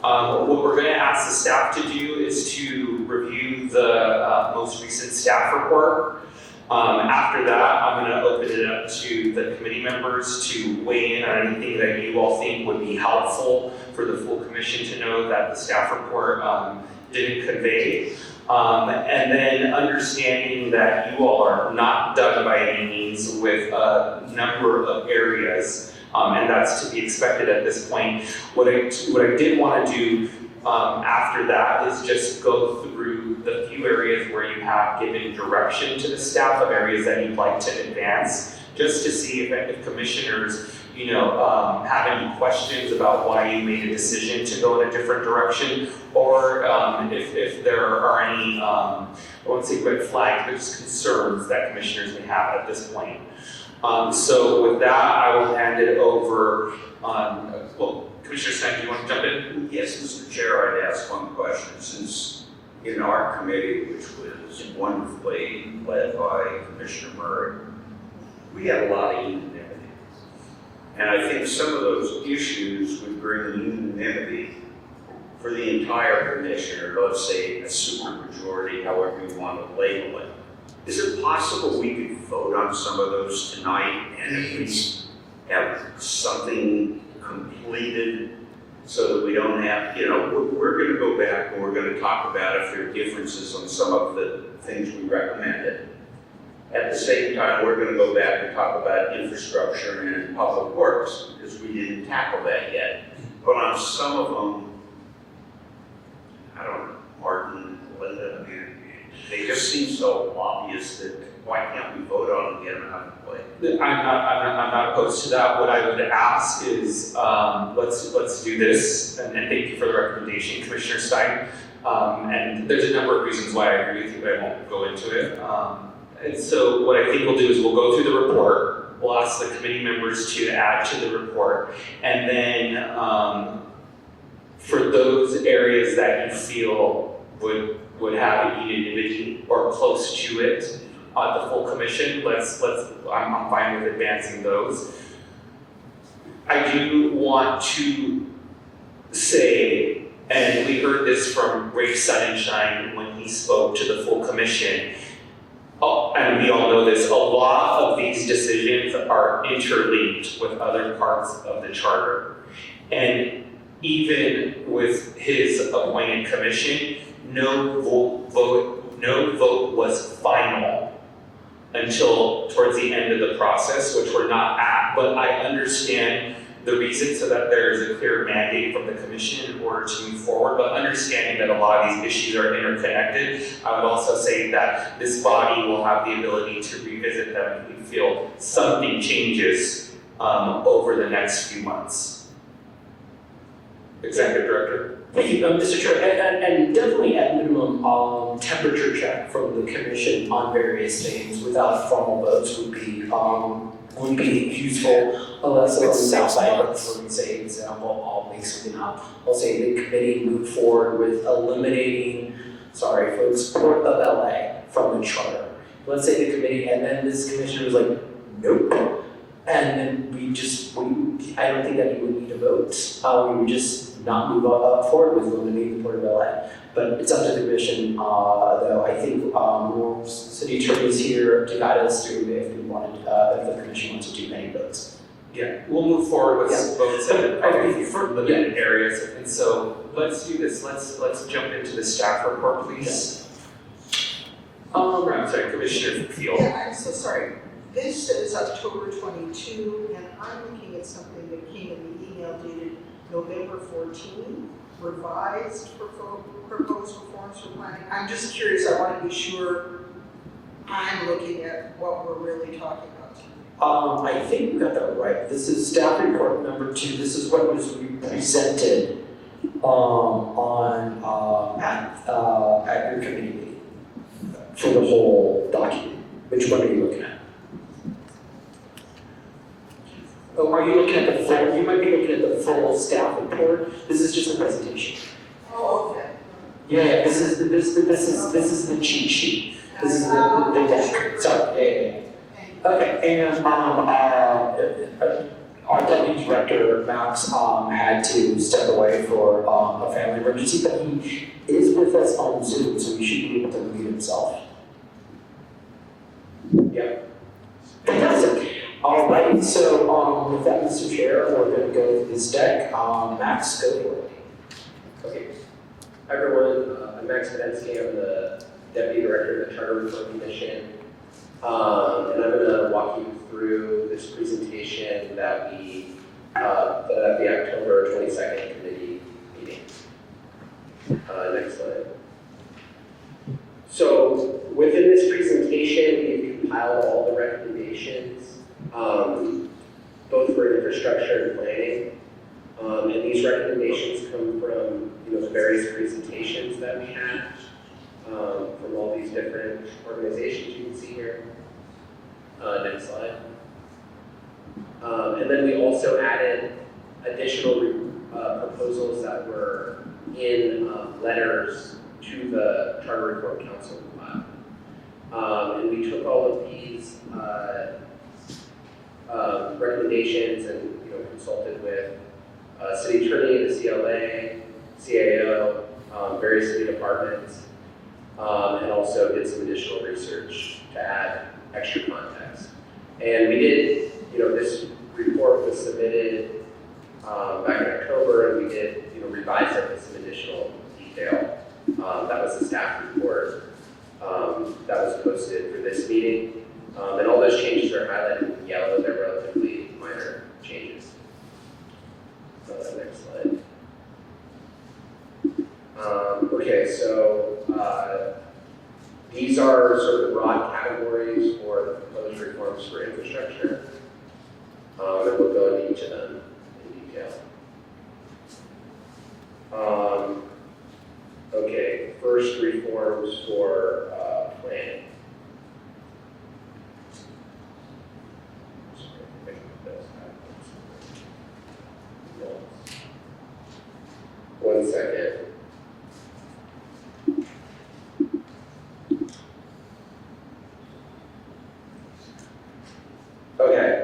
What we're going to ask the staff to do is to review the most recent staff report. After that, I'm going to open it up to the committee members to weigh in on anything that you all think would be helpful for the full commission to know that the staff report didn't convey. And then understanding that you all are not done by any means with a number of areas, and that's to be expected at this point. What I did want to do after that is just go through the few areas where you have given direction to the staff of areas that you'd like to advance, just to see if commissioners, have any questions about why you made a decision to go in a different direction, or if there are any, I won't say red flags, but just concerns that commissioners may have at this point. So with that, I will hand it over, well, Commissioner Stein, do you want to jump in? Yes, Mr. Chair, I'd ask one question. Since in our committee, which was wonderfully led by Commissioner Murray, we had a lot of unanimity. And I think some of those issues would bring unanimity for the entire commission, or let's say a supermajority, however you want to label it. Is it possible we could vote on some of those tonight and at least have something completed so that we don't have, we're going to go back and we're going to talk about if there are differences on some of the things we recommended. At the same time, we're going to go back and talk about infrastructure and public works because we didn't tackle that yet. But on some of them, I don't know, Martin, Linda, they just seem so obvious that why can't we vote on them and get them out of the way? I'm not opposed to that. What I would ask is, let's do this, and thank you for the recommendation, Commissioner Stein. And there's a number of reasons why I agree with you, but I won't go into it. And so what I think we'll do is we'll go through the report, we'll ask the committee members to add to the report, and then for those areas that you feel would have unanimity or close to it, the full commission, I'm fine with advancing those. I do want to say, and we heard this from Ray Sunshine when he spoke to the full commission, and we all know this, a lot of these decisions are interlinked with other parts of the charter. And even with his appointed commission, no vote was final until towards the end of the process, which we're not at, but I understand the reason so that there is a clear mandate from the commission in order to move forward, but understanding that a lot of these issues are interconnected, I would also say that this body will have the ability to revisit them if we feel something changes over the next few months. Executive Director. Thank you, Mr. Chair, and definitely at minimum, temperature check from the commission on various things without formal votes would be useful, unless it's outside of, for say, example, I'll make something up. I'll say the committee moved forward with eliminating, sorry folks, Port of LA from the charter. Let's say the committee, and then this commissioner was like, nope. And then I don't think that you would need a vote. We would just not move forward with eliminating the Port of LA. But it's up to the commission, though I think more city attorneys here to guide us through if we wanted, if the commission wants to do many votes. Yeah, we'll move forward with votes for limited areas. And so let's do this. Let's jump into the staff report, please. I'm sorry, Commissioner Field. Yeah, I'm so sorry. This says October 22, and I'm looking at something that came in the email dated November 14, revised proposed reforms for planning. I'm just curious, I want to be sure I'm looking at what we're really talking about tonight. I think we got that right. This is staff report number 2. This is what was presented at your committee meeting for the whole document. Which one are you looking at? Oh, are you looking at the full? You might be looking at the full staff report. This is just a presentation. Oh, okay. Yeah, this is the cheat sheet. This is the deck. Sorry. Yeah. Okay, and our deputy director Max had to step away for a family emergency, but he is with us on Zoom, so he should be able to read himself. Yeah. Fantastic. All right, so with that, Mr. Chair, we're going to go with this deck. Max, go for it. Okay. Hi, everyone. I'm Max Podemski. I'm the Deputy Director of the Charter Reform Commission. And I'm going to walk you through this presentation that we at the October 22nd committee meeting. Next slide. So within this presentation, we've compiled all the recommendations, both for infrastructure and planning. And these recommendations come from the various presentations that we had from all these different organizations you can see here. Next slide. And then we also added additional proposals that were in letters to the Charter Reform Council file. And we took all of these recommendations and consulted with city attorney, the CLA, CAO, various city departments, and also did some additional research to add extra context. And we did, this report was submitted back in October, and we did, revise it with some additional detail. That was the staff report that was posted for this meeting. And all those changes are highlighted in yellow. They're relatively minor changes. Next slide. Okay, so these are sort of broad categories for the proposed reforms for infrastructure. And we'll go into each of them in detail. Okay, first reforms for planning. One second. Okay.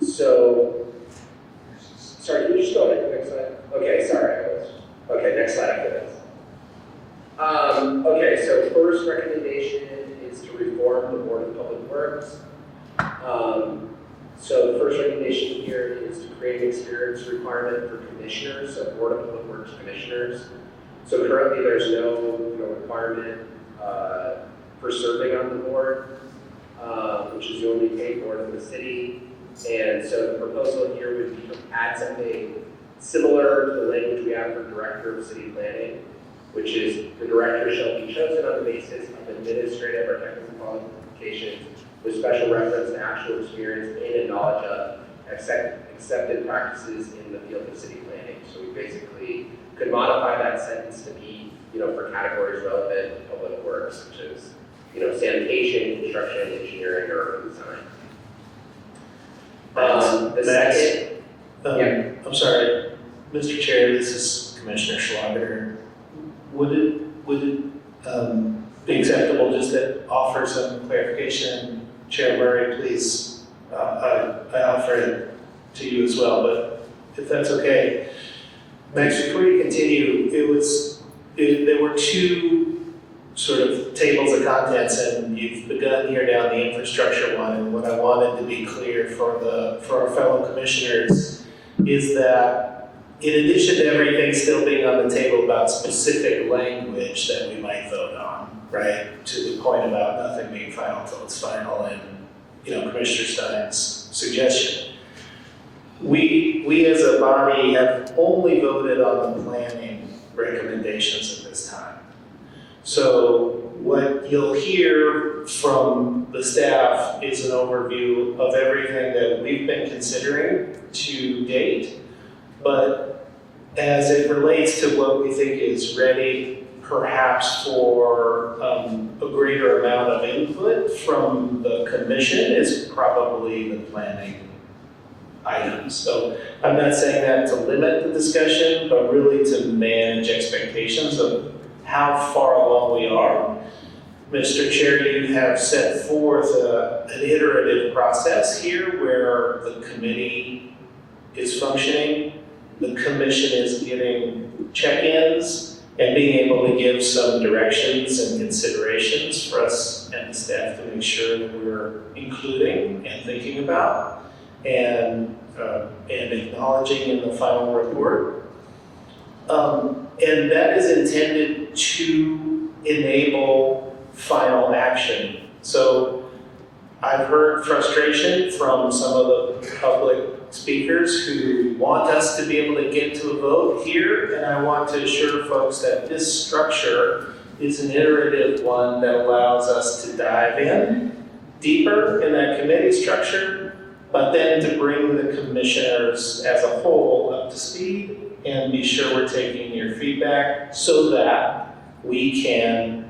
So, sorry, can you just go ahead to the next slide? Okay, sorry, okay, next slide after this. Okay, so first recommendation is to reform the Board of Public Works. So the first recommendation here is to create an experience requirement for commissioners, so Board of Public Works commissioners. So currently there's no requirement for serving on the board, which is the only paid board in the city. And so the proposal here would be to add something similar to the language we have for Director of City Planning, which is the director shall be chosen on the basis of administrative or technical qualifications with special reference to actual experience in and knowledge of accepted practices in the field of city planning. So we basically could modify that sentence to be, for categories relevant to public works, such as, sanitation, construction, engineering, or urban design. The second, I'm sorry, Mr. Chair, this is Commissioner Schlager. Would it be acceptable just to offer some clarification? Chair Murray, please, I offer it to you as well, but if that's okay. Max, before you continue, there were two sort of tables of contents, and you've begun here down the infrastructure one, and what I wanted to be clear for our fellow commissioners is that in addition to everything still being on the table about specific language that we might vote on, right, to the point about nothing being final until it's final, and Commissioner Stein's suggestion, we as a body have only voted on the planning recommendations at this time. So what you'll hear from the staff is an overview of everything that we've been considering to date, but as it relates to what we think is ready, perhaps for a greater amount of input from the commission, is probably the planning items. So I'm not saying that to limit the discussion, but really to manage expectations of how far along we are. Mr. Chair, you have set forth an iterative process here where the committee is functioning, the commission is giving check-ins, and being able to give some directions and considerations for us and the staff to make sure that we're including and thinking about and acknowledging in the final report. And that is intended to enable final action. So I've heard frustration from some of the public speakers who want us to be able to get to a vote here, and I want to assure folks that this structure is an iterative one that allows us to dive in deeper in that committee structure, but then to bring the commissioners as a whole up to speed and be sure we're taking your feedback so that we can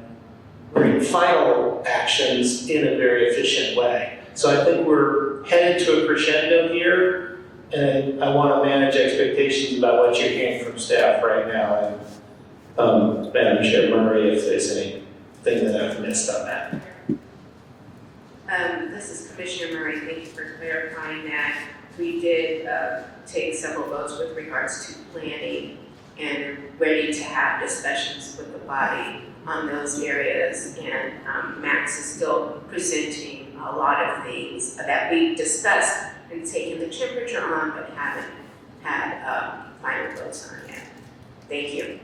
bring final actions in a very efficient way. So I think we're headed to a crescendo here, and I want to manage expectations about what you're hearing from staff right now. And Madam Chair Murray, if there's anything that I've missed on that. This is Commissioner Murray. Thank you for clarifying that. We did take several votes with regards to planning and ready to have discussions with the body on those areas. And Max is still presenting a lot of things that we've discussed and taken the temperature on, but haven't had final votes on yet. Thank you.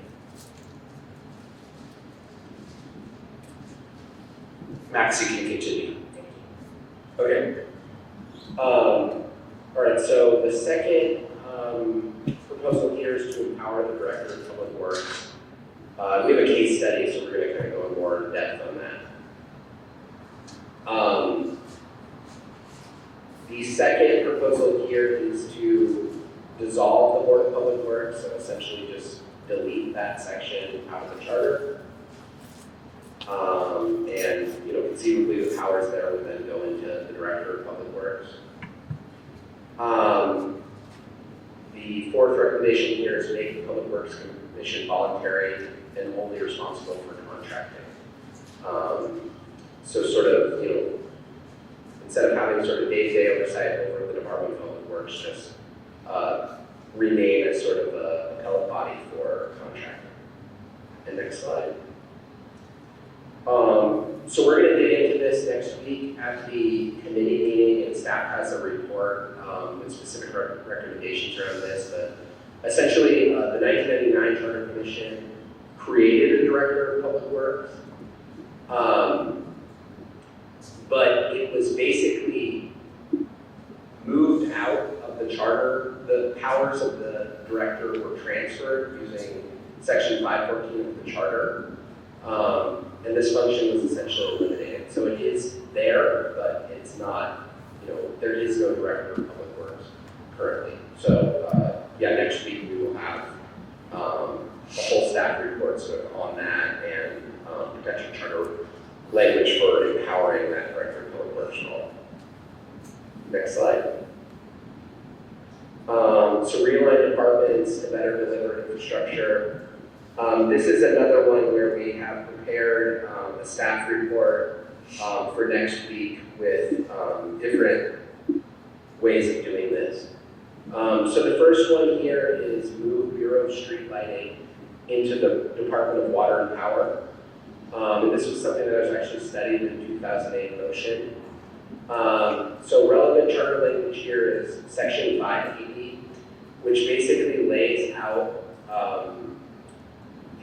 Max, you can continue. Okay. All right, so the second proposal here is to empower the Director of Public Works. We have a case study, so we're going to kind of go in more in depth on that. The second proposal here is to dissolve the Board of Public Works, so essentially just delete that section out of the charter. And conceivably the powers there would then go into the Director of Public Works. The fourth recommendation here is to make the Public Works Commission voluntary and only responsible for contracting. So sort of, instead of having sort of day-to-day oversight over the Department of Public Works, just remain as sort of a appellate body for contracting. And next slide. So we're going to dig into this next week at the committee meeting, and staff has a report with specific recommendations around this. But essentially, the 1999 Charter Commission created a Director of Public Works, but it was basically moved out of the charter. The powers of the director were transferred using Section 514 of the charter. And this function was essentially eliminated. So it is there, but it's not, there is no Director of Public Works currently. So next week we will have a whole staff report sort of on that and potential charter language for empowering that Director of Public Works role. Next slide. So realign departments to better deliver infrastructure. This is another one where we have prepared a staff report for next week with different ways of doing this. So the first one here is move Bureau of Street Lighting into the Department of Water and Power. And this was something that was actually studied in the 2008 motion. So relevant charter language here is Section 580, which basically lays out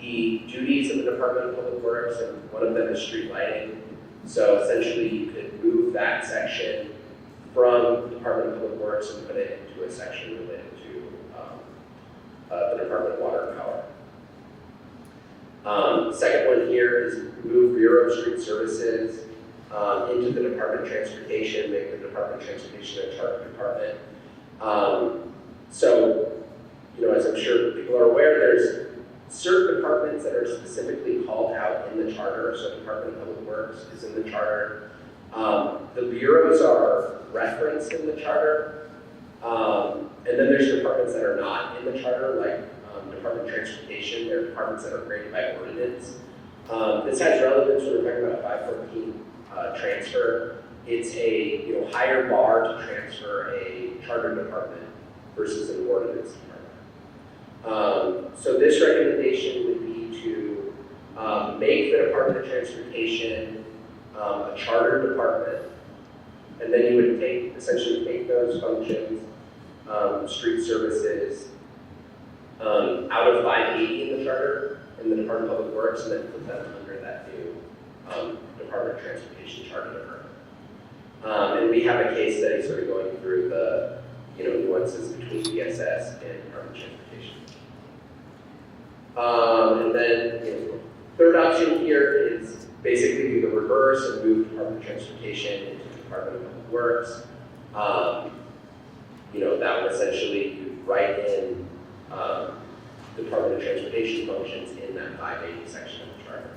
the duties of the Department of Public Works, and one of them is street lighting. So essentially you could move that section from the Department of Public Works and put it into a section related to the Department of Water and Power. Second one here is move Bureau of Street Services into the Department of Transportation, make the Department of Transportation a charter department. So, as I'm sure people are aware, there's certain departments that are specifically called out in the charter. So Department of Public Works is in the charter. The bureaus are referenced in the charter. And then there's departments that are not in the charter, like Department of Transportation. There are departments that are created by ordinance. This has relevance when we're talking about a 514 transfer. It's a higher bar to transfer a charter department versus an ordinance department. So this recommendation would be to make the Department of Transportation a charter department, and then you would essentially take those functions, street services, out of 580 in the charter in the Department of Public Works, and then put them under that new Department of Transportation charter department. And we have a case study sort of going through the nuances between DSS and Department of Transportation. And then third option here is basically do the reverse and move Department of Transportation into the Department of Public Works. That would essentially write in Department of Transportation functions in that 580 section of the charter.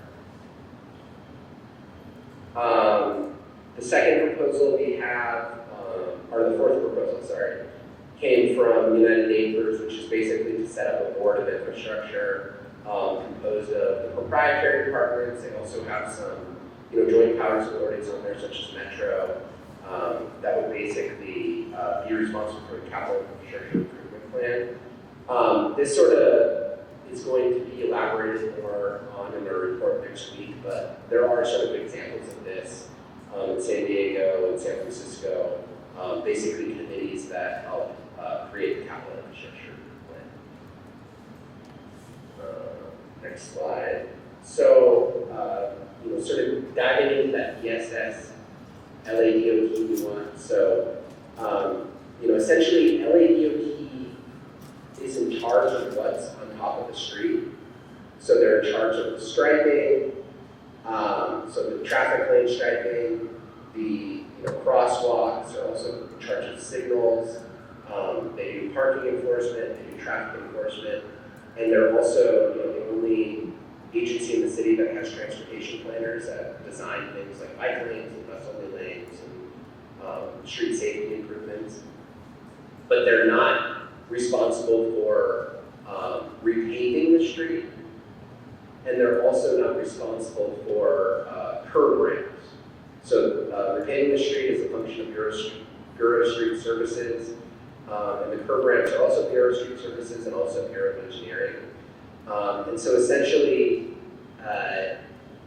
The second proposal we have, or the fourth proposal, sorry, came from United Neighbors, which is basically to set up a board of infrastructure composed of the proprietary departments. They also have some, joint powers authorities on there, such as Metro, that would basically be responsible for the capital infrastructure improvement plan. This sort of is going to be elaborated more on in our report next week, but there are sort of examples of this in San Diego and San Francisco, basically committees that help create the capital infrastructure plan. Next slide. So, sort of diving into that PSS, LADOT we want. So, essentially LADOT is in charge of what's on top of the street. So they're in charge of the striping, so the traffic lane striping, the crosswalks. They're also in charge of signals. They do parking enforcement, they do traffic enforcement, and they're also the only agency in the city that has transportation planners that design things like bike lanes and bus-only lanes and street safety improvements. But they're not responsible for repaving the street, and they're also not responsible for curb ramps. So repaving the street is a function of Bureau of Street Services, and the curb ramps are also Bureau of Street Services and also Bureau of Engineering. And so essentially,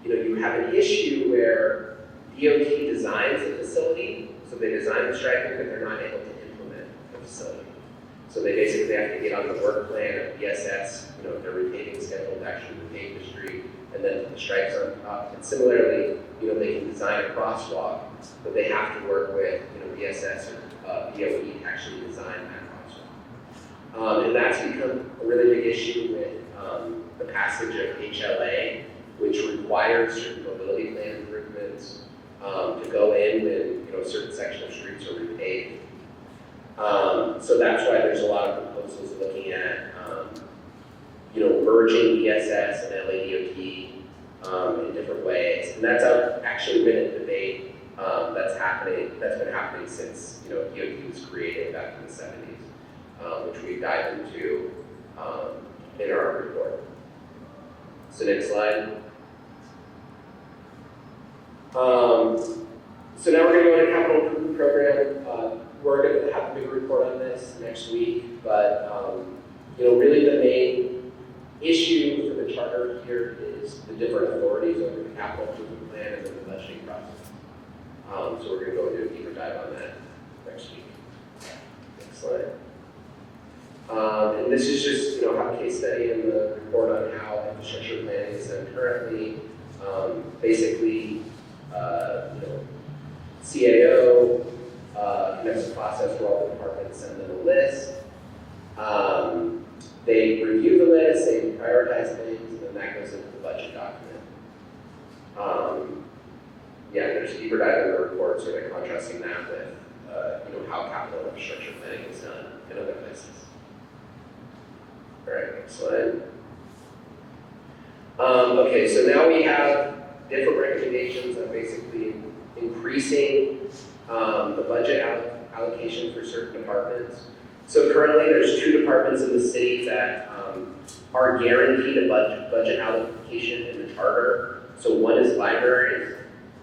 you have an issue where DOT designs a facility, so they design the striping, but they're not able to implement the facility. So they basically have to get on the work plan of BSS, their repaving schedule to actually repave the street, and then put the stripes on top. And similarly, they can design a crosswalk, but they have to work with, BSS or BOE to actually design that crosswalk. And that's become a really big issue with the passage of HLA, which requires certain mobility plan improvements to go in when a certain section of streets are repaved. So that's why there's a lot of proposals looking at merging BSS and LADOT in different ways, and that's actually been a debate that's been happening since DOT was created back in the 70s, which we dive into in our report. So next slide. So now we're going to go into capital improvement program. We're going to have a big report on this next week, but really the main issue for the charter here is the different authorities over the capital improvement plan and then the budgeting process. So we're going to go into a deeper dive on that next week. Next slide. And this is just a case study in the report on how infrastructure planning is done currently. Basically, CAO conducts a process where all the departments send them a list. They review the list, they prioritize things, and then that goes into the budget document. There's a deeper dive in the report, sort of contrasting that with how capital infrastructure planning is done in other places. All right, next slide. Okay, so now we have different recommendations on basically increasing the budget allocation for certain departments. So currently there's 2 departments in the city that are guaranteed a budget allocation in the charter. So one is libraries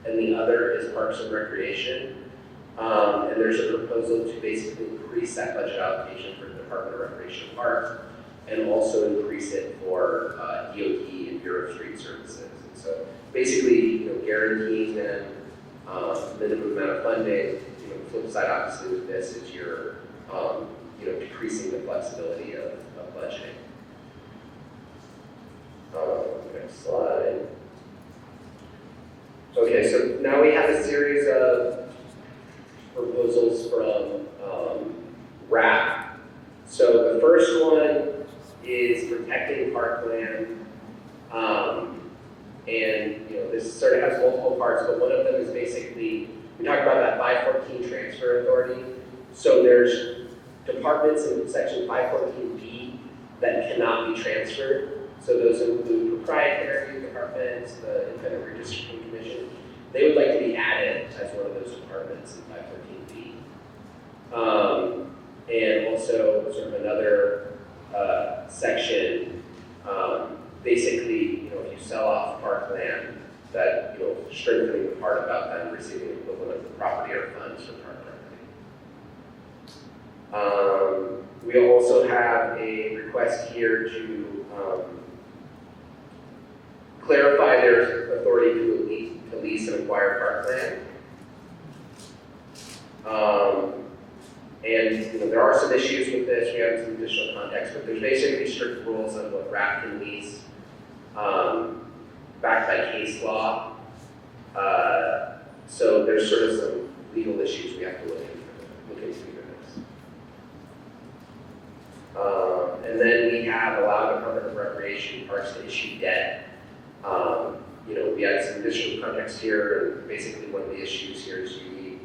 and the other is parks and recreation. And there's a proposal to basically increase that budget allocation for the Department of Recreation and Parks and also increase it for DOT and Bureau of Street Services. And so basically, guaranteeing them minimum amount of funding. The flip side, obviously, with this is you're, decreasing the flexibility of budgeting. Next slide. Okay, so now we have a series of proposals from RAP. So the first one is protecting parkland. And this sort of has multiple parts, but one of them is basically, we talked about that 514 transfer authority. So there's departments in section 514B that cannot be transferred. So those include proprietary departments, the Independent Redistricting Commission, they would like to be added as one of those departments in 514B. And also sort of another section, basically, if you sell off parkland, that, strengthening the part about them receiving the equivalent of the property or funds for park property. We also have a request here to clarify their authority to lease and acquire parkland. And there are some issues with this. We have some additional context, but there's basically strict rules on what RAP can lease, backed by case law. So there's sort of some legal issues we have to look into this. And then we have allowed the Department of Recreation Parks to issue debt. We had some additional context here, and basically one of the issues here is you need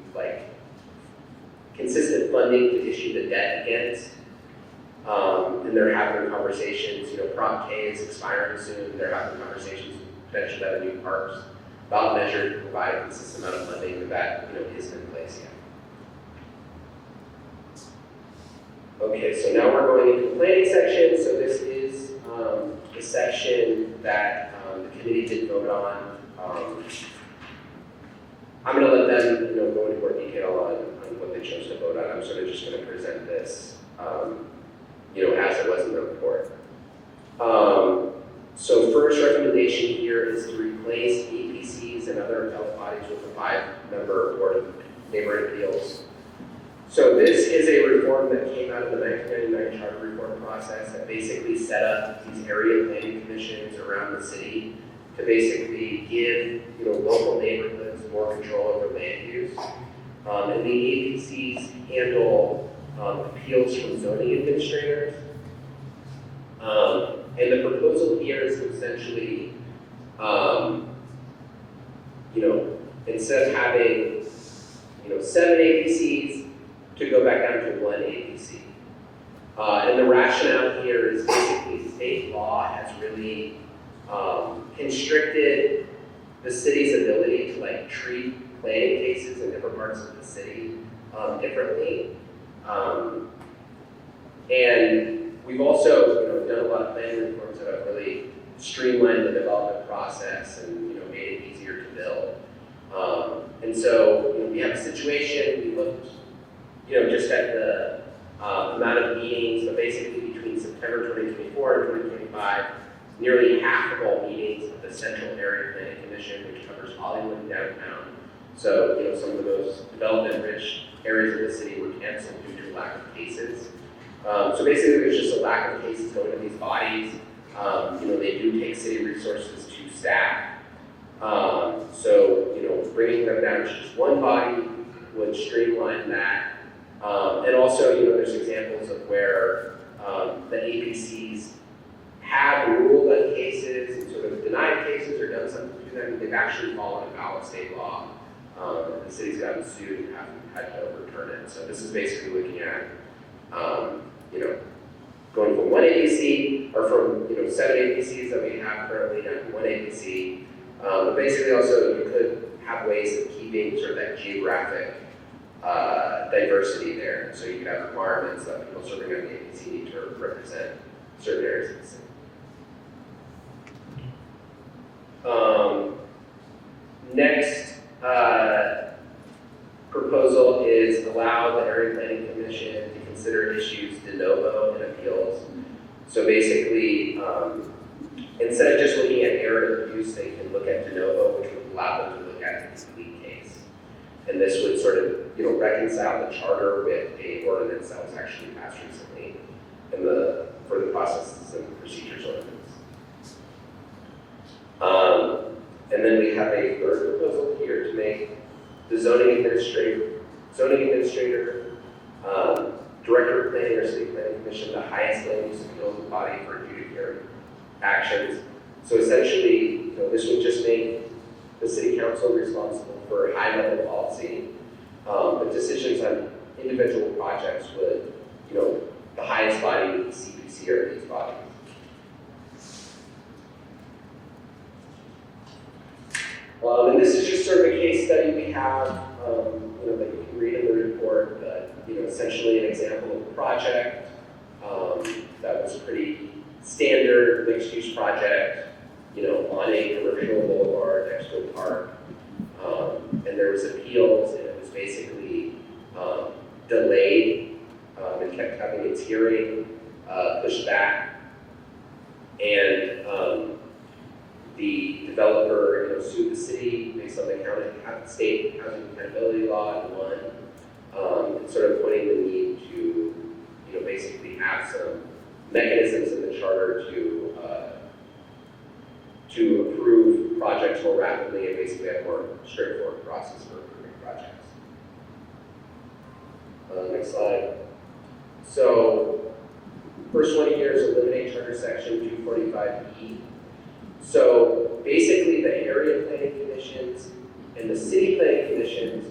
consistent funding to issue the debt against. And they're having conversations, Prop K is expiring soon, they're having conversations with potential revenue parks about measures to provide a consistent amount of funding, but that, isn't in place yet. Okay, so now we're going into the planning section. So this is the section that the committee did vote on. I'm going to let them go into more detail on what they chose to vote on. I'm sort of just going to present this as it was in the report. So first recommendation here is to replace APCs and other appellate bodies with a 5-member board of neighborhood appeals. So this is a reform that came out of the 1999 charter reform process that basically set up these area planning commissions around the city to basically give local neighborhoods more control over land use. And the APCs handle appeals from zoning administrators. And the proposal here is essentially, instead of having 7 APCs, to go back down to 1 APC. And the rationale here is basically state law has really constricted the city's ability to treat planning cases in different parts of the city differently. And we've also done a lot of planning reforms that have really streamlined the development process and made it easier to build. And so we have a situation, we looked just at the amount of meetings, but basically between September 2024 and 2025, nearly half of all meetings of the Central Area Planning Commission, which covers Hollywood and downtown. So, some of the most development-rich areas of the city were canceled due to lack of cases. So basically, there's just a lack of cases going to these bodies. They do take city resources to staff. So, bringing them down to just one body would streamline that. And also, there's examples of where the APCs have ruled on cases and sort of denied cases or done something to them, and they've actually fallen afoul of state law. The city's gotten sued and haven't had to overturn it. So this is basically looking at, going from 1 APC, or from 7 APCs that we have currently down to 1 APC. But basically also you could have ways of keeping sort of that geographic diversity there. So you could have requirements that people serving on the APC need to represent certain areas of the city. Next proposal is allow the Area Planning Commission to consider issues de novo in appeals. So basically, instead of just looking at error and abuse, they can look at de novo, which would allow them to look at the complete case. And this would sort of, reconcile the charter with a ordinance that was actually passed recently for the processes and procedures ordinance. And then we have a third proposal here to make the zoning administrator, director of planning or city planning commission the highest land use appeals body for adjudicating actions. So essentially, this would just make the city council responsible for high-level policy. But decisions on individual projects would, the highest body would be CPC or these bodies. And this is just is sort of a case study we have, that you can read in the report. Essentially an example of a project that was pretty standard mixed-use project, on a commercial boulevard next to a park. And there was appeals, and it was basically delayed. It kept having its hearing pushed back, and the developer, sued the city based on the state housing accountability law and won. And sort of pointing the need to, basically have some mechanisms in the charter to approve projects more rapidly and basically have more straightforward process for approving projects. Next slide. So, first one here is eliminate charter section 245E. So basically the area planning commissions and the city planning commissions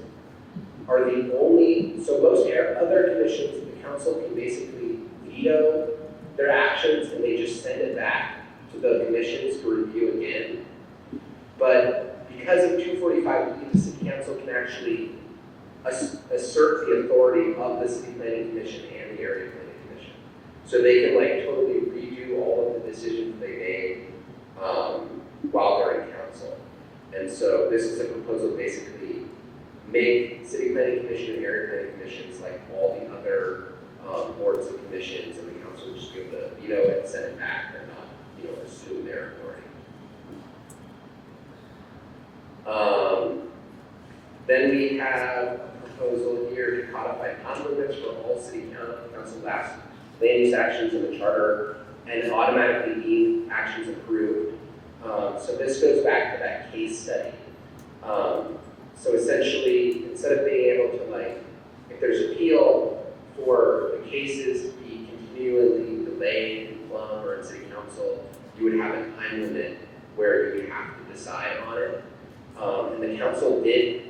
are the only, so most other commissions, the council can basically veto their actions and they just send it back to the commissions to review again. But because of 245E, the city council can actually assert the authority of the city planning commission and the area planning commission. So they can totally redo all of the decisions they made while they're in council. And so this is a proposal to basically make city planning commission and area planning commissions like all the other boards and commissions, and the council will just be able to veto it and send it back and not, assume their authority. Then we have a proposal here to codify time limits for all city council land use actions in the charter and automatically deem actions approved. So this goes back to that case study. So essentially, instead of being able to if there's appeal for the cases to be continually delayed in plum or in city council, you would have a time limit where you would have to decide on it. And the council did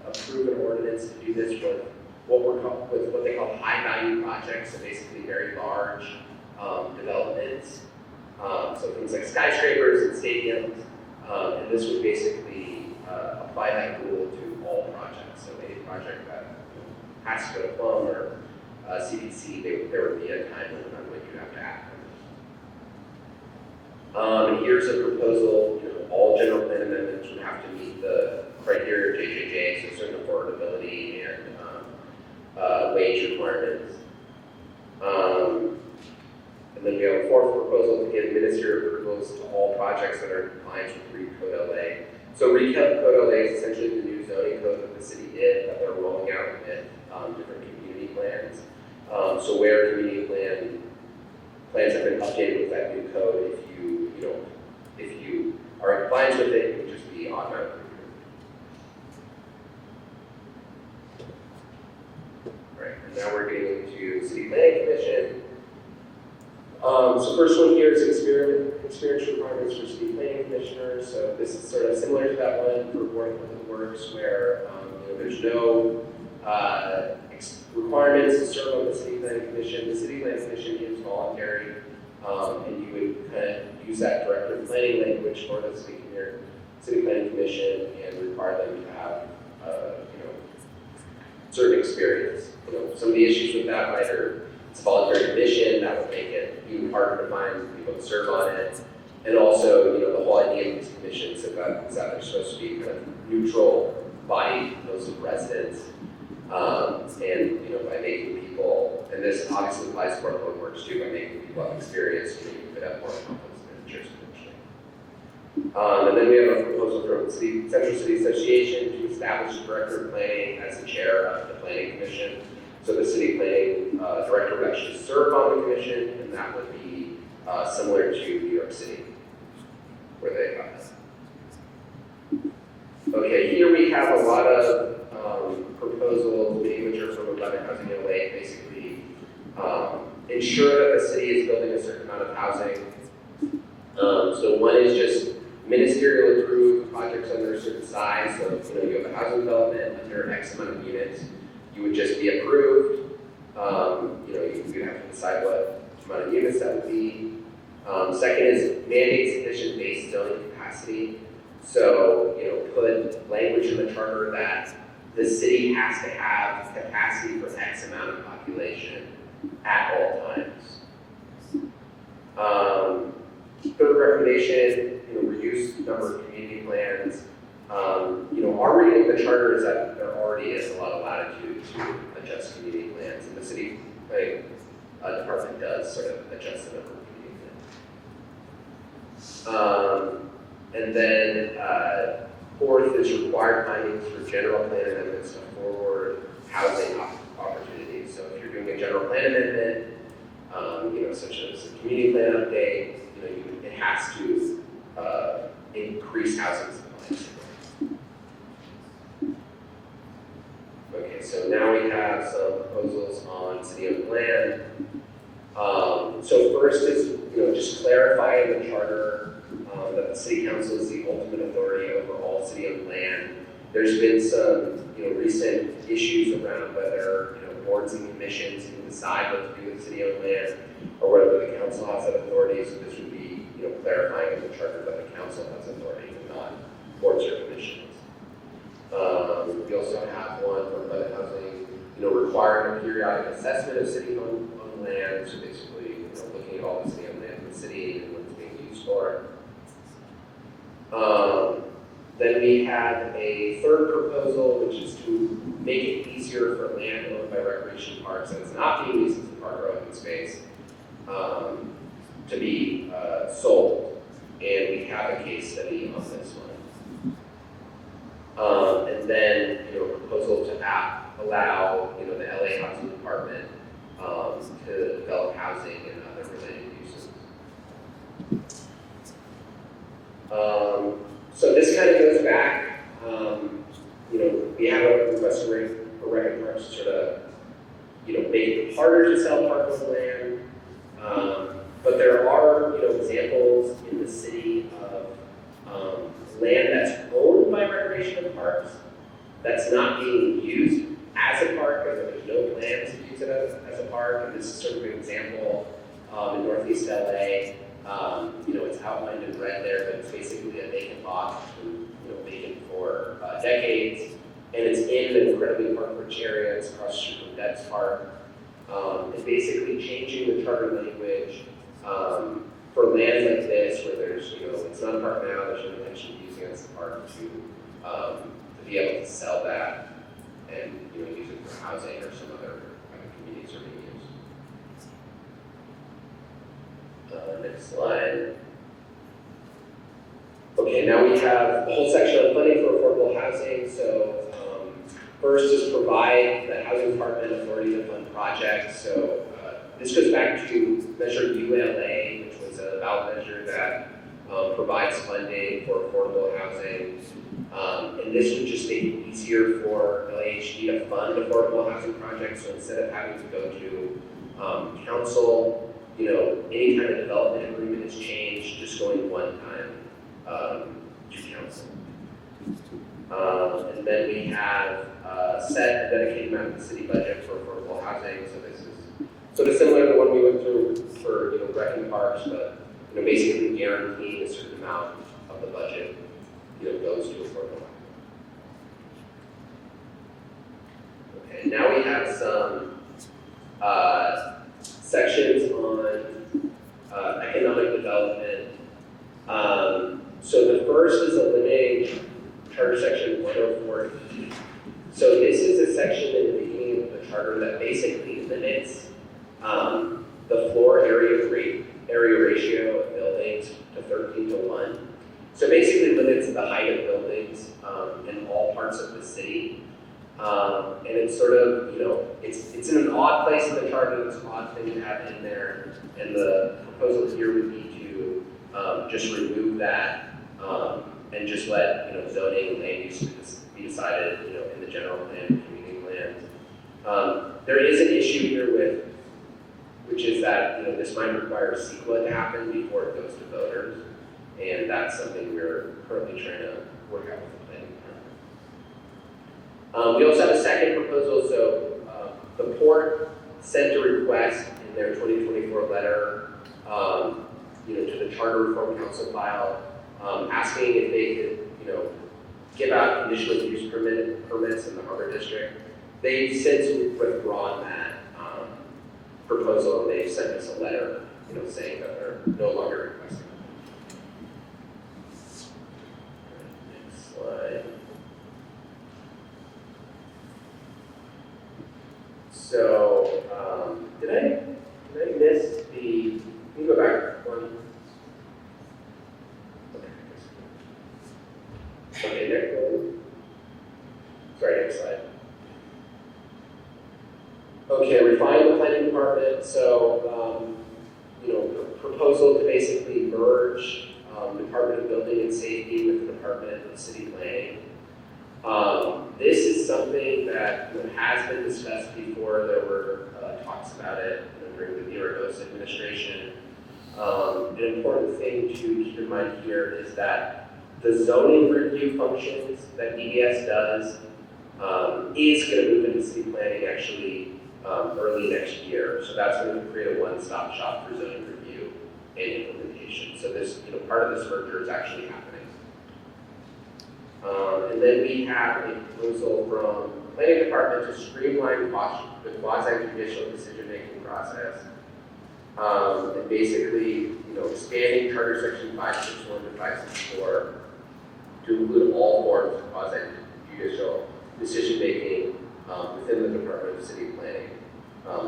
approve an ordinance to do this with what they call high value projects, so basically very large developments. So things like skyscrapers and stadiums, and this would basically apply that rule to all projects. So any project that has to go to plum or CPC, there would be a time limit on when you have to act on it. And here's a proposal, all general plan amendments would have to meet the criteria of JJJ, so certain affordability and wage requirements. And then we have a fourth proposal to give ministerial approvals to all projects that are in compliance with REAP Code LA. So REAP Code LA is essentially the new zoning code that the city did that they're rolling out with different community plans. So where community plans have been updated with that new code, if you are in compliance with it, it would just be automatically approved. Right, and now we're getting into City Planning Commission. So first one here is experience requirements for city planning commissioners. So this is sort of similar to that one for Board of Public Works, where there's no requirements to serve on the city planning commission. The city planning commission is voluntary, and you would kind of use that director of planning language for the city planning commission and require them to have certain experience. Some of the issues with that are it's a voluntary commission, that would make it even harder to find people to serve on it. And also, the whole idea of these commissions is that they're supposed to be kind of neutral body composed of residents. And by making people, and this obviously applies to Board of Public Works too, by making people have experience, you could have more confidence in managers potentially. And then we have a proposal from the Central City Association to establish the director of planning as the chair of the planning commission. So the city planning director would actually serve on the commission, and that would be similar to New York City, where they got this. Okay, here we have a lot of proposals, many of which are from Abundant Housing in LA, basically ensure that the city is building a certain amount of housing. So one is just ministerial approved projects under a certain size. So you have a housing development under X amount of units, you would just be approved. You have to decide what amount of units that would be. Second is mandate sufficient base zoning capacity. So, put language in the charter that the city has to have capacity for X amount of population at all times. Third recommendation, reduce the number of community plans. Our reading of the charter is that there already is a lot of latitude to adjust community plans, and the city department does sort of adjust the number of community plans. And then fourth is required findings for general plan amendments to forward housing opportunities. So if you're doing a general plan amendment, such as a community plan update, it has to increase housing supply. Okay, so now we have some proposals on city-owned land. So first is, just clarify in the charter that the city council is the ultimate authority over all city-owned land. There's been some, recent issues around whether, boards and commissions can decide what to do with city-owned land, or whether the council has that authority. So this would be, clarifying in the charter that the council has authority and not boards or commissions. We also have one for private housing, requiring a periodic assessment of city-owned land. So basically, looking at all the city-owned land in the city and what it's being used for. Then we have a third proposal, which is to make it easier for land owned by recreation parks that is not being used as a park or open space to be sold. And we have a case study on this one. And then, a proposal to allow, the LA Housing Department to develop housing and other related uses. So this kind of goes back, we have a request for record parks to sort of, make it harder to sell park-owned land. But there are, examples in the city of land that's owned by recreation parks that's not being used as a park, or there's no plans to use it as a park. And this is sort of an example in Northeast LA. It's outlined in red there, but it's basically a vacant lot that's been vacant for decades. And it's in an incredibly park-rich area. It's across the street from Debs Park. And basically changing the charter language for land like this, where there's, it's not a park now, there's no intention of using it as a park, to be able to sell that and use it for housing or some other kind of communities or use. Next slide. Okay, now we have a whole section on funding for affordable housing. So first is provide the housing department authority to fund projects. So this goes back to Measure ULA, which was a ballot measure that provides funding for affordable housing. And this would just make it easier for LAHD to fund affordable housing projects. So instead of having to go to council, any kind of development agreement is changed, just going one time to council. And then we have set a dedicated amount of the city budget for affordable housing. So this is sort of similar to the one we went through for wrecking parks, but basically guaranteeing a certain amount of the budget goes to affordable housing. Okay, now we have some sections on economic development. So the first is eliminating Charter Section 104E. So this is a section in the beginning of the charter that basically limits the floor area ratio of buildings to 13:1. So basically limits the height of buildings in all parts of the city. And it's sort of, it's in an odd place in the charter. It's an odd thing to have in there. And the proposal here would be to just remove that and just let zoning and land use be decided in the general plan, community plan. There is an issue here which is that this might require CEQA to happen before it goes to voters, and that's something we're currently trying to work out with the planning department. We also have a second proposal. So the port sent a request in their 2024 letter, to the Charter Reform Council file, asking if they could, give out conditional use permits in the Harbor District. They've since withdrawn that proposal, and they've sent us a letter, saying that they're no longer requesting it. Next slide. So, did I miss the? Can you go back one? Okay, next one. Sorry, next slide. Okay, refine the planning department. So, proposal to basically merge Department of Building and Safety with the Department of City Planning. This is something that has been discussed before. There were talks about it during the Bureau's administration. An important thing to keep in mind here is that the zoning review functions that DBS does is going to move into city planning actually early next year. So that's going to create a one-stop shop for zoning review and implementation. So this, part of this merger is actually happening. And then we have a proposal from the planning department to streamline the quasi-judicial decision-making process. And basically, expanding Charter Section 561 to 564 to include all forms of quasi-judicial decision-making within the Department of City Planning,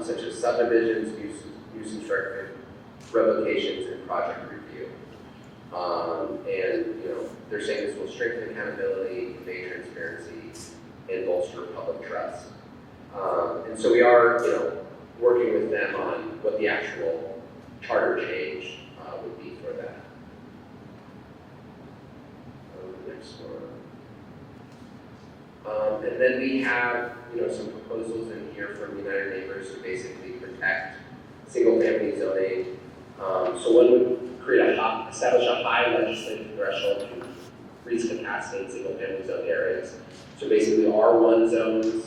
such as subdivisions, use instruction, revocations, and project review. And they're saying this will strengthen accountability, convey transparency, and bolster public trust. And so we are, working with them on what the actual charter change would be for that. Next one. And then we have, some proposals in here from United Neighbors to basically protect single-family zoning. So one would establish a high legislative threshold to increase capacity in single-family zone areas. So basically R1 zones,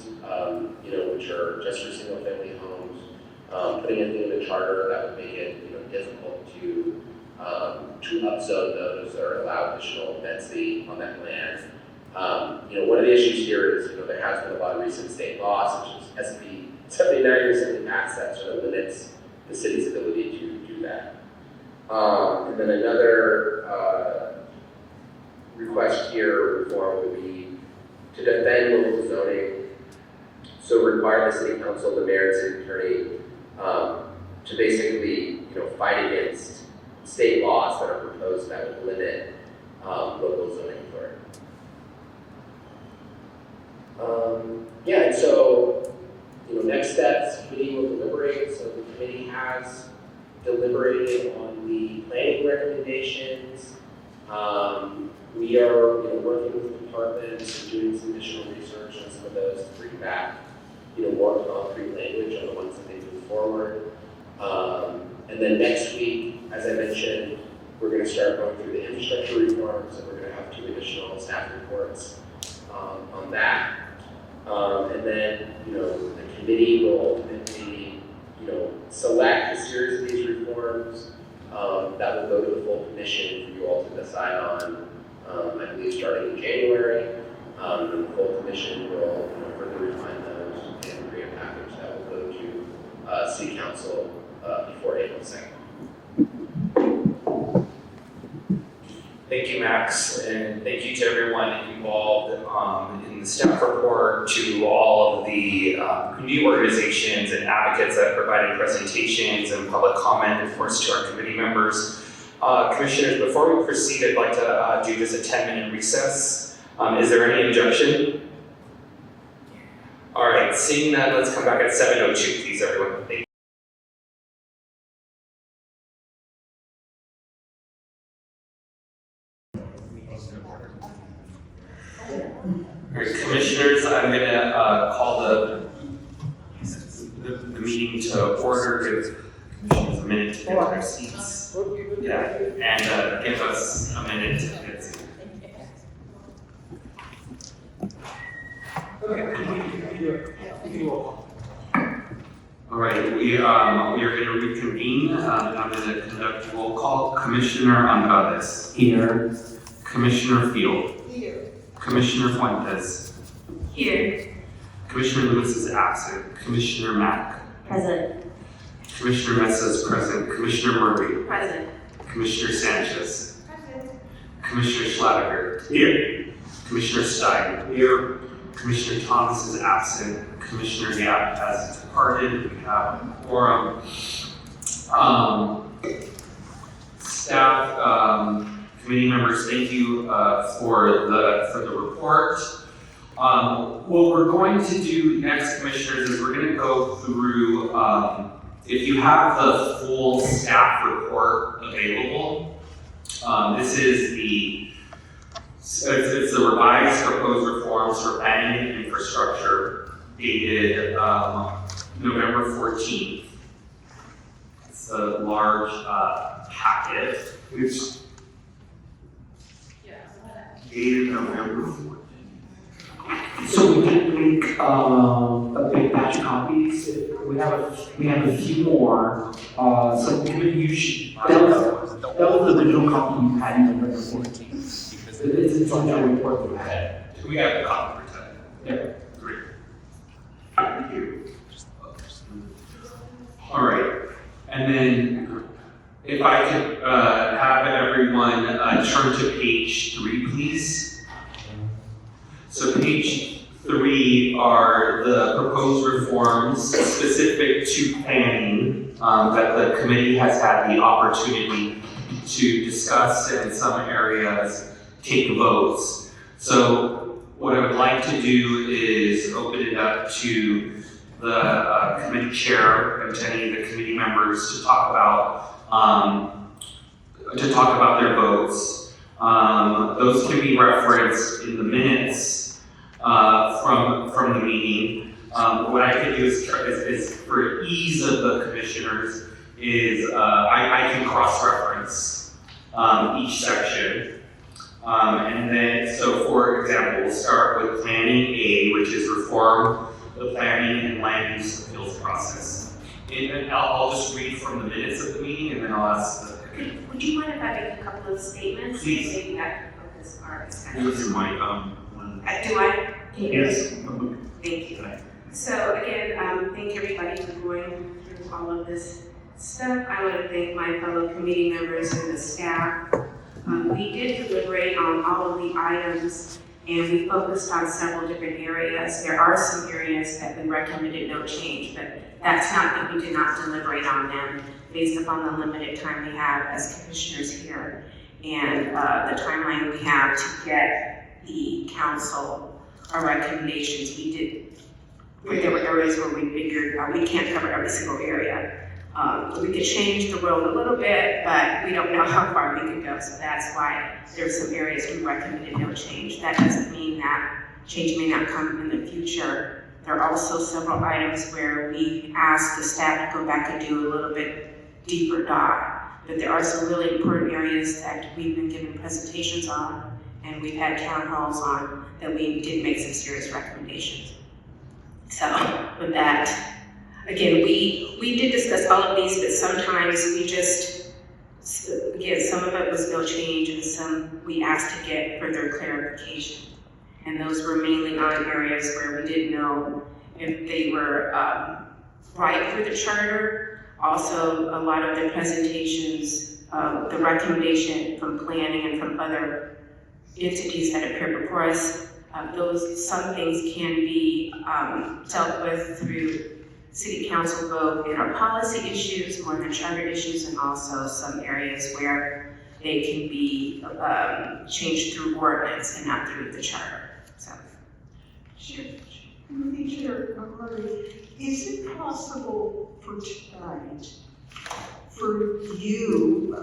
which are just for single-family homes, putting anything in the charter that would make it, difficult to upzone those or allow additional density on that land. One of the issues here is, there has been a lot of recent state laws, such as SB 79 recently passed that sort of limits the city's ability to do that. And then another request here, reform, would be to defend local zoning. So require the city council, the mayor, and city attorney to basically, fight against state laws that are proposed that would limit local zoning authority. And so, next steps, committee will deliberate. So the committee has deliberated on the planning recommendations. We are, working with departments and doing some additional research on some of those to bring back, more concrete language on the ones that they move forward. And then next week, as I mentioned, we're going to start going through the infrastructure reforms, and we're going to have 2 additional staff reports on that. And then, the committee will ultimately, select a series of these reforms that will go to the full commission for you all to decide on, I believe starting in January. And the full commission will further refine those and create a package that will go to City Council before April 2nd. Thank you, Max, and thank you to everyone involved in the staff report, to all of the community organizations and advocates that provided presentations and public comment, and of course to our committee members. Commissioners, before we proceed, I'd like to do just a 10-minute recess. Is there any objection? All right, seeing that, let's come back at 7:02, please, everyone. Thank you. All right, Commissioners, I'm going to call the meeting to order. Give Commissioners a minute to get to their seats. Yeah, and give us a minute to get seated. All right, we are going to reconvene, and I'm going to conduct roll call. Commissioner Andrades. Here. Commissioner Field. Here. Commissioner Fuentes. Here. Commissioner Lewis is absent. Commissioner Mack. Present. Commissioner Mesa is present. Commissioner Murray. Present. Commissioner Sanchez. Present. Commissioner Schlatter. Here. Commissioner Stein. Here. Commissioner Thomas is absent. Commissioner Yap has departed. We have a quorum. Staff, committee members, thank you for the report. What we're going to do next, commissioners, is we're going to go through. If you have the full staff report available, this is it's the revised proposed reforms for planning and infrastructure dated November 14th. It's a large packet, which dated November 14th. So we did make a big batch of copies. We have a few more. So we could use that was the original copy you had in November 14th. It's on your report that we had. We got the copy for today. Yeah. Great. Thank you. All right, and then if I could have everyone turn to page 3, please. So page 3 are the proposed reforms specific to planning that the committee has had the opportunity to discuss, and in some areas take votes. So what I would like to do is open it up to the committee chair and to any of the committee members to talk about their votes. Those can be referenced in the minutes from the meeting. What I can do is for ease of the commissioners is I can cross-reference each section. And then, so for example, we'll start with planning A, which is reform the planning and land use appeals process. And I'll just read from the minutes of the meeting, and then I'll ask the. Would you mind if I make a couple of statements? Please. Maybe that focus our discussion. Use your mic. Do I? Yes. Thank you. So again, thank everybody for going through all of this stuff. I want to thank my fellow committee members and the staff. We did deliberate on all of the items, and we focused on several different areas. There are some areas that we recommended no change, but that's not that we did not deliberate on them based upon the limited time we have as commissioners here and the timeline we have to get the council our recommendations. There were areas where we figured we can't cover every single area. We could change the road a little bit, but we don't know how far we can go, so that's why there's some areas we recommended no change. That doesn't mean that change may not come in the future. There are also several items where we asked the staff to go back and do a little bit deeper dive, but there are some really important areas that we've been given presentations on, and we've had town halls on, that we did make some serious recommendations. So with that, again, we did discuss all of these, but sometimes we just, again, some of it was no change, and some we asked to get further clarification. And those were mainly on areas where we didn't know if they were right for the charter. Also, a lot of the presentations, the recommendation from planning and from other entities that appeared before us, some things can be dealt with through city council vote in our policy issues, more than charter issues, and also some areas where they can be changed through ordinance and not through the charter. So. Sure. Is it possible for tonight, for you,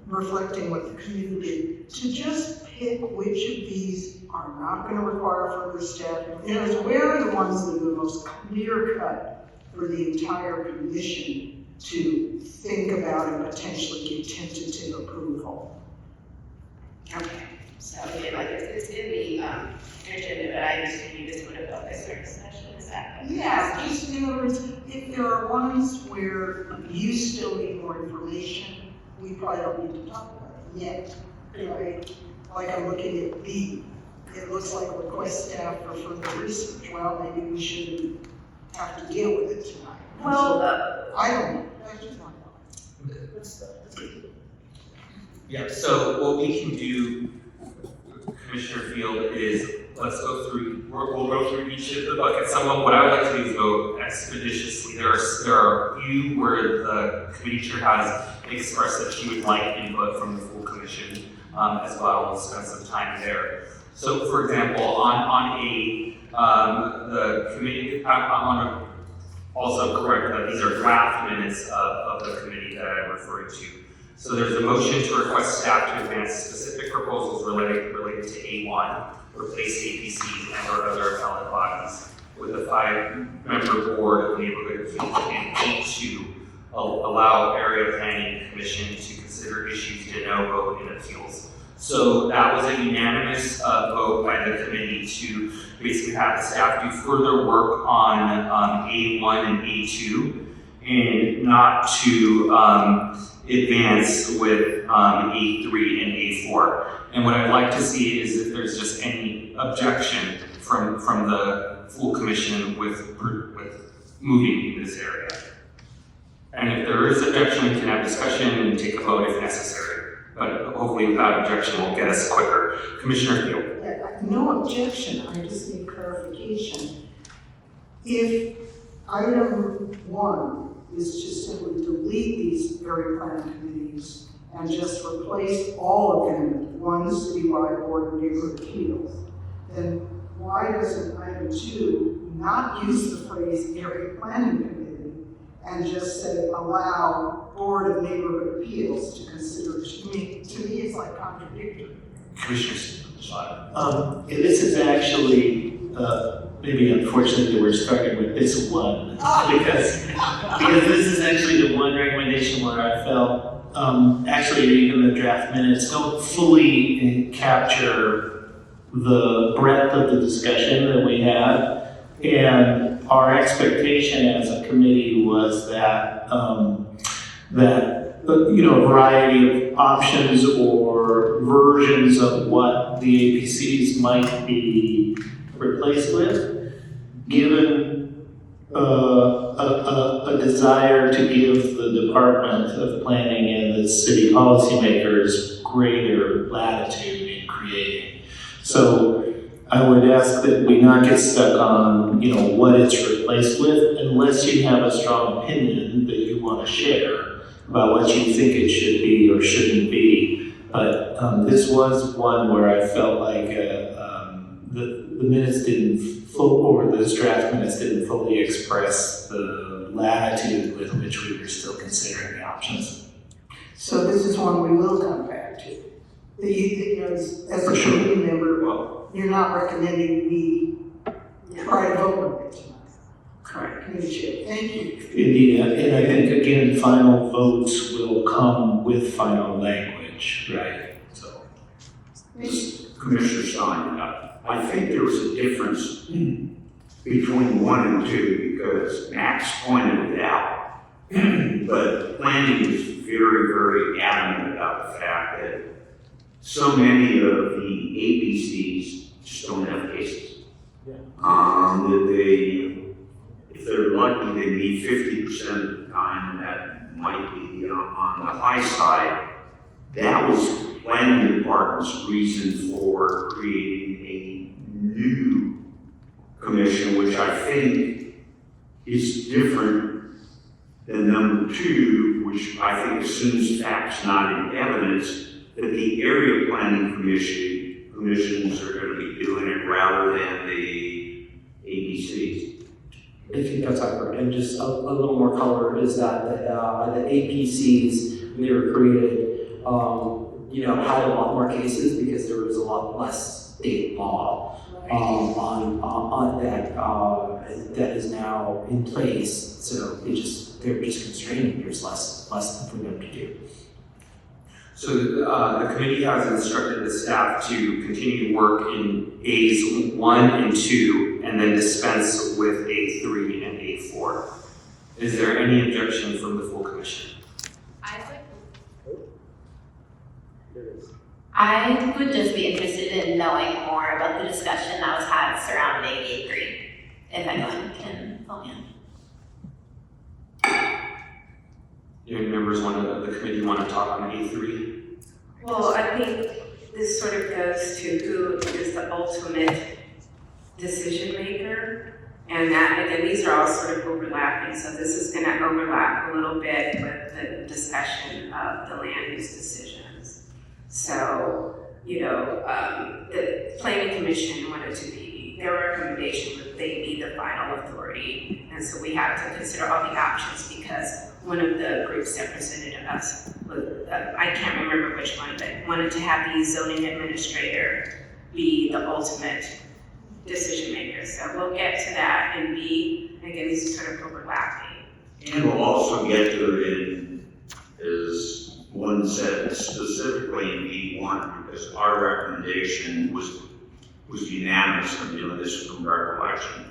reflecting what the committee did, to just pick which of these are not going to require further staff? And where are the ones that are the most clear cut for the entire commission to think about and potentially give tentative approval? Okay, so again, like it's in the agenda, but I understand you just want to focus on discussion, is that? Yeah, just in other words, if there are ones where you still need more information, we probably don't need to talk about it yet, right? Like I'm looking at B, it looks like request staff for further research. Well, maybe we shouldn't have to deal with it tonight. Well, I don't know. That's just my thought. Yeah, so what we can do, Commissioner Field, is let's go through, we'll go through each of the buckets. What I would like to do is go expeditiously. There are a few where the committee chair has expressed that she would like input from the full commission as well. We'll spend some time there. So, for example, the committee, I want to also correct that these are draft minutes of the committee that I'm referring to. So there's a motion to request staff to advance specific proposals related to A1, replace APCs and or other appellate bodies with a 5-member board of neighborhood appeals, and A2, allow area planning commission to consider issues de novo in appeals. So that was a unanimous vote by the committee to basically have the staff do further work on A1 and A2 and not to advance with A3 and A4. And what I'd like to see is if there's just any objection from the full commission with moving in this area. And if there is objection, we can have discussion and take a vote if necessary. But hopefully without objection will get us quicker. Commissioner Field. No objection, I just need clarification. If item 1 is to simply delete these area planning committees and just replace all of them with one citywide board of neighborhood appeals, then why doesn't item 2 not use the phrase area planning committee and just say allow board of neighborhood appeals to consider it? To me it's like contradictory. Commissioner This is actually maybe unfortunate that we're starting with this one because this is actually the one recommendation where I felt actually even the draft minutes don't fully capture the breadth of the discussion that we had, and our expectation as a committee was that a variety of options or versions of what the APCs might be replaced with, given a desire to give the Department of Planning and the city policymakers greater latitude in creating. So I would ask that we not get stuck on, what it's replaced with, unless you have a strong opinion that you want to share about what you think it should be or shouldn't be. But this was one where I felt like the minutes didn't or this draft minutes didn't fully express the latitude with which we were still considering the options. So this is one we will come back to. As a committee member, you're not recommending we try to vote on it tonight. Correct. Thank you. Indeed, and I think again, final votes will come with final language, right? So, Commissioner Stein, I think there was a difference between 1 and 2 because Max pointed it out, but planning is very, very adamant about the fact that so many of the APCs just don't have cases. That if they're lucky, they meet 50% of the time, and that might be on the high side. That was the planning department's reason for creating a new commission, which I think is different than number 2, which I think assumes facts not in evidence, that the area planning commissions are going to be doing it rather than the ABCs. I think that's accurate. And just a little more color is that the APCs, when they were created, had a lot more cases because there was a lot less state law on that is now in place. So they're just constrained. There's less for them to do. So the committee has instructed the staff to continue to work in A's 1 and 2 and then dispense with A3 and A4. Is there any objection from the full commission? I would just be interested in knowing more about the discussion that was had surrounding A3, if anyone can fill me in. Do any members of the committee want to talk on A3? Well, I think this sort of goes to who is the ultimate decision maker. And that, again, these are all sort of overlapping, so this is going to overlap a little bit with the discussion of the land use decisions. So, you know, the Planning Commission wanted to be, their recommendation would they be the final authority. And so we have to consider all the options because one of the groups that presented us, I can't remember which one, but wanted to have the zoning administrator be the ultimate decision maker. So we'll get to that and B, again, these are sort of overlapping. And we'll also get to it in, as one said, specifically in B1, because our recommendation was unanimous from doing this from recollection,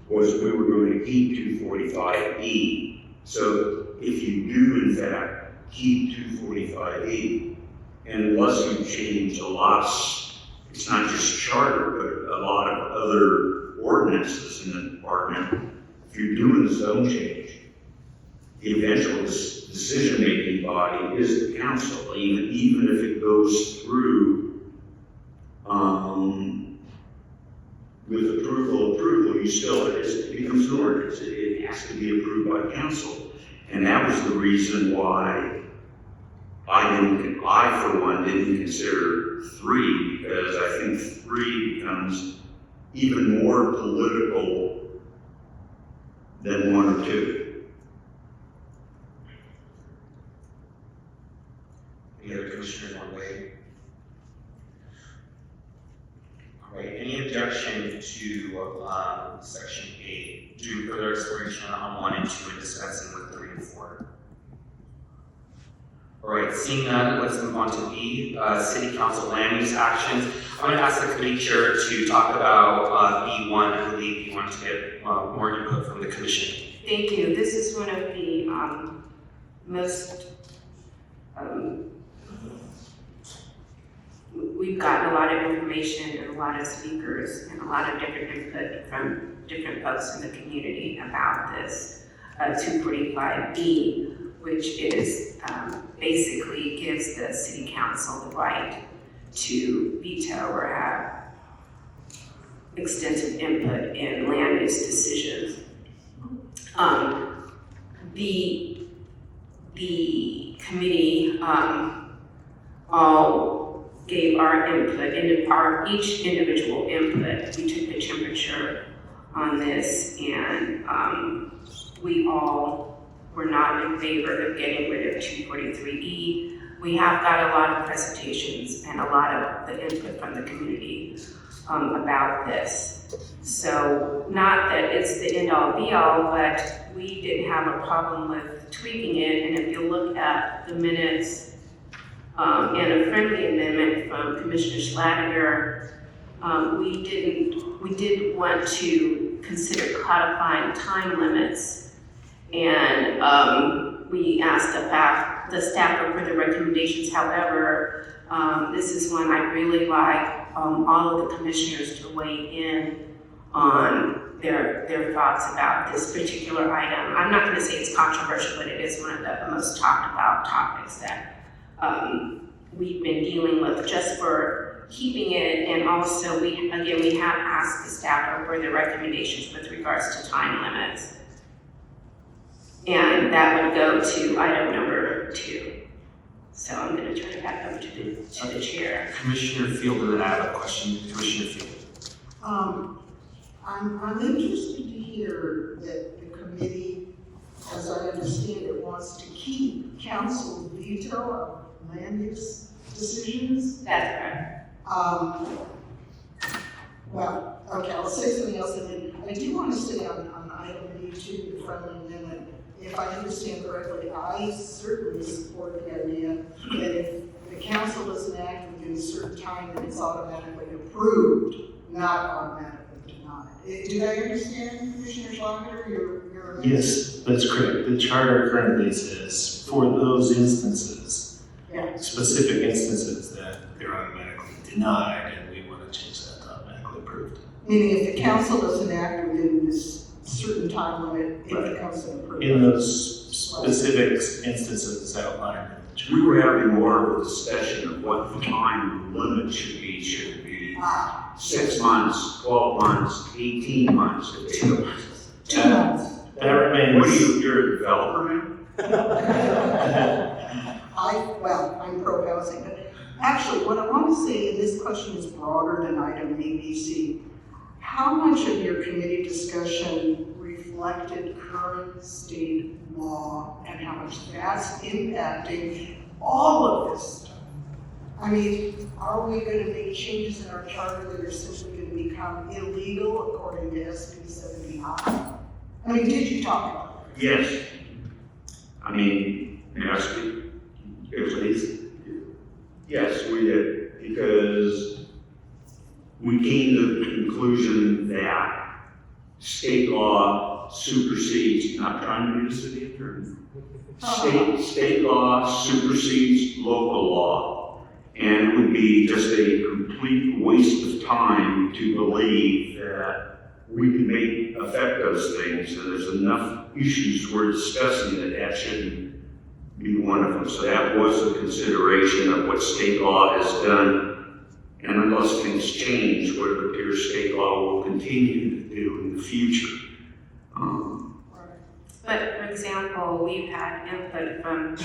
was we were going to keep 245E. So if you do in fact keep 245E, and unless you change a lot, it's not just charter, but a lot of other ordinances in the department, if you're doing the zone change, the eventual decision-making body is the council, even if it goes through with approval, you still, it becomes an ordinance. It has to be approved by council. And that was the reason why I for one didn't consider 3, because I think 3 becomes even more political than 1 or 2. Any other commissioners want to weigh? All right, any objection to section 8, doing further exploration on 1 and 2 and discussing with 3 and 4? All right, seeing none, let's move on to B, City Council land use actions. I'm going to ask the committee chair to talk about B1. I believe you want to get more input from the commission. Thank you. This is one of the most, we've gotten a lot of information and a lot of speakers and a lot of different input from different folks in the community about this 245B, which is basically gives the city council the right to veto or have extensive input in land use decisions. The committee all gave our input, and each individual input. We took the temperature on this, and we all were not in favor of getting rid of 243E. We have got a lot of presentations and a lot of the input from the community about this. So not that it's the end all be all, but we didn't have a problem with tweaking it. And if you look at the minutes and a friendly amendment from Commissioner Schladinger, we did want to consider codifying time limits, and we asked the staff for further recommendations. However, this is one I really like all of the commissioners to weigh in on their thoughts about this particular item. I'm not going to say it's controversial, but it is one of the most talked about topics that we've been dealing with just for keeping it, and also we have asked the staff for further recommendations with regards to time limits. And that would go to item number 2. So I'm going to turn it back over to the chair. Commissioner Field, and then I have a question. Commissioner Field. I'm interested to hear that the committee, as I understand it, wants to keep council veto of land use decisions. That's correct. Well, okay, I'll say something else, and then I do want to stay on item B2, the friendly amendment. If I understand correctly, I certainly support the idea that if the council doesn't act within a certain time, then it's automatically approved, not automatically denied. Did I understand, Commissioner Schlager, your Yes, that's correct. The charter currently says for those instances, yeah, specific instances, that they're automatically denied, and we want to change that to automatically approved. Meaning if the council doesn't act within this certain time limit, it becomes an approved. In those specific instances outlined. We were having more of a discussion of what the time limit should be. Should it be 6 months, 12 months, 18 months? 2 months. That remains. What are you, you're a developer, man? I'm pro-housing, but actually what I want to say, and this question is broader than item ABC, how much of your committee discussion reflected current state law and how much that's impacting all of this stuff? I mean, are we going to make changes in our charter that are simply going to become illegal according to SB 79? I mean, did you talk about that? Yes. I mean, yes, please. Yes, we did, because we came to the conclusion that state law supersedes, not trying to be the city attorney, state law supersedes local law, and it would be just a complete waste of time to believe that we can affect those things, and there's enough issues we're discussing that shouldn't be one of them. So that was a consideration of what state law has done, and unless things change, what it appears state law will continue to do in the future. But for example, we've had input from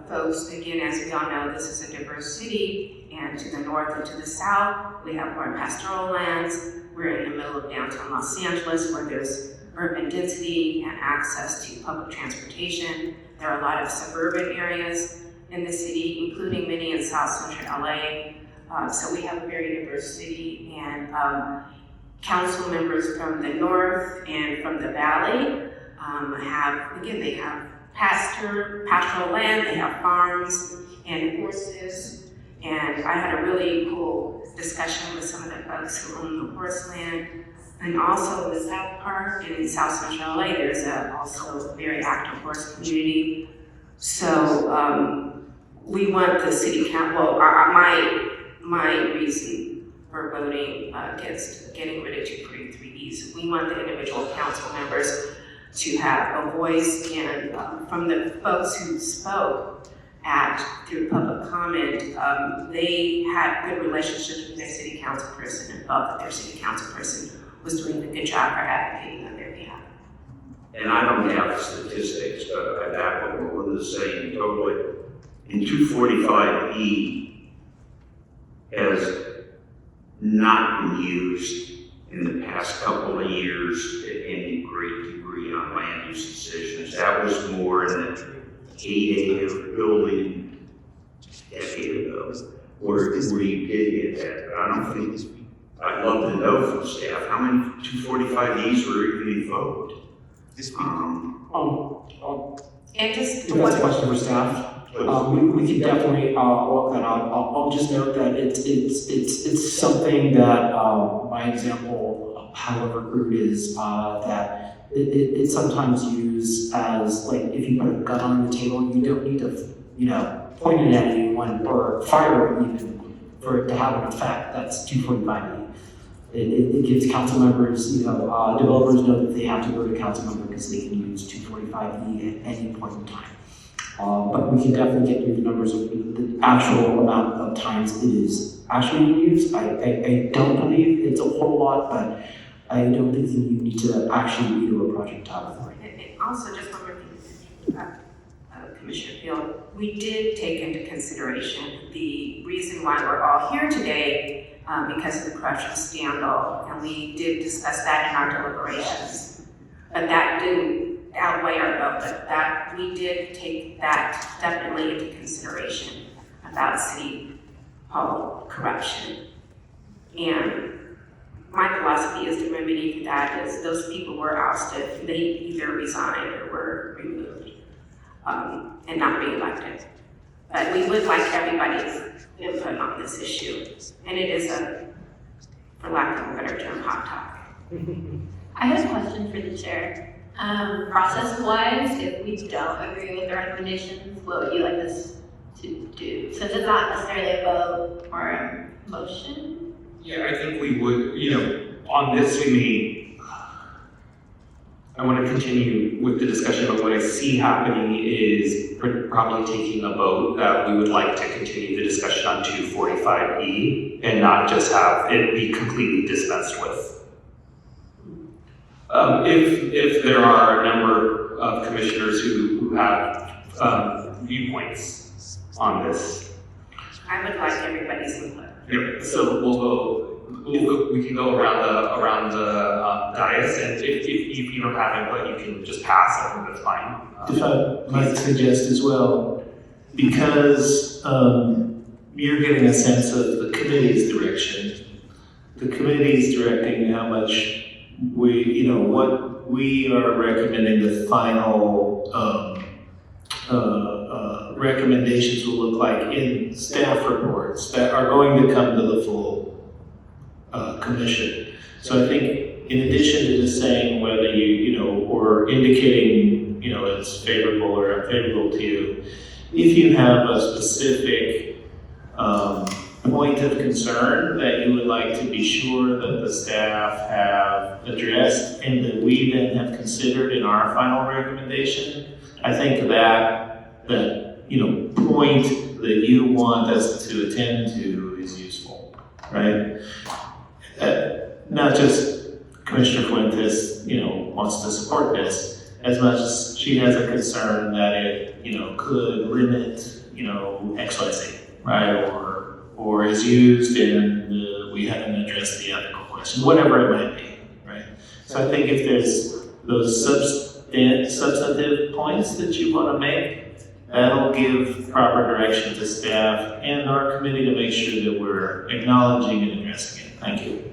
folks, again, as we all know, this is a diverse city, and to the north and to the south, we have more pastoral lands. We're in the middle of downtown Los Angeles, where there's urban density and access to public transportation. There are a lot of suburban areas in the city, including many in South Central LA. So we have a very diverse city, and council members from the north and from the valley they have pastoral land, they have farms and horses. And I had a really cool discussion with some of the folks who own the horse land. And also in the South Park in South Central LA, there's also a very active horse community. So we want the city council, my reason for voting against getting rid of 243Es, we want the individual council members to have a voice, and from the folks who spoke through public comment, they had good relationships with their city council person and felt that their city council person was doing a good job for advocating on their behalf. And I don't have statistics, but I back what Melinda is saying totally. In 245E has not been used in the past couple of years to any great degree on land use decisions. That was more in the heyday of building a decade ago, where you did get that. But I don't think, I'd love to know from staff, how many 245Es were even invoked? And just that's a question for staff. We can definitely work that out. I'll just note that it's something that my example, however crude, is that it's sometimes used as, like, if you put a gun on the table, you don't need to point it at anyone or fire it even for it to have an effect. That's 245E. It gives council members, developers know that they have to go to council member because they can use 245E at any point in time. But we can definitely get you the numbers of the actual amount of times it is actually used. I don't believe it's a whole lot, but I don't think you need to actually veto a project title. And also, just one more thing, Commissioner Field, we did take into consideration the reason why we're all here today because of the corruption scandal, and we did discuss that in our deliberations. But that didn't outweigh our vote, but that we did take that definitely into consideration about city hall corruption. And my philosophy is the remedy to that is those people were ousted, they either resigned or were removed and not re-elected. But we would like everybody's input on this issue. And it is for lack of a better term, hot topic. I have a question for the chair. Process-wise, if we don't agree with the recommendations, what would you like us to do? Since it's not necessarily a vote or a motion? Yeah, I think we would, on this I want to continue with the discussion, but what I see happening is probably taking a vote that we would like to continue the discussion on 245E and not just have it be completely dispensed with. If there are a number of commissioners who have viewpoints on this. I would like everybody's input. Yeah, so we can go around the dais, and if you don't have input, you can just pass. I think that's fine. If I might suggest as well, because you're getting a sense of the committee's direction. The committee's directing how much what we are recommending the final recommendations will look like in staff reports that are going to come to the full commission. So I think in addition to just saying whether or indicating, it's favorable or unfavorable to you, if you have a specific point of concern that you would like to be sure that the staff have addressed and that we then have considered in our final recommendation, I think that point that you want us to attend to is useful, right? Not just Commissioner Fuentes, wants to support this as much as she has a concern that it, could limit, XYZ, right? Or is used and we haven't addressed the ethical question, whatever it might be, right? So I think if there's those substantive points that you want to make, that'll give proper direction to staff and our committee to make sure that we're acknowledging and addressing it. Thank you.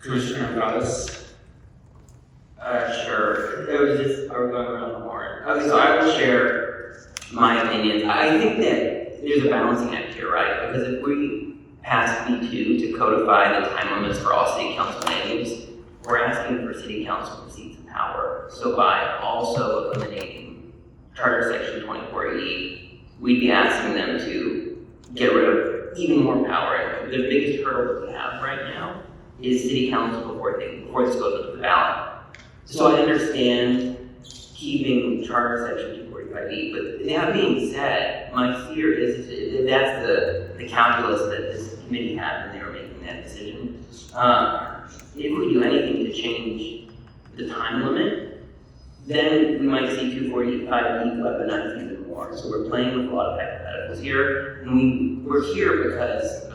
Commissioner Goddess? Sure. It was just, are we going around the horn? Okay, so I will share my opinions. I think that there's a balancing act here, right? Because if we pass B2 to codify the time limits for all city council names, we're asking for city council seats of power. So by also eliminating Charter Section 24E, we'd be asking them to get rid of even more power. And the biggest hurdle that we have right now is city council before this goes up the ballot. So I understand keeping Charter Section 245E, but that being said, my fear is that that's the calculus that this committee had when they were making that decision. If we do anything to change the time limit, then we might see 245E weaponized even more. So we're playing with a lot of hypotheticals here, and we're here because of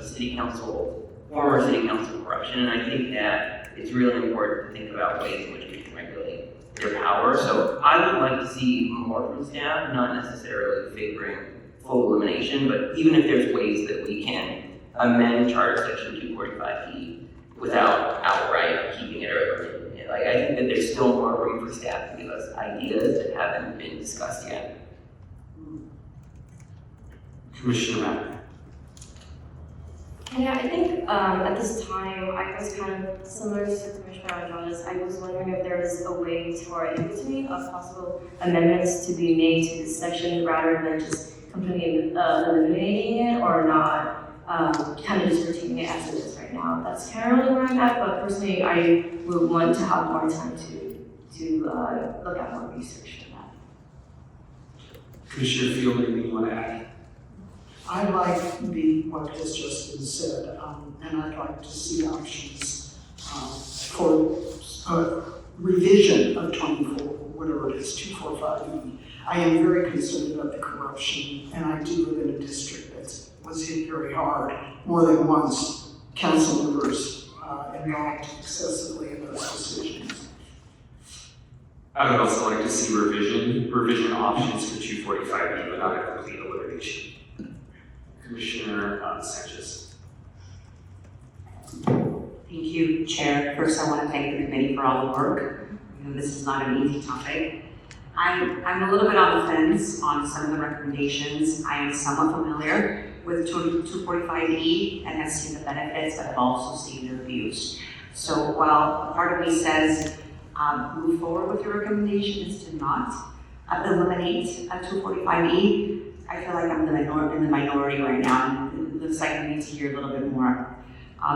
former city council corruption, and I think that it's really important to think about ways in which we can regulate their power. So I would like to see more from staff, not necessarily favoring full elimination, but even if there's ways that we can amend Charter Section 245E without outright keeping it or eliminating it. I think that there's still more room for staff to give us ideas that haven't been discussed yet. Commissioner Mack? Yeah, I think at this time, I was kind of similar to Commissioner Andrade. I was wondering if there was a way or in between of possible amendments to be made to this section rather than just completely eliminating it or not kind of just retaining it as it is right now. That's currently where I'm at, but personally, I would want to have more time to look at more research for that. Commissioner Field, anything you want to add? I like what has just been said, and I'd like to see options for revision of 245E. I am very concerned about the corruption, and I do live in a district that was hit very hard, more than once, council members involved excessively in those decisions. I would also like to see revision options for 245E without a complete elimination. Commissioner Sanchez. Thank you, Chair. First, I want to thank the committee for all the work. This is not an easy topic. I'm a little bit on the fence on some of the recommendations. I am somewhat familiar with 245E and have seen the benefits, but I've also seen the abuse. So while a part of me says move forward with your recommendations to not, eliminate 245E. I feel like I'm in the minority right now, and it looks like we need to hear a little bit more.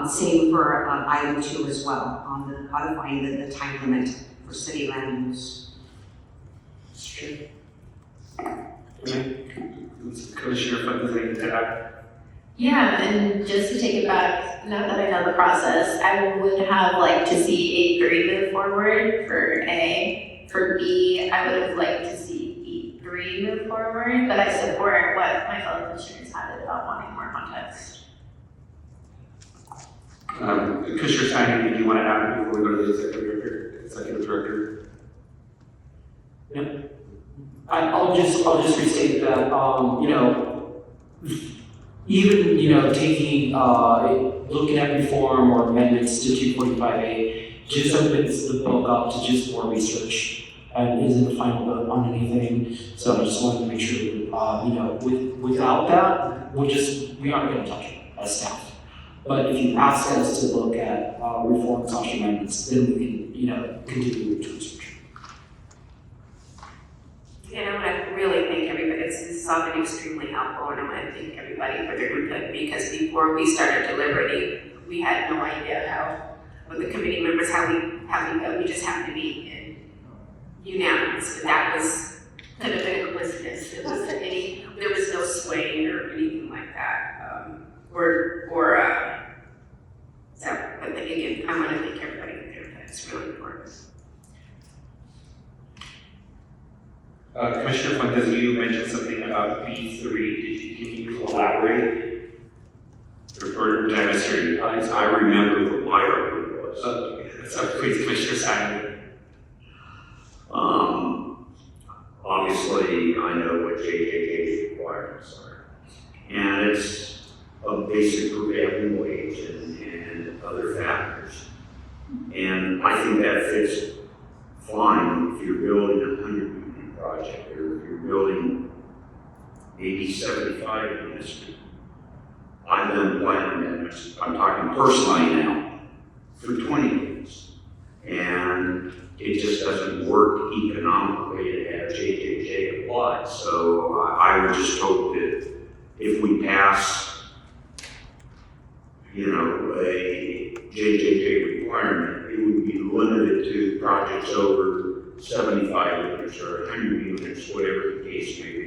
Same for item 2 as well, on the codifying the time limit for city land use. Commissioner Flynn, does anything to add? Yeah, and just to take it back, now that I know the process, I would have liked to see A3 move forward for A. For B, I would have liked to see E3 move forward, but I support what my fellow commissioners had about wanting more context. Commissioner Stein, did you want to add before we go to the executive director? Yep. I'll just restate that, you know, even, you know, taking, looking at reform or amendments to 245A just opens the book up to just more research and isn't a final vote on anything. So I just wanted to make sure, you know, without that, we aren't going to touch it as staff. But if you ask us to look at reform / amendments, then we can, you know, continue to research. And I want to really thank everybody. This has all been extremely helpful, and I want to thank everybody for their input, because before we started deliberating, we had no idea how, with the committee members, how we go. We just happened to be unanimous, but that was kind of a coincidence. There was no swaying or anything like that. But again, I want to thank everybody for their input. It's really important. Commissioner Fuentes, you mentioned something about B3. Can you elaborate? Or did I mishear you? I remember what my argument was. So please, Commissioner Simon. Obviously, I know what JJJ's requirements are. And it's a basic prevailing wage and other factors. And I think that fits fine if you're building a 100-unit project, or if you're building maybe 75 units. I've done plan amendments, I'm talking personally now, for 20 units. And it just doesn't work economically to have JJJ applied. So I would just hope that if we pass, you know, a JJJ requirement, it would be limited to projects over 75 units or 100 units, whatever the case may be.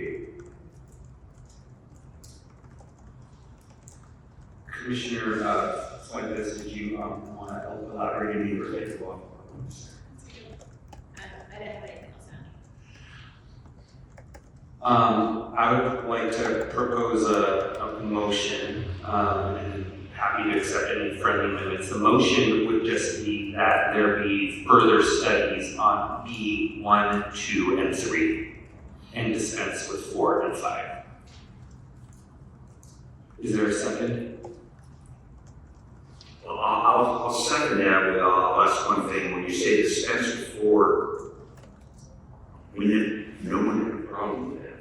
Commissioner Fuentes, did you want to elaborate any related law? I didn't have anything else to I would like to propose a motion, and happy to accept any friendly amendments. The motion would just be that there be further studies on B 1, 2, and 3, and dispense with 4 and 5. Is there a second? Well, I'll second that, but I'll ask one thing. When you say dispense with 4, no one had a problem with that.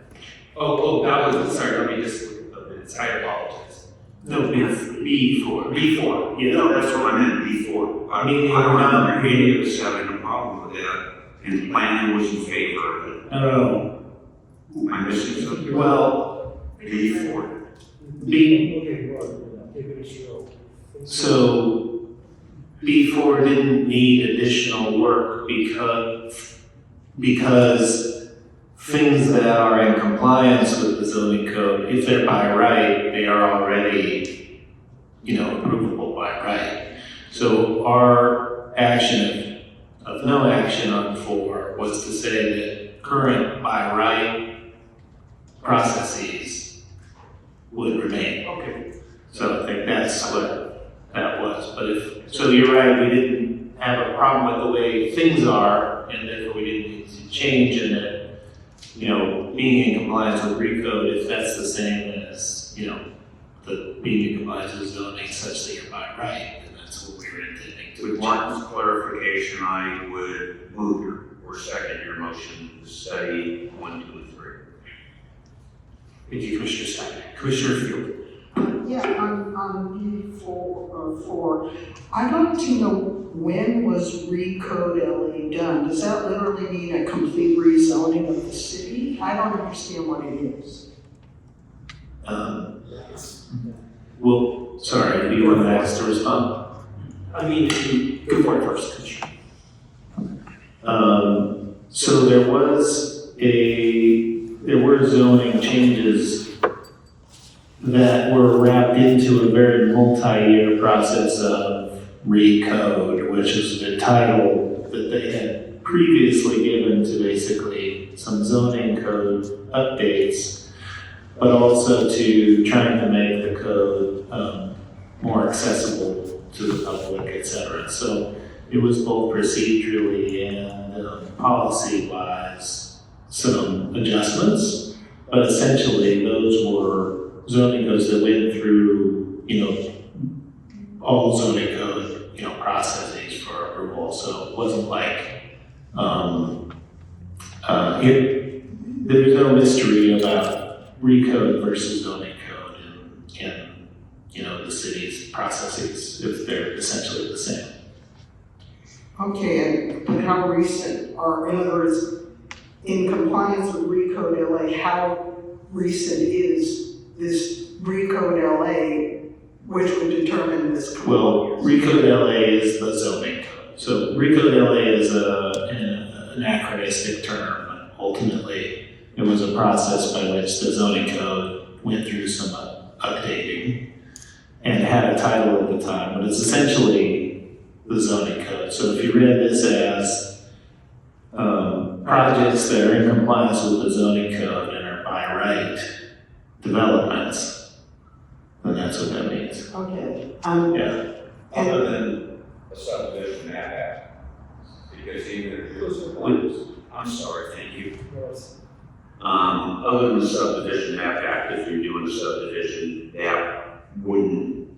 Oh, that was, sorry, let me just look at the minutes. I apologize. No, B4. B4. Yeah. No, that's what I meant, B4. I don't remember any of us having a problem with that, and planning was in favor of it. No. Am I missing something? Well, B4. So B4 didn't need additional work because things that are in compliance with the zoning code, if they're by right, they are already, approvable by right. So our action of no action on 4 was to say that current by right processes would remain. Okay. So I think that's what that was. But so you're right, we didn't have a problem with the way things are, and therefore we didn't need to change, and that, being in compliance with recode, if that's the same as, the being in compliance with zoning such that you're by right, then that's what we were intending to. With Martin's clarification, I would move or second your motion to study 1, 2, and 3. Thank you, Commissioner Stein. Commissioner Field. Yeah, on B4, I'd like to know when was Recode LA done? Does that literally mean a complete rezoning of the city? I don't understand what it is. Well, sorry, do you want Max to respond? I mean, go for it first, Commissioner. So there were zoning changes that were wrapped into a very multi-year process of recode, which is the title that they had previously given to basically some zoning code updates, but also to trying to make the code more accessible to the public, etc. So it was both procedurally and policy-wise some adjustments, but essentially those were zoning codes that went through, all zoning code, processes for approval. So it wasn't like, there's no mystery about recode versus zoning code in the city's processes, if they're essentially the same. Okay, but how recent, or in other words, in compliance with Recode LA, how recent is this Recode LA, which would determine this? Well, Recode LA is the zoning code. So Recode LA is an anachronistic term. Ultimately, it was a process by which the zoning code went through some updating and had a title at the time, but it's essentially the zoning code. So if you read this as projects that are in compliance with the zoning code and are by right developments, then that's what that means. Okay. Yeah. Other than a subdivision act, because even if it was, I'm sorry, thank you. Other than the Subdivision Act, if you're doing a subdivision,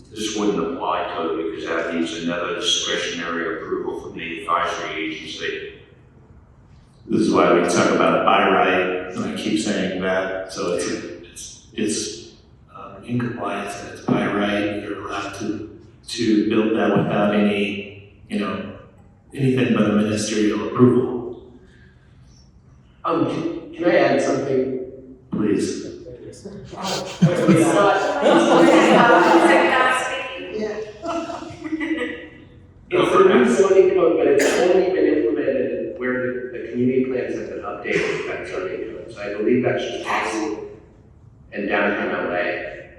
this wouldn't apply to it because that needs another discretionary approval from the advisory agency. This is why we talk about it by right, and I keep saying that. So it's in compliance and it's by right. You're allowed to build that without any, anything but a ministerial approval. Can I add something? Please. It's a new zoning code, but it's only been implemented where the community plans have been updated with that zoning code. So I believe that's just possible in downtown LA.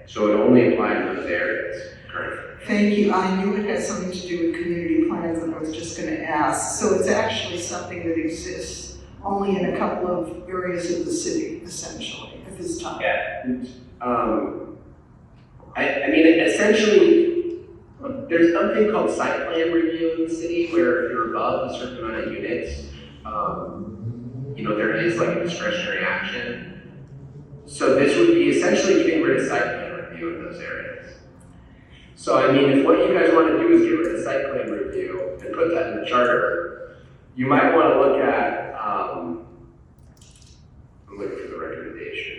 So it only applies in those areas. Correct. Thank you. I knew it had something to do with community plans, and I was just going to ask. So it's actually something that exists only in a couple of areas of the city, essentially, at this time. Yeah. I mean, essentially, there's something called site plan review in the city where if you're above a certain amount of units, there is like a discretionary action. So this would be essentially getting rid of site plan review in those areas. So I mean, if what you guys want to do is get rid of site plan review and put that in the charter, you might want to look at, I'm looking for the recommendation.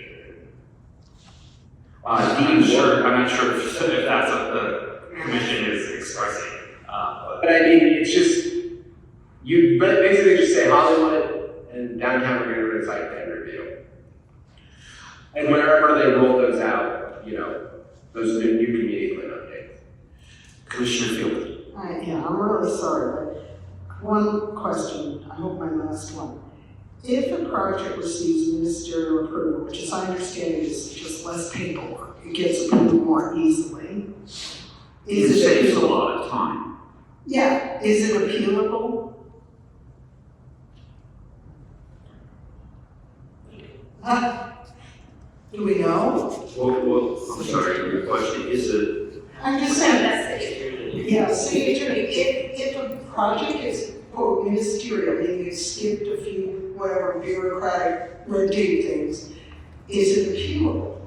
I'm not sure if that's what the commission is expressing. But I mean, it's just, you basically just say Hollywood and downtown, we're going to get rid of site plan review. And wherever they roll those out, those are the new community plan updates. Commissioner Field. Yeah, I'm really sorry, but one question, I hope my last one. If a project receives ministerial approval, which as I understand it is just less paperwork, it gets approved more easily. It saves a lot of time. Yeah, is it appealable? Do we know? Well, I'm sorry, your question is it? I'm just saying that. Yeah, city attorney, if a project is quote ministerial, meaning you skipped a few whatever bureaucratic red tape things, is it appealable?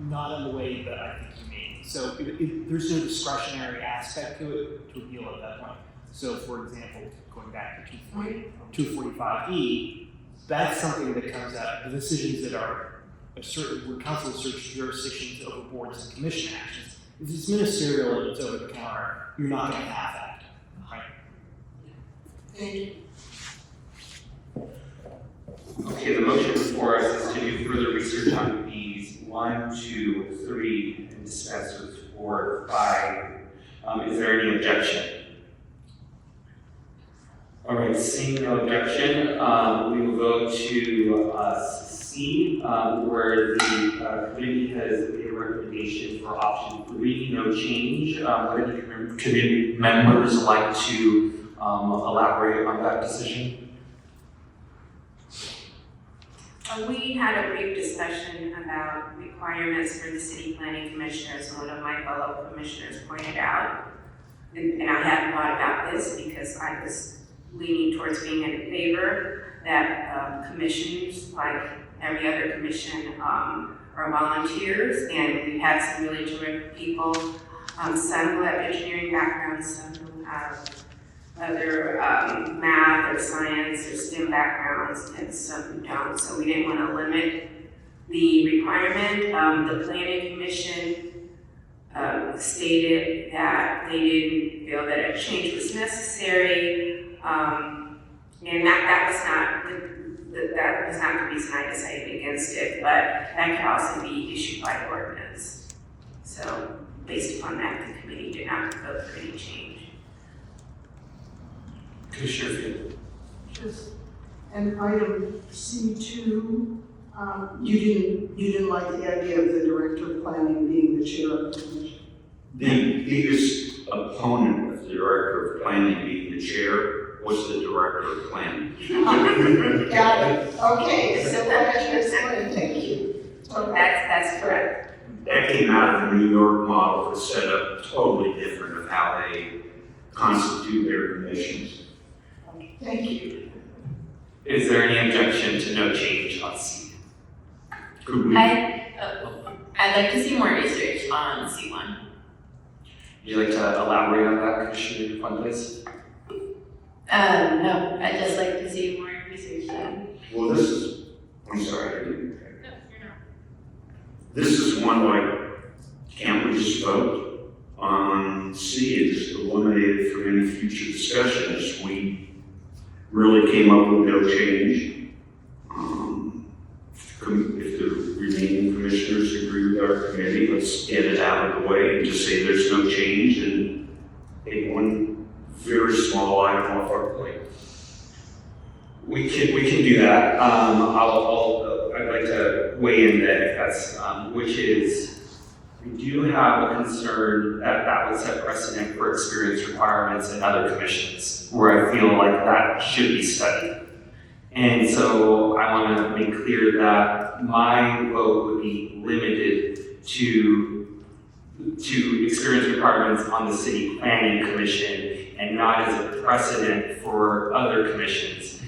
Not in the way that I think you mean. So there's no discretionary aspect to it to appeal at that point. So for example, going back to 245E, that's something that comes out, the decisions that are certain, where council asserts jurisdictions over boards and commission actions. If it's ministerial and it's over the counter, you're not going to have that, right? Thank you. Okay, the motion before us is to do further research on Bs 1, 2, 3, and dispensers 4, 5. Is there any objection? All right, seeing no objection, we will go to C, where the committee has made a recommendation for option 3, no change. Would any committee members like to elaborate on that decision? We had a brief discussion about requirements for the city planning commissioners, and one of my fellow commissioners pointed out, and I hadn't thought about this because I was leaning towards being in favor that commissions, like every other commission, are volunteers, and we've had some really terrific people, some who have engineering backgrounds, some who have other math or science or STEM backgrounds, and some who don't. So we didn't want to limit the requirement. The planning commission stated that they didn't feel that a change was necessary, and that was not the reason I decided against it. But that could also be issued by ordinance. So based upon that, the committee did not vote for any change. Commissioner Field. Just an item C2, you didn't like the idea of the director of planning being the chair of the commission? The biggest opponent of the director of planning being the chair was the director of planning. Got it. Okay, so what did you explain? Thank you. Okay. That's correct. That came out of the New York model that's set up totally different of how they constitute their commissions. Thank you. Is there any objection to no change on C? I'd like to see more research on C1. Would you like to elaborate on that, Commissioner Fuentes? No, I'd just like to see more research done. Well, I'm sorry, I didn't. This is one like, can't we just vote on C and just eliminate it from any future discussions? We really came up with no change. If the remaining commissioners agree with our committee, let's get it out of the way and just say there's no change and take one very small item off our plate. We can do that. I'd like to weigh in that if that's, which is, we do have a concern that would set precedent for experience requirements in other commissions, where I feel like that should be studied. And so I want to make clear that my vote would be limited to experience requirements on the city planning commission and not as a precedent for other commissions.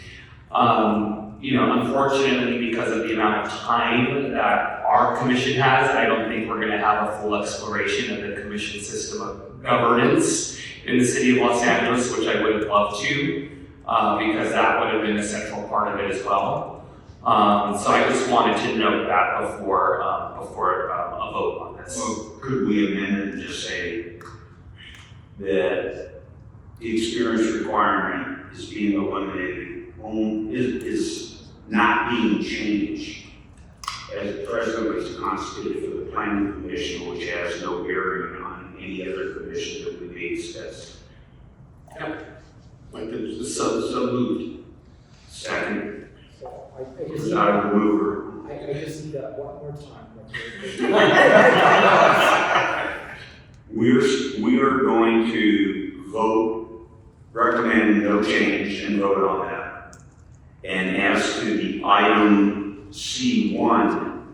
Unfortunately, because of the amount of time that our commission has, I don't think we're going to have a full exploration of the commission system of governance in the city of Los Angeles, which I would love to, because that would have been a central part of it as well. So I just wanted to note that before a vote on this. Well, could we amend it and just say that the experience requirement is being eliminated, is not being changed as presently is constituted for the planning commission, which has no bearing on any other commission that we may discuss? Yep. Like so moved. Second. I just Not a mover. I just need that one more time. We are going to vote, recommend no change and vote on that. And as to the item C1,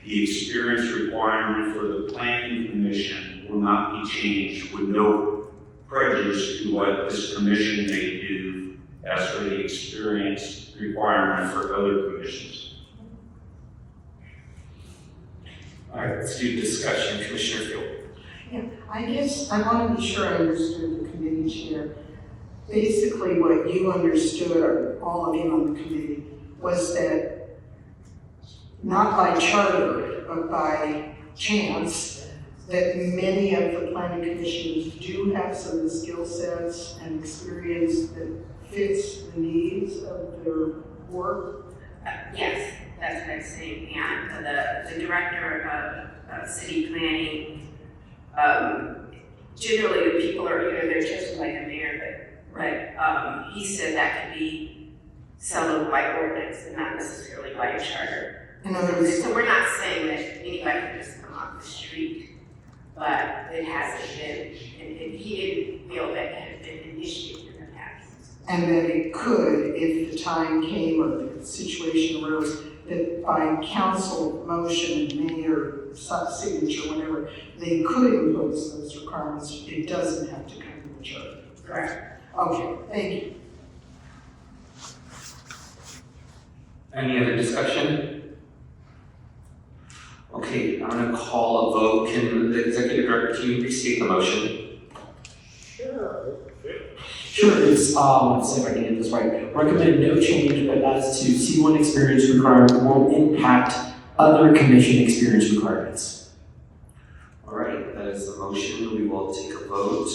the experience requirement for the planning commission will not be changed with no prejudice to what this commission may do as for the experience requirement for other commissions. All right, let's do discussion. Commissioner Field. Yeah, I guess I want to be sure I understood the committee chair. Basically, what you understood, or all of you on the committee, was that not by charter, but by chance, that many of the planning commissioners do have some of the skill sets and experience that fits the needs of their work? Yes, that's what I'm saying, and the director of city planning, generally the people are, they're just like the mayor, but he said that could be settled by ordinance and not necessarily by a charter. In other words, So we're not saying that anybody can just come off the street, but it hasn't been, and he didn't feel that it had been an issue in the past. and that it could, if the time came or the situation arose, that by council motion and mayor signature, whatever, they could impose those requirements. It doesn't have to come from the charter. Correct. Okay, thank you. Any other discussion? Okay, I'm gonna call a vote. Can the executive director, can you restate the motion? Sure, it's, let's see if I can get this right. Recommend no change, but as to C1 experience requirement won't impact other commission experience requirements. All right, that is the motion. We will take a vote.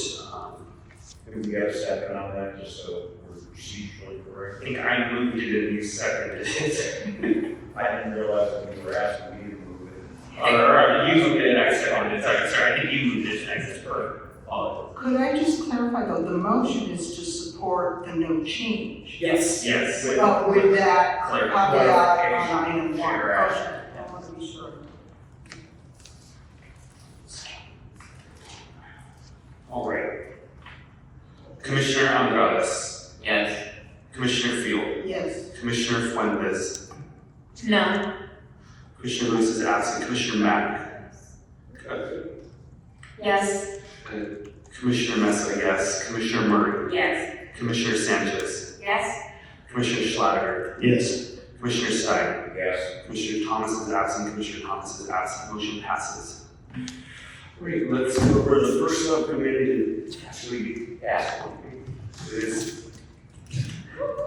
Can we get a second on that, just so we're procedurally I correct? think I moved it and you seconded it. I didn't realize that you were asking me to move it. You moved it and I seconded it. Sorry, I think you moved it and I said, Could I just clarify though, the motion is to support the no change? Yes. Yes. With that caveat on item 1. Clear action. I want to be sure. All right. Commissioner Andrades. Yes. Commissioner Field. Yes. Commissioner Fuentes. No. Commissioner Lewis is absent. Commissioner Mack. Good. Yes. Good. Commissioner Mesa, yes. Commissioner Murray. Yes. Commissioner Sanchez. Yes. Commissioner Schlatter. Yes. Commissioner Stein. Yes. Commissioner Thomas is absent. Commissioner Thomas is absent. Motion passes. Great, let's go for the first subcommittee to actually ask. It is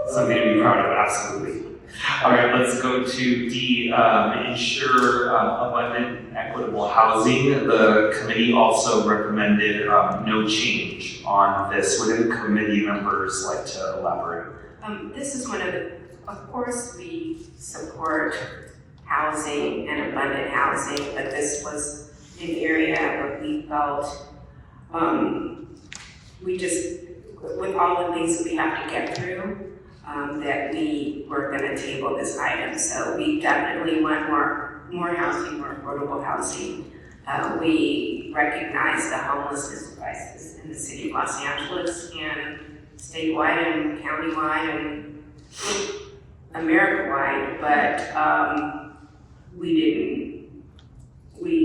Something to be proud of, absolutely. All right, let's go to D, ensure abundant and equitable housing. The committee also recommended no change on this. Would any committee members like to elaborate? This is one of course, we support housing and abundant housing, but this was an area where we felt, with all the things that we have to get through, that we were gonna table this item. So we definitely want more housing, more affordable housing. We recognize the homelessness crisis in the city of Los Angeles and statewide and countywide and America-wide, but we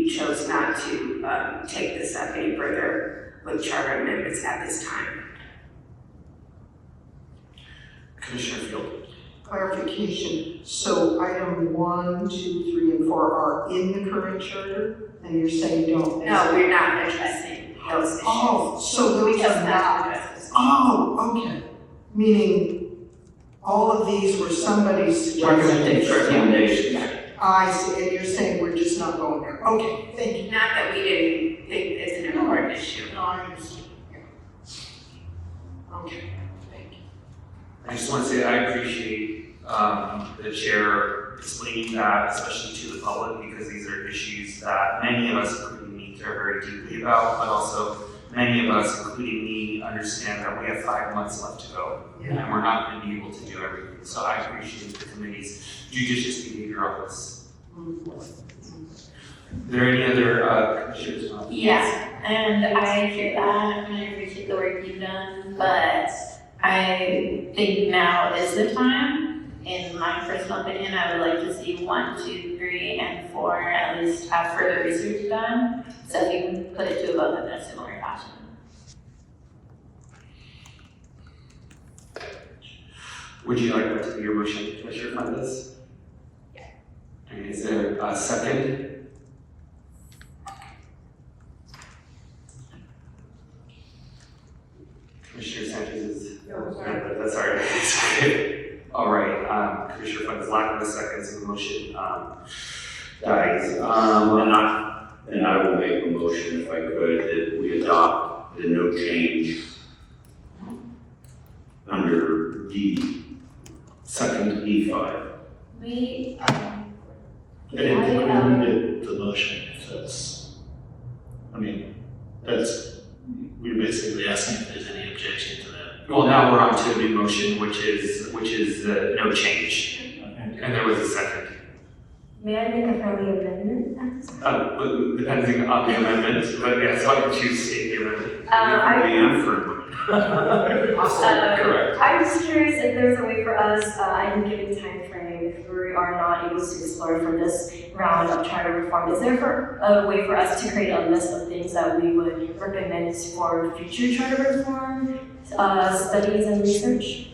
chose not to take this up any further with charter amendments at this time. Commissioner Field. Clarification, so item 1, 2, 3, and 4 are in the current charter, and you're saying don't? No, we're not addressing those issues. Oh, so those We chose are not to not, address those. oh, okay. Meaning, all of these were somebody's Recommendations. I see, and you're saying we're just not going there. Okay, thank you. Not that we didn't think it's an important issue. No, I understand. Yeah. Okay, thank you. I just want to say I appreciate the chair explaining that, especially to the public, because these are issues that many of us, including me, care very deeply about, but also many of us, including me, understand that we have 5 months left to go, and we're not going to be able to do everything. So I appreciate the committee's judicious behavior on this. Are there any other commissioners? Yeah, and I hear that, and I appreciate the work you've done, but I think now is the time. In my personal opinion, I would like to see 1, 2, 3, and 4 at least have further research done, so if you can put it to a vote in a similar fashion. Would you like that to be your motion, Commissioner Fuentes? Yeah. And is there a second? Commissioner Sanchez is, that's all right. It's okay. All right, Commissioner Fuentes, lack of a second, so the motion dies. And I will make a motion, if I could, that we adopt the no change under D. Second E5. We, I didn't think we needed the motion if that's, I mean, that's, we're basically asking if there's any objection to that. Well, now we're on to a new motion, which is no change. And there was a second. may I make a friendly amendment? But depending on the amendment, but yes, why don't you state the amendment? Correct. I'm just curious if there's a way for us, in a given time frame, if we are not able to explore from this round of charter reform, is there a way for us to create a list of things that we would recommend for future charter reform studies and research?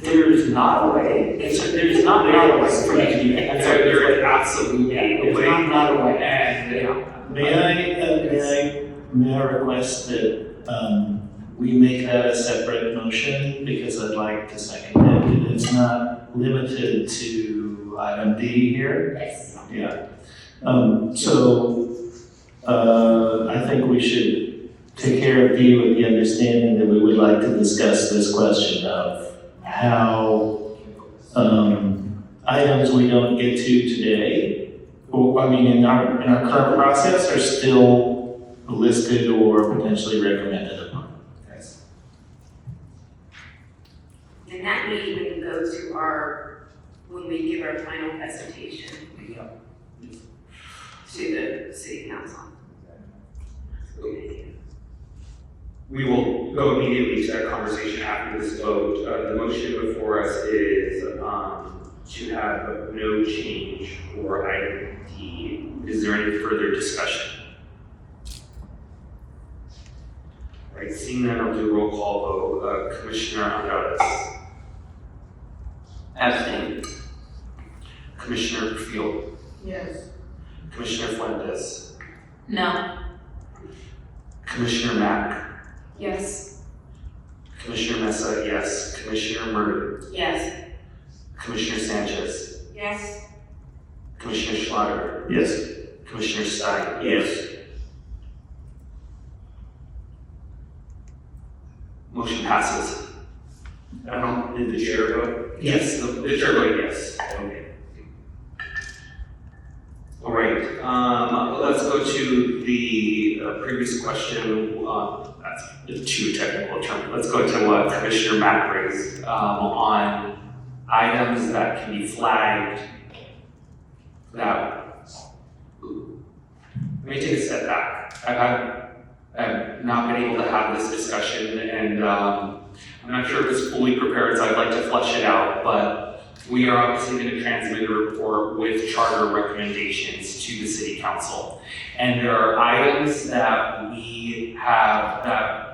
There's not a way. There's not a way for you to do that. So there is absolutely a way. Not a way. And May I request that we make that a separate motion, because I'd like to second it. It's not limited to item D here. Yes. Yeah. I think we should take care of D with the understanding that we would like to discuss this question of how items we don't get to today, or, I mean, in our current process, are still listed or potentially recommended upon. And that may even go to when we give our final presentation to the city council. we will go immediately to that conversation after this vote. The motion before us is to have no change for item D. Is there any further discussion? All right, seeing none, I'll do a roll call vote. Commissioner Andrades. Abstain. Commissioner Field. Yes. Commissioner Fuentes. No. Commissioner Mack. Yes. Commissioner Mesa, yes. Commissioner Murray. Yes. Commissioner Sanchez. Yes. Commissioner Schlatter. Yes. Commissioner Stein. Yes. Motion passes. I don't, did the chair vote? Yes, the chair voted yes. Okay. All right, let's go to the previous question. That's too technical a term. Let's go to what Commissioner Mack raised on items that can be flagged. Now, let me take a step back. I've not been able to have this discussion, and I'm not sure if it's fully prepared, so I'd like to flesh it out, but we are obviously going to transmit a report with charter recommendations to the City Council. And there are items that we have that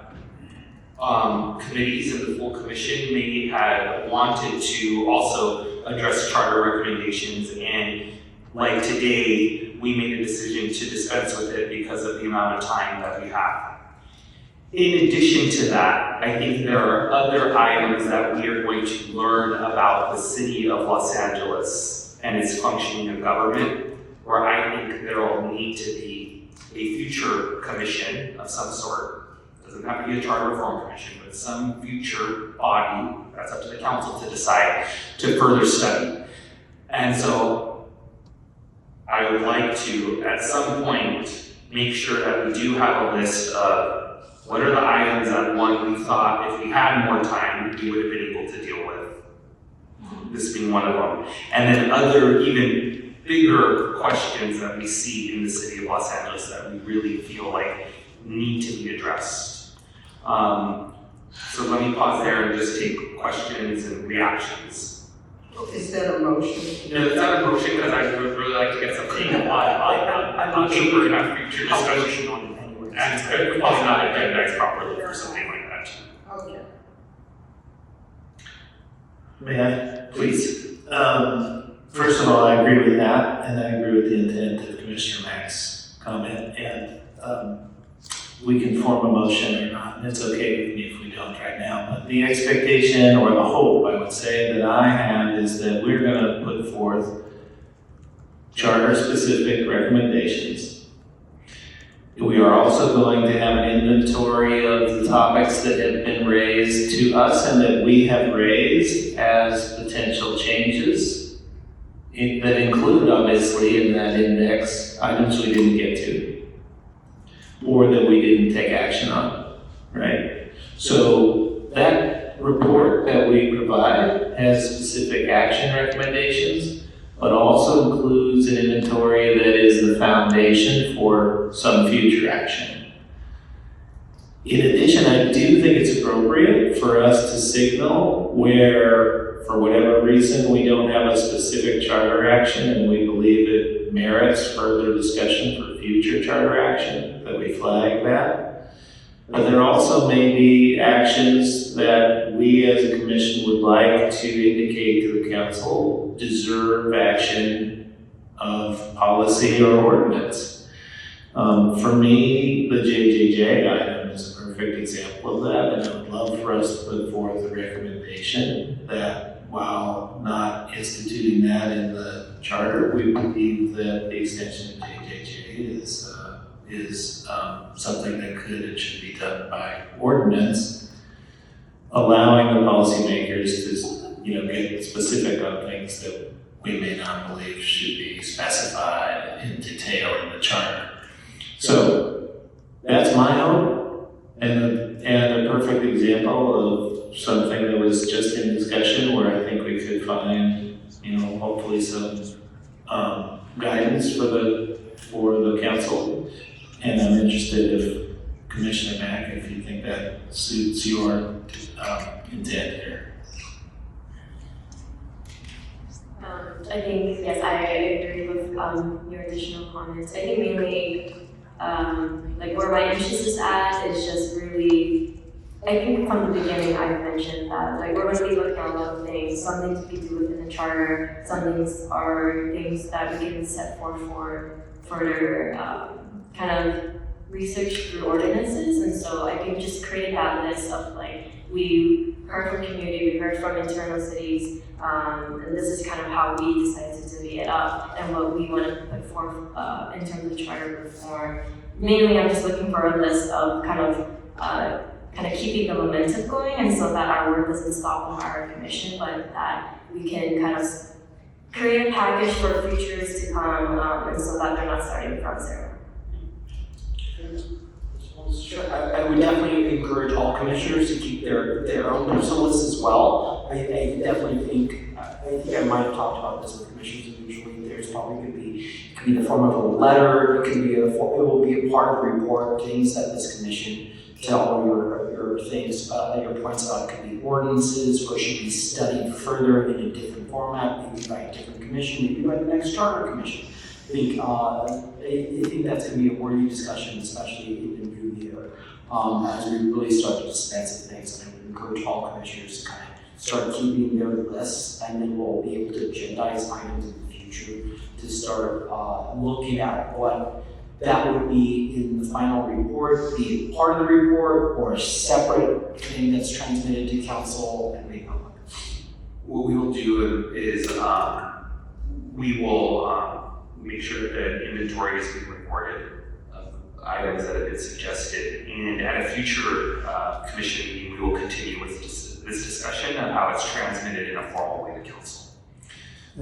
committees and the full commission may have wanted to also address charter recommendations, and like today, we made a decision to dispense with it because of the amount of time that we have. In addition to that, I think there are other items that we are going to learn about the city of Los Angeles and its functioning of government, where I think there will need to be a future commission of some sort. It doesn't have to be a charter reform commission, but some future body, that's up to the council to decide, to further study. And so I would like to, at some point, make sure that we do have a list of what are the items that we thought if we had more time, we would have been able to deal with. This being one of them. And then other, even bigger questions that we see in the city of Los Angeles that we really feel like need to be addressed. So let me pause there and just take questions and reactions. Is that a motion? No, it's not a motion, because I would really like to get something on paper and have future discussion on it. And it's also not agendized properly for something like that. Okay. May I? Please. First of all, I agree with that, and I agree with the intent of Commissioner Mack's comment, and we can form a motion or not, and it's okay with me if we don't right now, but the expectation, or the hope, I would say, that I have is that we're gonna put forth charter-specific recommendations, We are also going to have an inventory of the topics that have been raised to us and that we have raised as potential changes that include, obviously, in that index, items we didn't get to or that we didn't take action on, right? So that report that we provide has specific action recommendations, but also includes an inventory that is the foundation for some future action. In addition, I do think it's appropriate for us to signal where, for whatever reason, we don't have a specific charter action and we believe it merits further discussion for future charter action, that we flag that. But there also may be actions that we as a commission would like to indicate to the council deserve action of policy or ordinance. For me, the JJJ item is a perfect example of that, and I would love for us to put forth a recommendation that while not instituting that in the charter, we believe that the extension of JJJ is something that could and should be done by ordinance, allowing the policymakers to, get specific on things that we may not believe should be specified in detail in the charter. So that's my hope, and a perfect example of something that was just in discussion where I think we could find, hopefully some guidance for the council. And I'm interested if Commissioner Mack, if you think that suits your intent here. I think, yes, I agree with your additional comments. I think mainly, where my interest is at is just really, I think from the beginning I've mentioned that, we're going to be looking at a lot of things. Some things we do within the charter, some things are things that we can set forth for further kind of research through ordinances. And so I think just create that list of we heard from community, we heard from internal cities, and this is kind of how we decided to divvy it up and what we want to put forth in terms of charter reform. Mainly, I'm just looking for a list of kind of keeping the momentum going, and so that our work doesn't stop on our commission, but that we can kind of create a package for futures to come, and so that they're not starting from zero. Sure, I would definitely encourage all commissioners to keep their own personal lists as well. I definitely think, I might have talked about this with commissioners usually. There's probably could be in the form of a letter, it will be a part of the report, things that this commission tell your things, your points about it could be ordinances, or should be studied further in a different format, maybe by a different commission, maybe by the next charter commission. I think that's going to be a worthy discussion, especially in the new year, as we really start to dispense things. I would encourage all commissioners to kind of start keeping their lists, and then we'll be able to agendize items in the future to start looking at what that would be in the final report, be it part of the report or a separate thing that's transmitted to council and made public. What we will do is we will make sure that the inventory is being recorded of items that have been suggested, and at a future commission meeting, we will continue with this discussion of how it's transmitted in a formal way to council.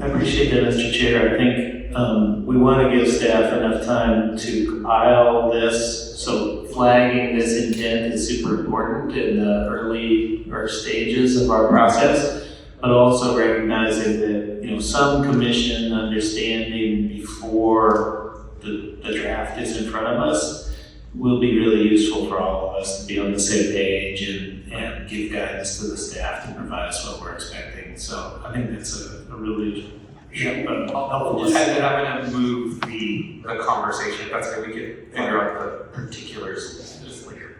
I appreciate that, Mr. Chair. I think we want to give staff enough time to compile this, so flagging this intent is super important in the early stages of our process, but also recognizing that some commission understanding before the draft is in front of us will be really useful for all of us to be on the same page and give guidance to the staff to provide us what we're expecting. So I think that's a really helpful. And then I'm going to move the conversation. That's how we can figure out the particulars just later.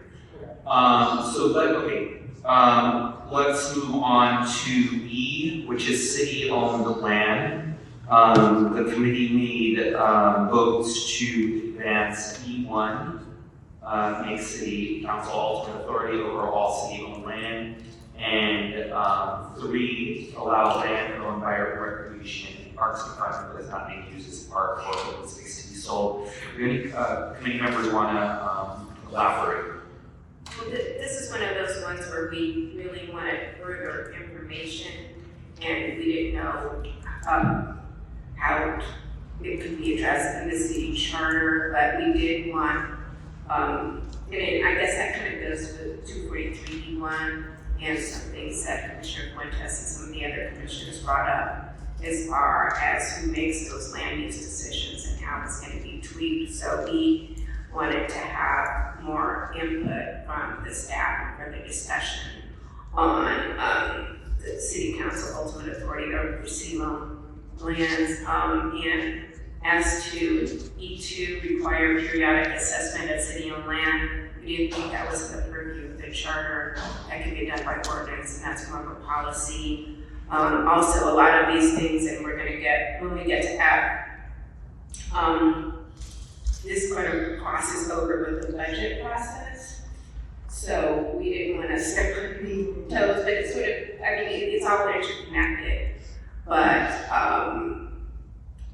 Let's move on to E, which is city-owned land. The committee made votes to advance E1, make city council ultimate authority over all city-owned land, and 3, allow land owned by a recreation Parks Department does not need to use this park for open space to be sold. Do any committee members want to elaborate? Well, this is one of those ones where we really wanted further information, and we didn't know how it could be addressed in the city charter, but we did want, and I guess that kind of goes with 243D1 and some things that Commissioner Fuentes and some of the other commissioners brought up as far as who makes those land use decisions and how it's going to be tweaked. So we wanted to have more input from the staff and further discussion on the city council ultimate authority over city lands, and as to E2 require periodic assessment of city-owned land, we didn't think that was the purview of the charter. That can be done by ordinance, and that's more of a policy. Also, a lot of these things, and we're going to get, when we get to F, this kind of crosses over with the budget process. So we didn't want to step on any toes, but it's sort of, I mean, it's all interconnected. But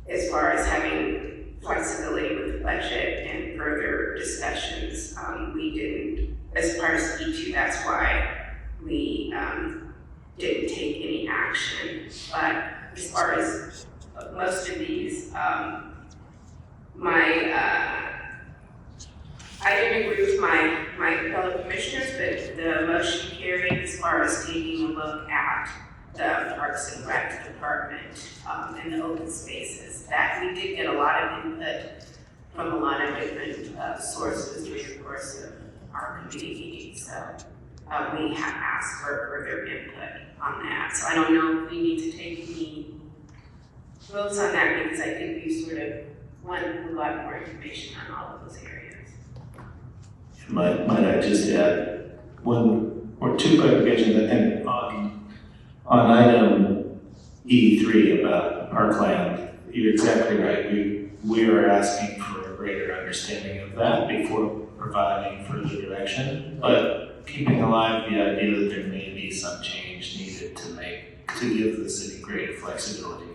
as far as having flexibility with the budget and further discussions, we didn't, as part of E2, that's why we didn't take any action. But as far as most of these, I didn't agree with my fellow commissioners, but the motion carried as far as taking a look at the Parks and Rec Department and the open spaces. That we did get a lot of input from a lot of different sources during the course of our committee meetings. So we have asked for further input on that. So I don't know if we need to take any votes on that, because I think we sort of want a lot more information on all of those areas. Might I just add one or two clarifications? I think on item E3 about parkland, you're exactly right. We are asking for a greater understanding of that before providing further direction, but keeping alive the idea that there may be some change needed to give the city greater flexibility.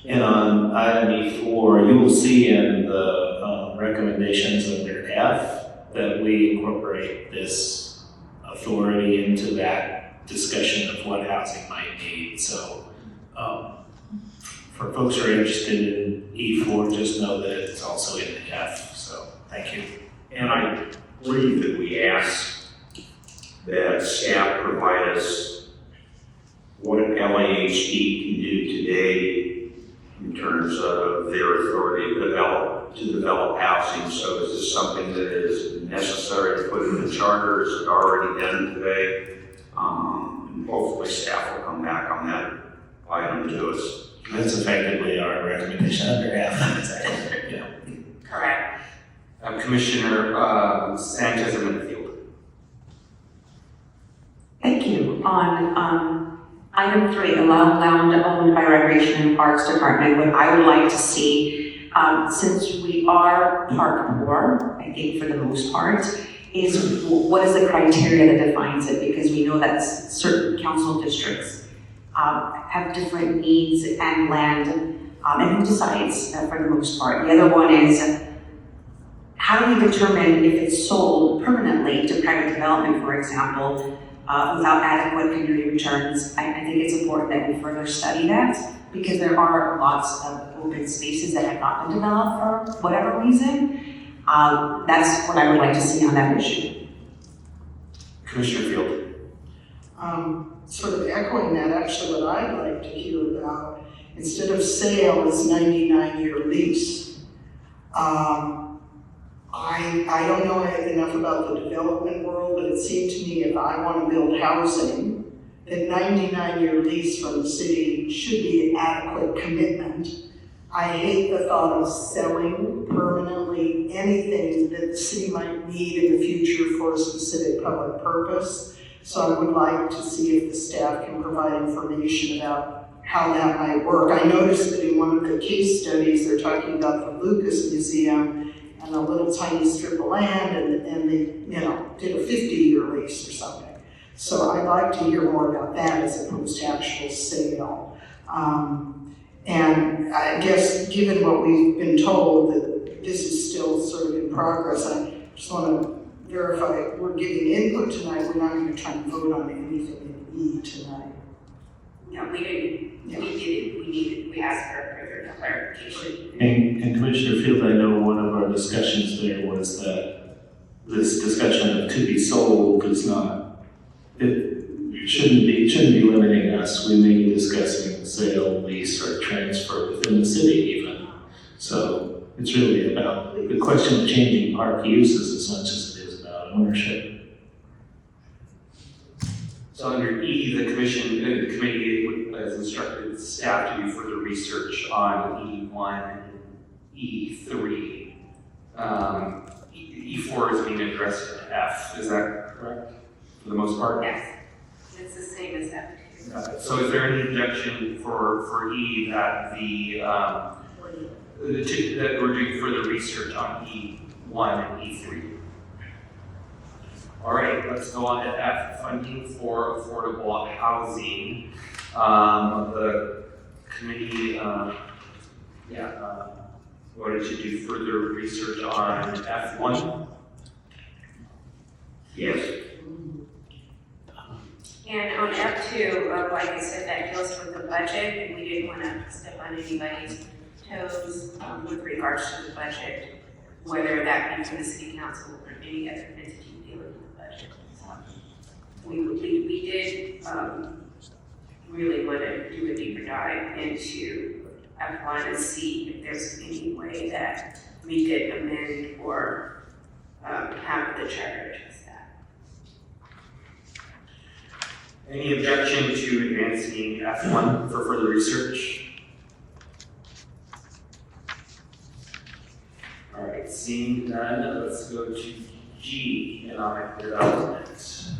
And on item E4, you will see in the recommendations under F that we incorporate this authority into that discussion of what housing might need. So for folks who are interested in E4, just know that it's also in F. So thank you. And I believe that we ask that staff provide us what LAHD can do today in terms of their authority to develop housing. So is this something that is necessary to put in the charter? Is it already done today? And hopefully staff will come back on that item to us. That's effectively our recommendation under F. Yeah. Correct. Commissioner Sanchez and Linfield. Thank you. On item 3, allow land owned by Recreation and Parks Department, what I would like to see, since we are park poor, I think for the most part, is what is the criteria that defines it? Because we know that certain council districts have different needs and land, and who decides for the most part. The other one is, how do we determine if it's sold permanently to private development, for example, without adequate community returns? I think it's important that we further study that, because there are lots of open spaces that have not been developed for whatever reason. That's what I would like to see on that issue. Commissioner Field. Sort of echoing that, actually what I'd like to hear about, instead of sale, is 99-year lease. I don't know enough about the development world, but it seemed to me if I want to build housing, then 99-year lease from the city should be an adequate commitment. I hate the thought of selling permanently anything that the city might need in the future for a specific public purpose. So I would like to see if the staff can provide information about how that might work. I noticed that in one of the case studies, they're talking about the Lucas Museum and a little tiny strip of land, and they, did a 50-year lease or something. So I'd like to hear more about that as opposed to actual sale. And I guess, given what we've been told, that this is still sort of in progress, I just want to verify we're giving input tonight, we're not going to try and vote on anything in E tonight. No, we didn't, we asked for further clarification. And Commissioner Field, I know one of our discussions there was that this discussion of to be sold is not, it shouldn't be limiting us. We may be discussing sale, lease, or transfer within the city even. So it's really about the question of changing park uses as much as it is about ownership. So under E, the committee has instructed staff to do further research on E1 and E3. E4 is being addressed in F, is that correct? For the most part? Yes, it's the same as that. So is there any objection for E that that we're doing further research on E1 and E3? All right, let's go on to F, funding for affordable housing. The committee, wanted to do further research on F1. Yes. And on F2, like I said, that deals with the budget, and we didn't want to step on anybody's toes with regards to the budget, whether that be from the city council or any other entity dealing with the budget. So we did really want to do a deeper dive into F1 and see if there's any way that we could amend or have the charter address that. Any objection to advancing F1 for further research? All right, seeing none, let's go to G, economic development.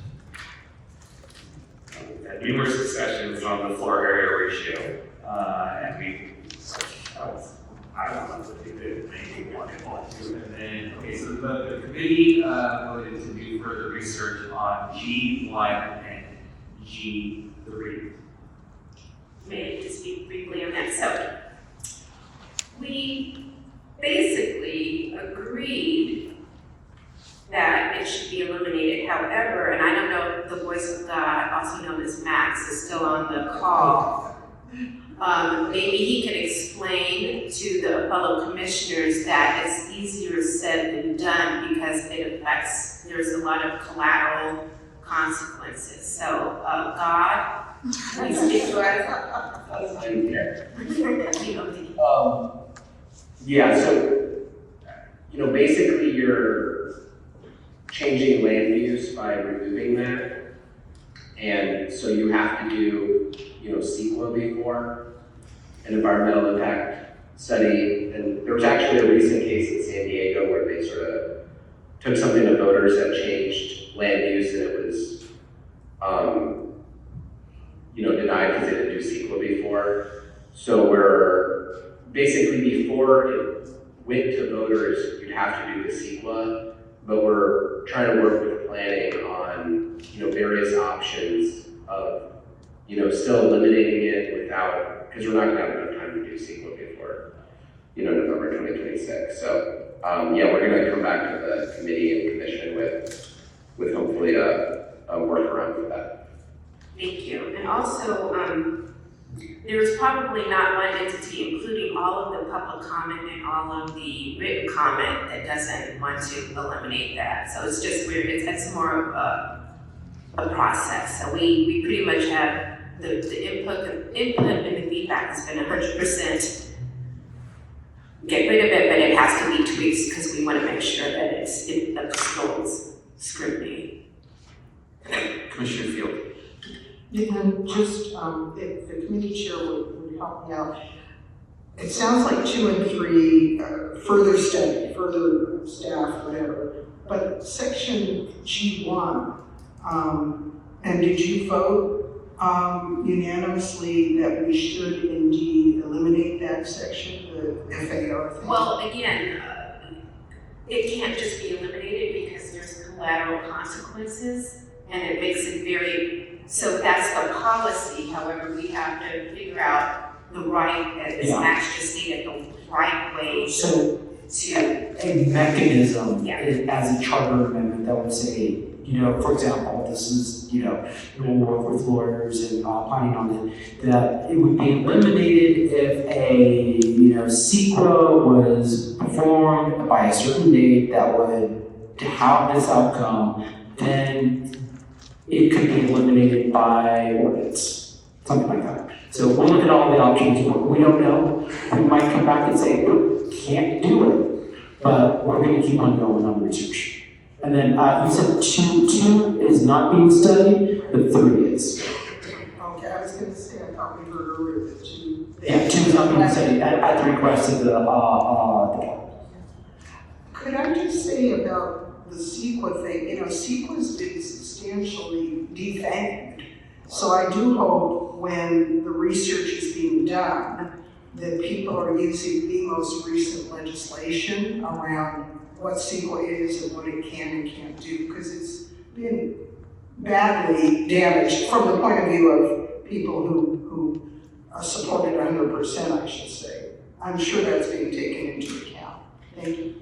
We've had numerous discussions on the floor area ratio, and I don't know what they did, maybe one and two, and then, okay, so the committee voted to do further research on G1 and G3. May I just speak briefly on that? So we basically agreed that it should be eliminated. However, and I don't know if the voice of God, also known as Max, is still on the call. Maybe he can explain to the fellow commissioners that it's easier said than done because it affects, there's a lot of collateral consequences. So, God, please speak to us. Yeah, so, basically you're changing land use by removing that. And so you have to do, CEQA before, an environmental impact study. And there was actually a recent case in San Diego where they sort of took something to voters that changed land use and it was, denied because they didn't do CEQA before. So we're basically, before it went to voters, you'd have to do the CEQA, but we're trying to work with planning on, various options of, still eliminating it without, because we're not gonna have enough time to do CEQA before, November 2026. So, we're gonna come back to the committee and commission with hopefully a workaround for that. Thank you. And also, there is probably not one entity, including all of the public comment and all of the written comment, that doesn't want to eliminate that. So it's just weird. It's more of a process. So we pretty much have the input and the feedback has been 100%. Get rid of it, but it has to be tweaked because we want to make sure that it upholds scrutiny. Commissioner Field. And just, if the committee chair would help me out, it sounds like 2 and 3, further study, further staff, whatever. But section G1, and did you vote unanimously that we should indeed eliminate that section, the FAR thing? Well, again, it can't just be eliminated because there's collateral consequences, and it makes it very. So that's the policy. However, we have to figure out the right, as Max just stated, the right way So, to, a mechanism Yeah. as a charter amendment that would say, for example, this is, we'll work with lawyers and planning on it, that it would be eliminated if a, CEQA was performed by a certain date that would have this outcome, then it could be eliminated by ordinance, something like that. So we'll look at all the options, we don't know, we might come back and say, can't do it, but we're gonna keep on going on research. And then, you said two is not being studied, but 3 is. Okay, I was gonna say, I thought we heard earlier that 2. Yeah, 2 is not being studied at the request of the department. Could I just say about the CEQA thing, CEQA's been substantially defanged. So I do hope when the research is being done, that people are using the most recent legislation around what CEQA is and what it can and can't do, because it's been badly damaged from the point of view of people who support it 100%, I should say. I'm sure that's being taken into account. Thank you.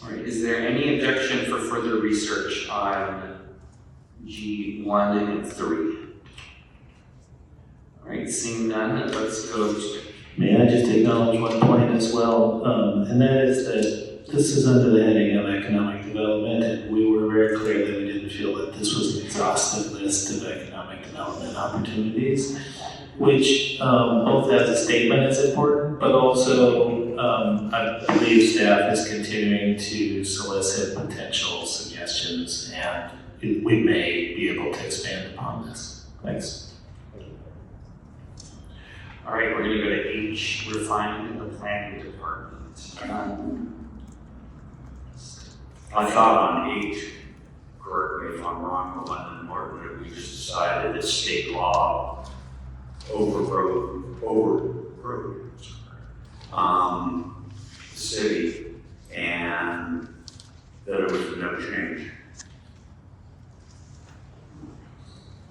All right, is there any objection for further research on G1 and 3? All right, seeing none, let's go to. May I just acknowledge one point as well, and that is that this is under the heading of economic development, and we were very clear that we didn't feel that this was an exhaustive list of economic development opportunities, which both as a statement is important, but also I believe staff is continuing to solicit potential suggestions, and we may be able to expand upon this. Thanks. All right, we're gonna go to H, refining the planning department. I thought on 8, correct me if I'm wrong, London Martin, that we just decided that state law overrode the city, and that it was no change.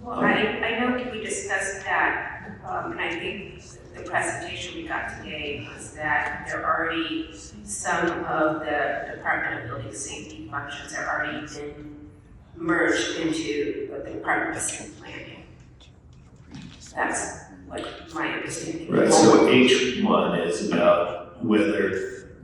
well, I know we discussed that, and I think the presentation we got today was that there are already some of the Department of Building Safety functions are already been merged into the Department of City Planning. That's what my understanding is. Right, so H1 is about whether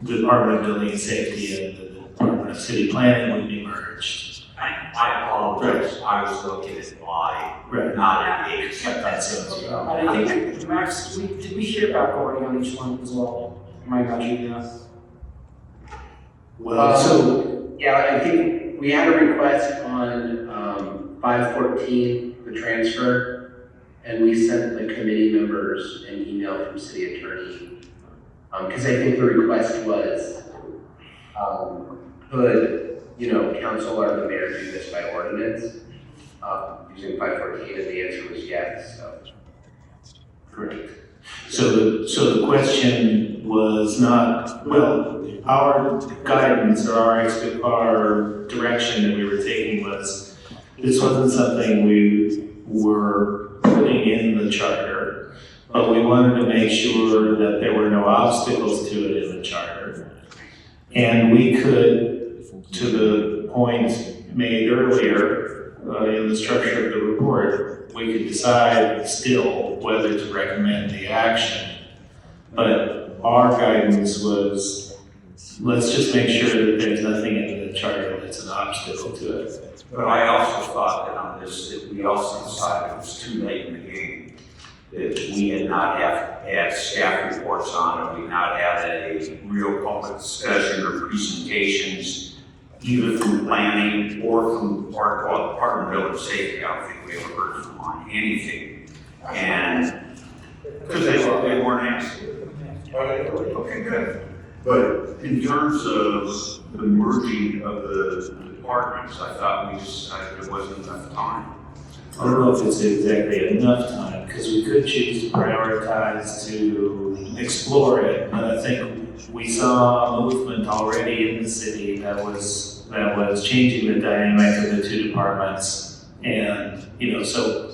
the Department of Building and Safety and the Department of City Planning would be merged. I apologize, I was looking at Y, Right. not at H. I think, Max, did we hear back already on each one as well? Am I imagining that? Well, Yeah, I think we had a request on 514, the transfer, and we sent the committee members an email from city attorney. Because I think the request was, could, council or the mayor do this by ordinance, using 514, and the answer was yes, so. correct. So the question was not, well, our guidance or our direction that we were taking was, this wasn't something we were putting in the charter, but we wanted to make sure that there were no obstacles to it in the charter. And we could, to the point made earlier in the structure of the report, we could decide still whether to recommend the action. But our guidance was, let's just make sure that there's nothing in the charter that's an obstacle to it. But I also thought that on this, that we also decided it was too late in the game. That we had not had staff reports on it, we not had a real public discussion or presentations, either from planning or from our Department of Building Safety. I don't think we ever heard from them on anything. And, because they weren't asked. Okay, good. But in terms of the merging of the departments, I thought we decided there wasn't enough time. I don't know if it's exactly enough time, because we could choose to prioritize to explore it, but I think we saw a movement already in the city that was changing the dynamic of the two departments And, so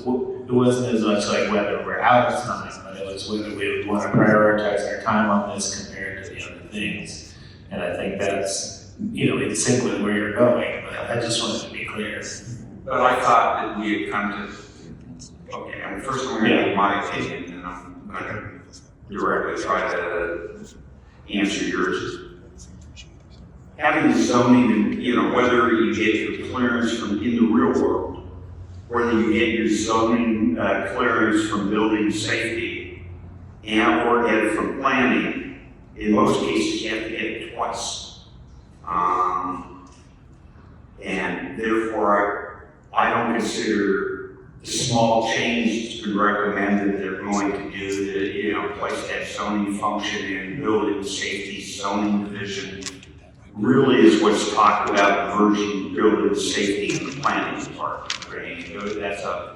it wasn't as much like whether we're out of time, but it was whether we would want to prioritize our time on this compared to the other things. And I think that's, in sync with where you're going, but I just wanted to be clear. But I thought that we had come to, okay, I mean, first I'm going to give my opinion, and I'm going to directly try to answer yours. Having zoning, whether you get your clearance from in the real world, whether you get your zoning clearance from building safety or get it from planning, in most cases you have to get it twice. And therefore I don't consider the small change that's been recommended they're going to do to, place that zoning function in building safety zoning division really is what's talked about merging building safety and the planning department. Right? That's a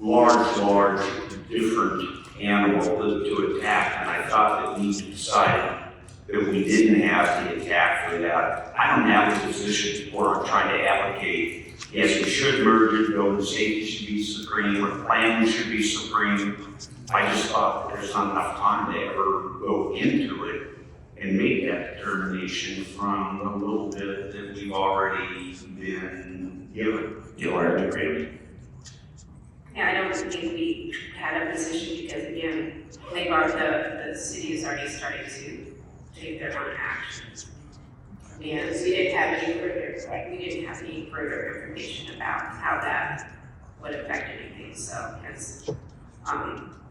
large, different animal to attack, and I thought that we decided that we didn't have the attack for that. I don't have a position where I'm trying to allocate, yes, we should merge it, building safety should be supreme, or planning should be supreme. I just thought that there's not enough time to ever go into it and make that determination from the little bit that we've already been given. You are in agreement. Yeah, I don't think we had a position because again, the city is already starting to take their own actions. And we didn't have any further information about how that would affect anything. So, because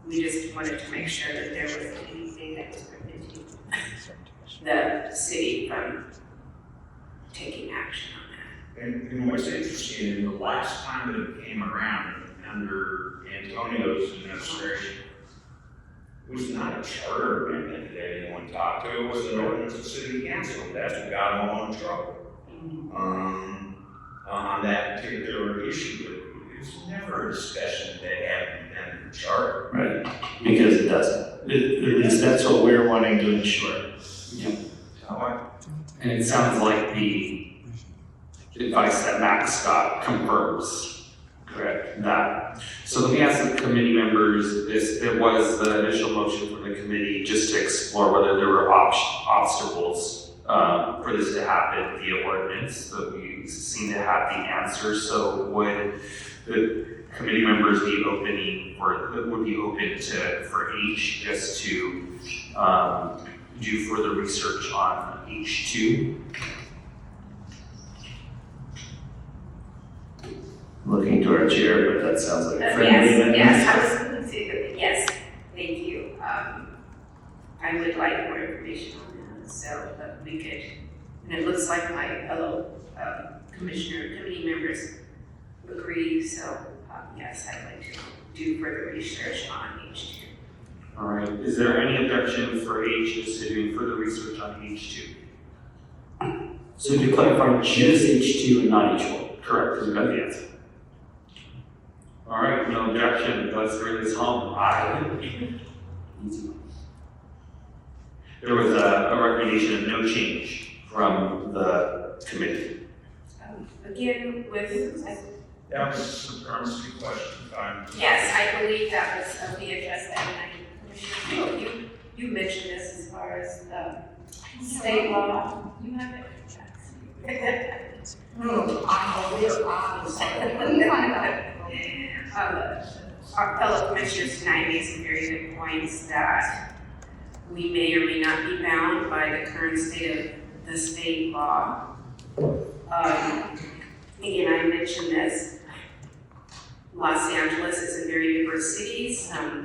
we just wanted to make sure that there was anything that was preventing the city from taking action on that. And what's interesting, in the last time that it came around under Antonio's administration, it was not a charter amendment that anyone talked to, it was an ordinance of city council. That's what got them all in trouble on that particular issue. It was never a discussion that hadn't been in the charter. Right, because it doesn't. At least that's what we're wanting to ensure. Yep. And it sounds like the advice that Max got confirms, correct, that. So let me ask the committee members, it was the initial motion for the committee just to explore whether there were obstacles for this to happen via ordinance, so we seem to have the answer. So would the committee members be open for each just to do further research on H2? Looking to our chair, but that sounds like a friendly amendment. Yes, I was going to say that, yes, thank you. I would like more information on that, so that we could, and it looks like my fellow committee members agree, so yes, I'd like to do further research on H2. All right, is there any objection for H to doing further research on H2? So to clarify, just H2 and not H1? Correct, you got the answer. All right, no objection, let's bring this home. Aye. There was a recommendation of no change from the committee. Again, with... That was a supremacy question. Yes, I believe that was, we addressed that, and Commissioner, you mentioned this as far as state law. You have it. Our fellow commissioners tonight made some very good points that we may or may not be bound by the current state of the state law. Again, I mentioned this. Los Angeles is a very diverse city.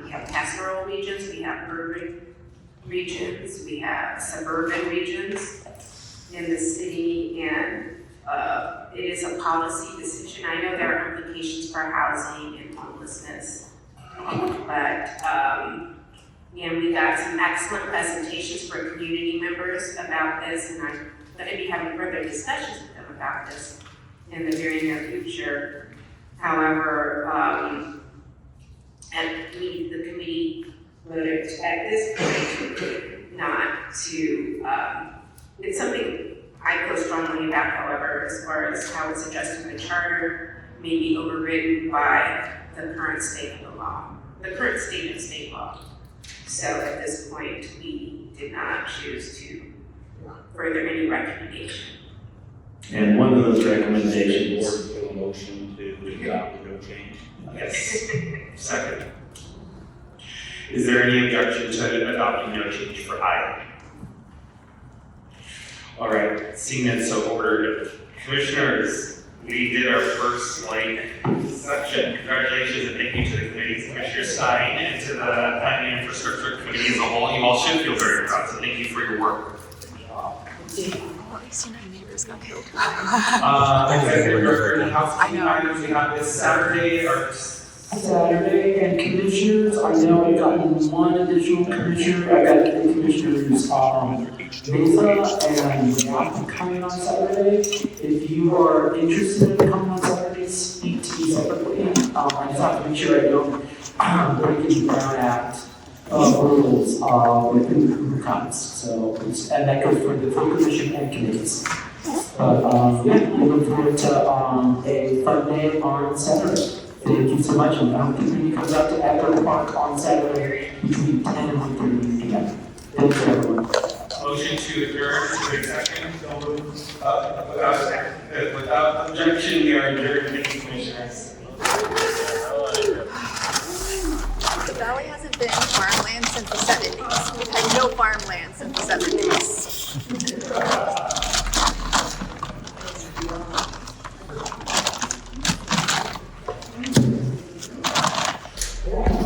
We have pastoral regions, we have urban regions, we have suburban regions in the city, and it is a policy decision. I know there are implications for housing and homelessness, but and we got some excellent presentations for community members about this, and I'm going to be having further discussions with them about this in the very near future. However, the committee voted at this point not to, it's something I feel strongly about, however, as far as how it's adjusting the charter may be overridden by the current state of the law, the current state of state law. So at this point, we did not choose to further any recommendation. And one of those recommendations. A motion to adopt no change. Yes. Second. Is there any objection to adopting no change for I? All right, seeing that so ordered. Commissioners, we did our first section. Congratulations and thank you to the committees, Commissioner Stein, and to the Planning and Infrastructure Committee as a whole. You all should feel very proud, so thank you for your work. Executive Director and housekeeping items we have this Saturday And commissioners, I know I've gotten one additional commissioner, I got the commissioners, Mesa and Yap coming on Saturday. If you are interested in coming on Saturday, speak to me separately. I just have to make sure I don't break any Brown Act rules within who comes. So, and that goes for the full commission and committees. But yeah, we look forward to a fun day on Saturday. Thank you so much, and I hope the community comes out to Equitable Park on Saturday between 10 and 1:30 p.m. Thank you, everyone. Motion to adjourn, to a second. Without objection, we are adjourned. Thank you,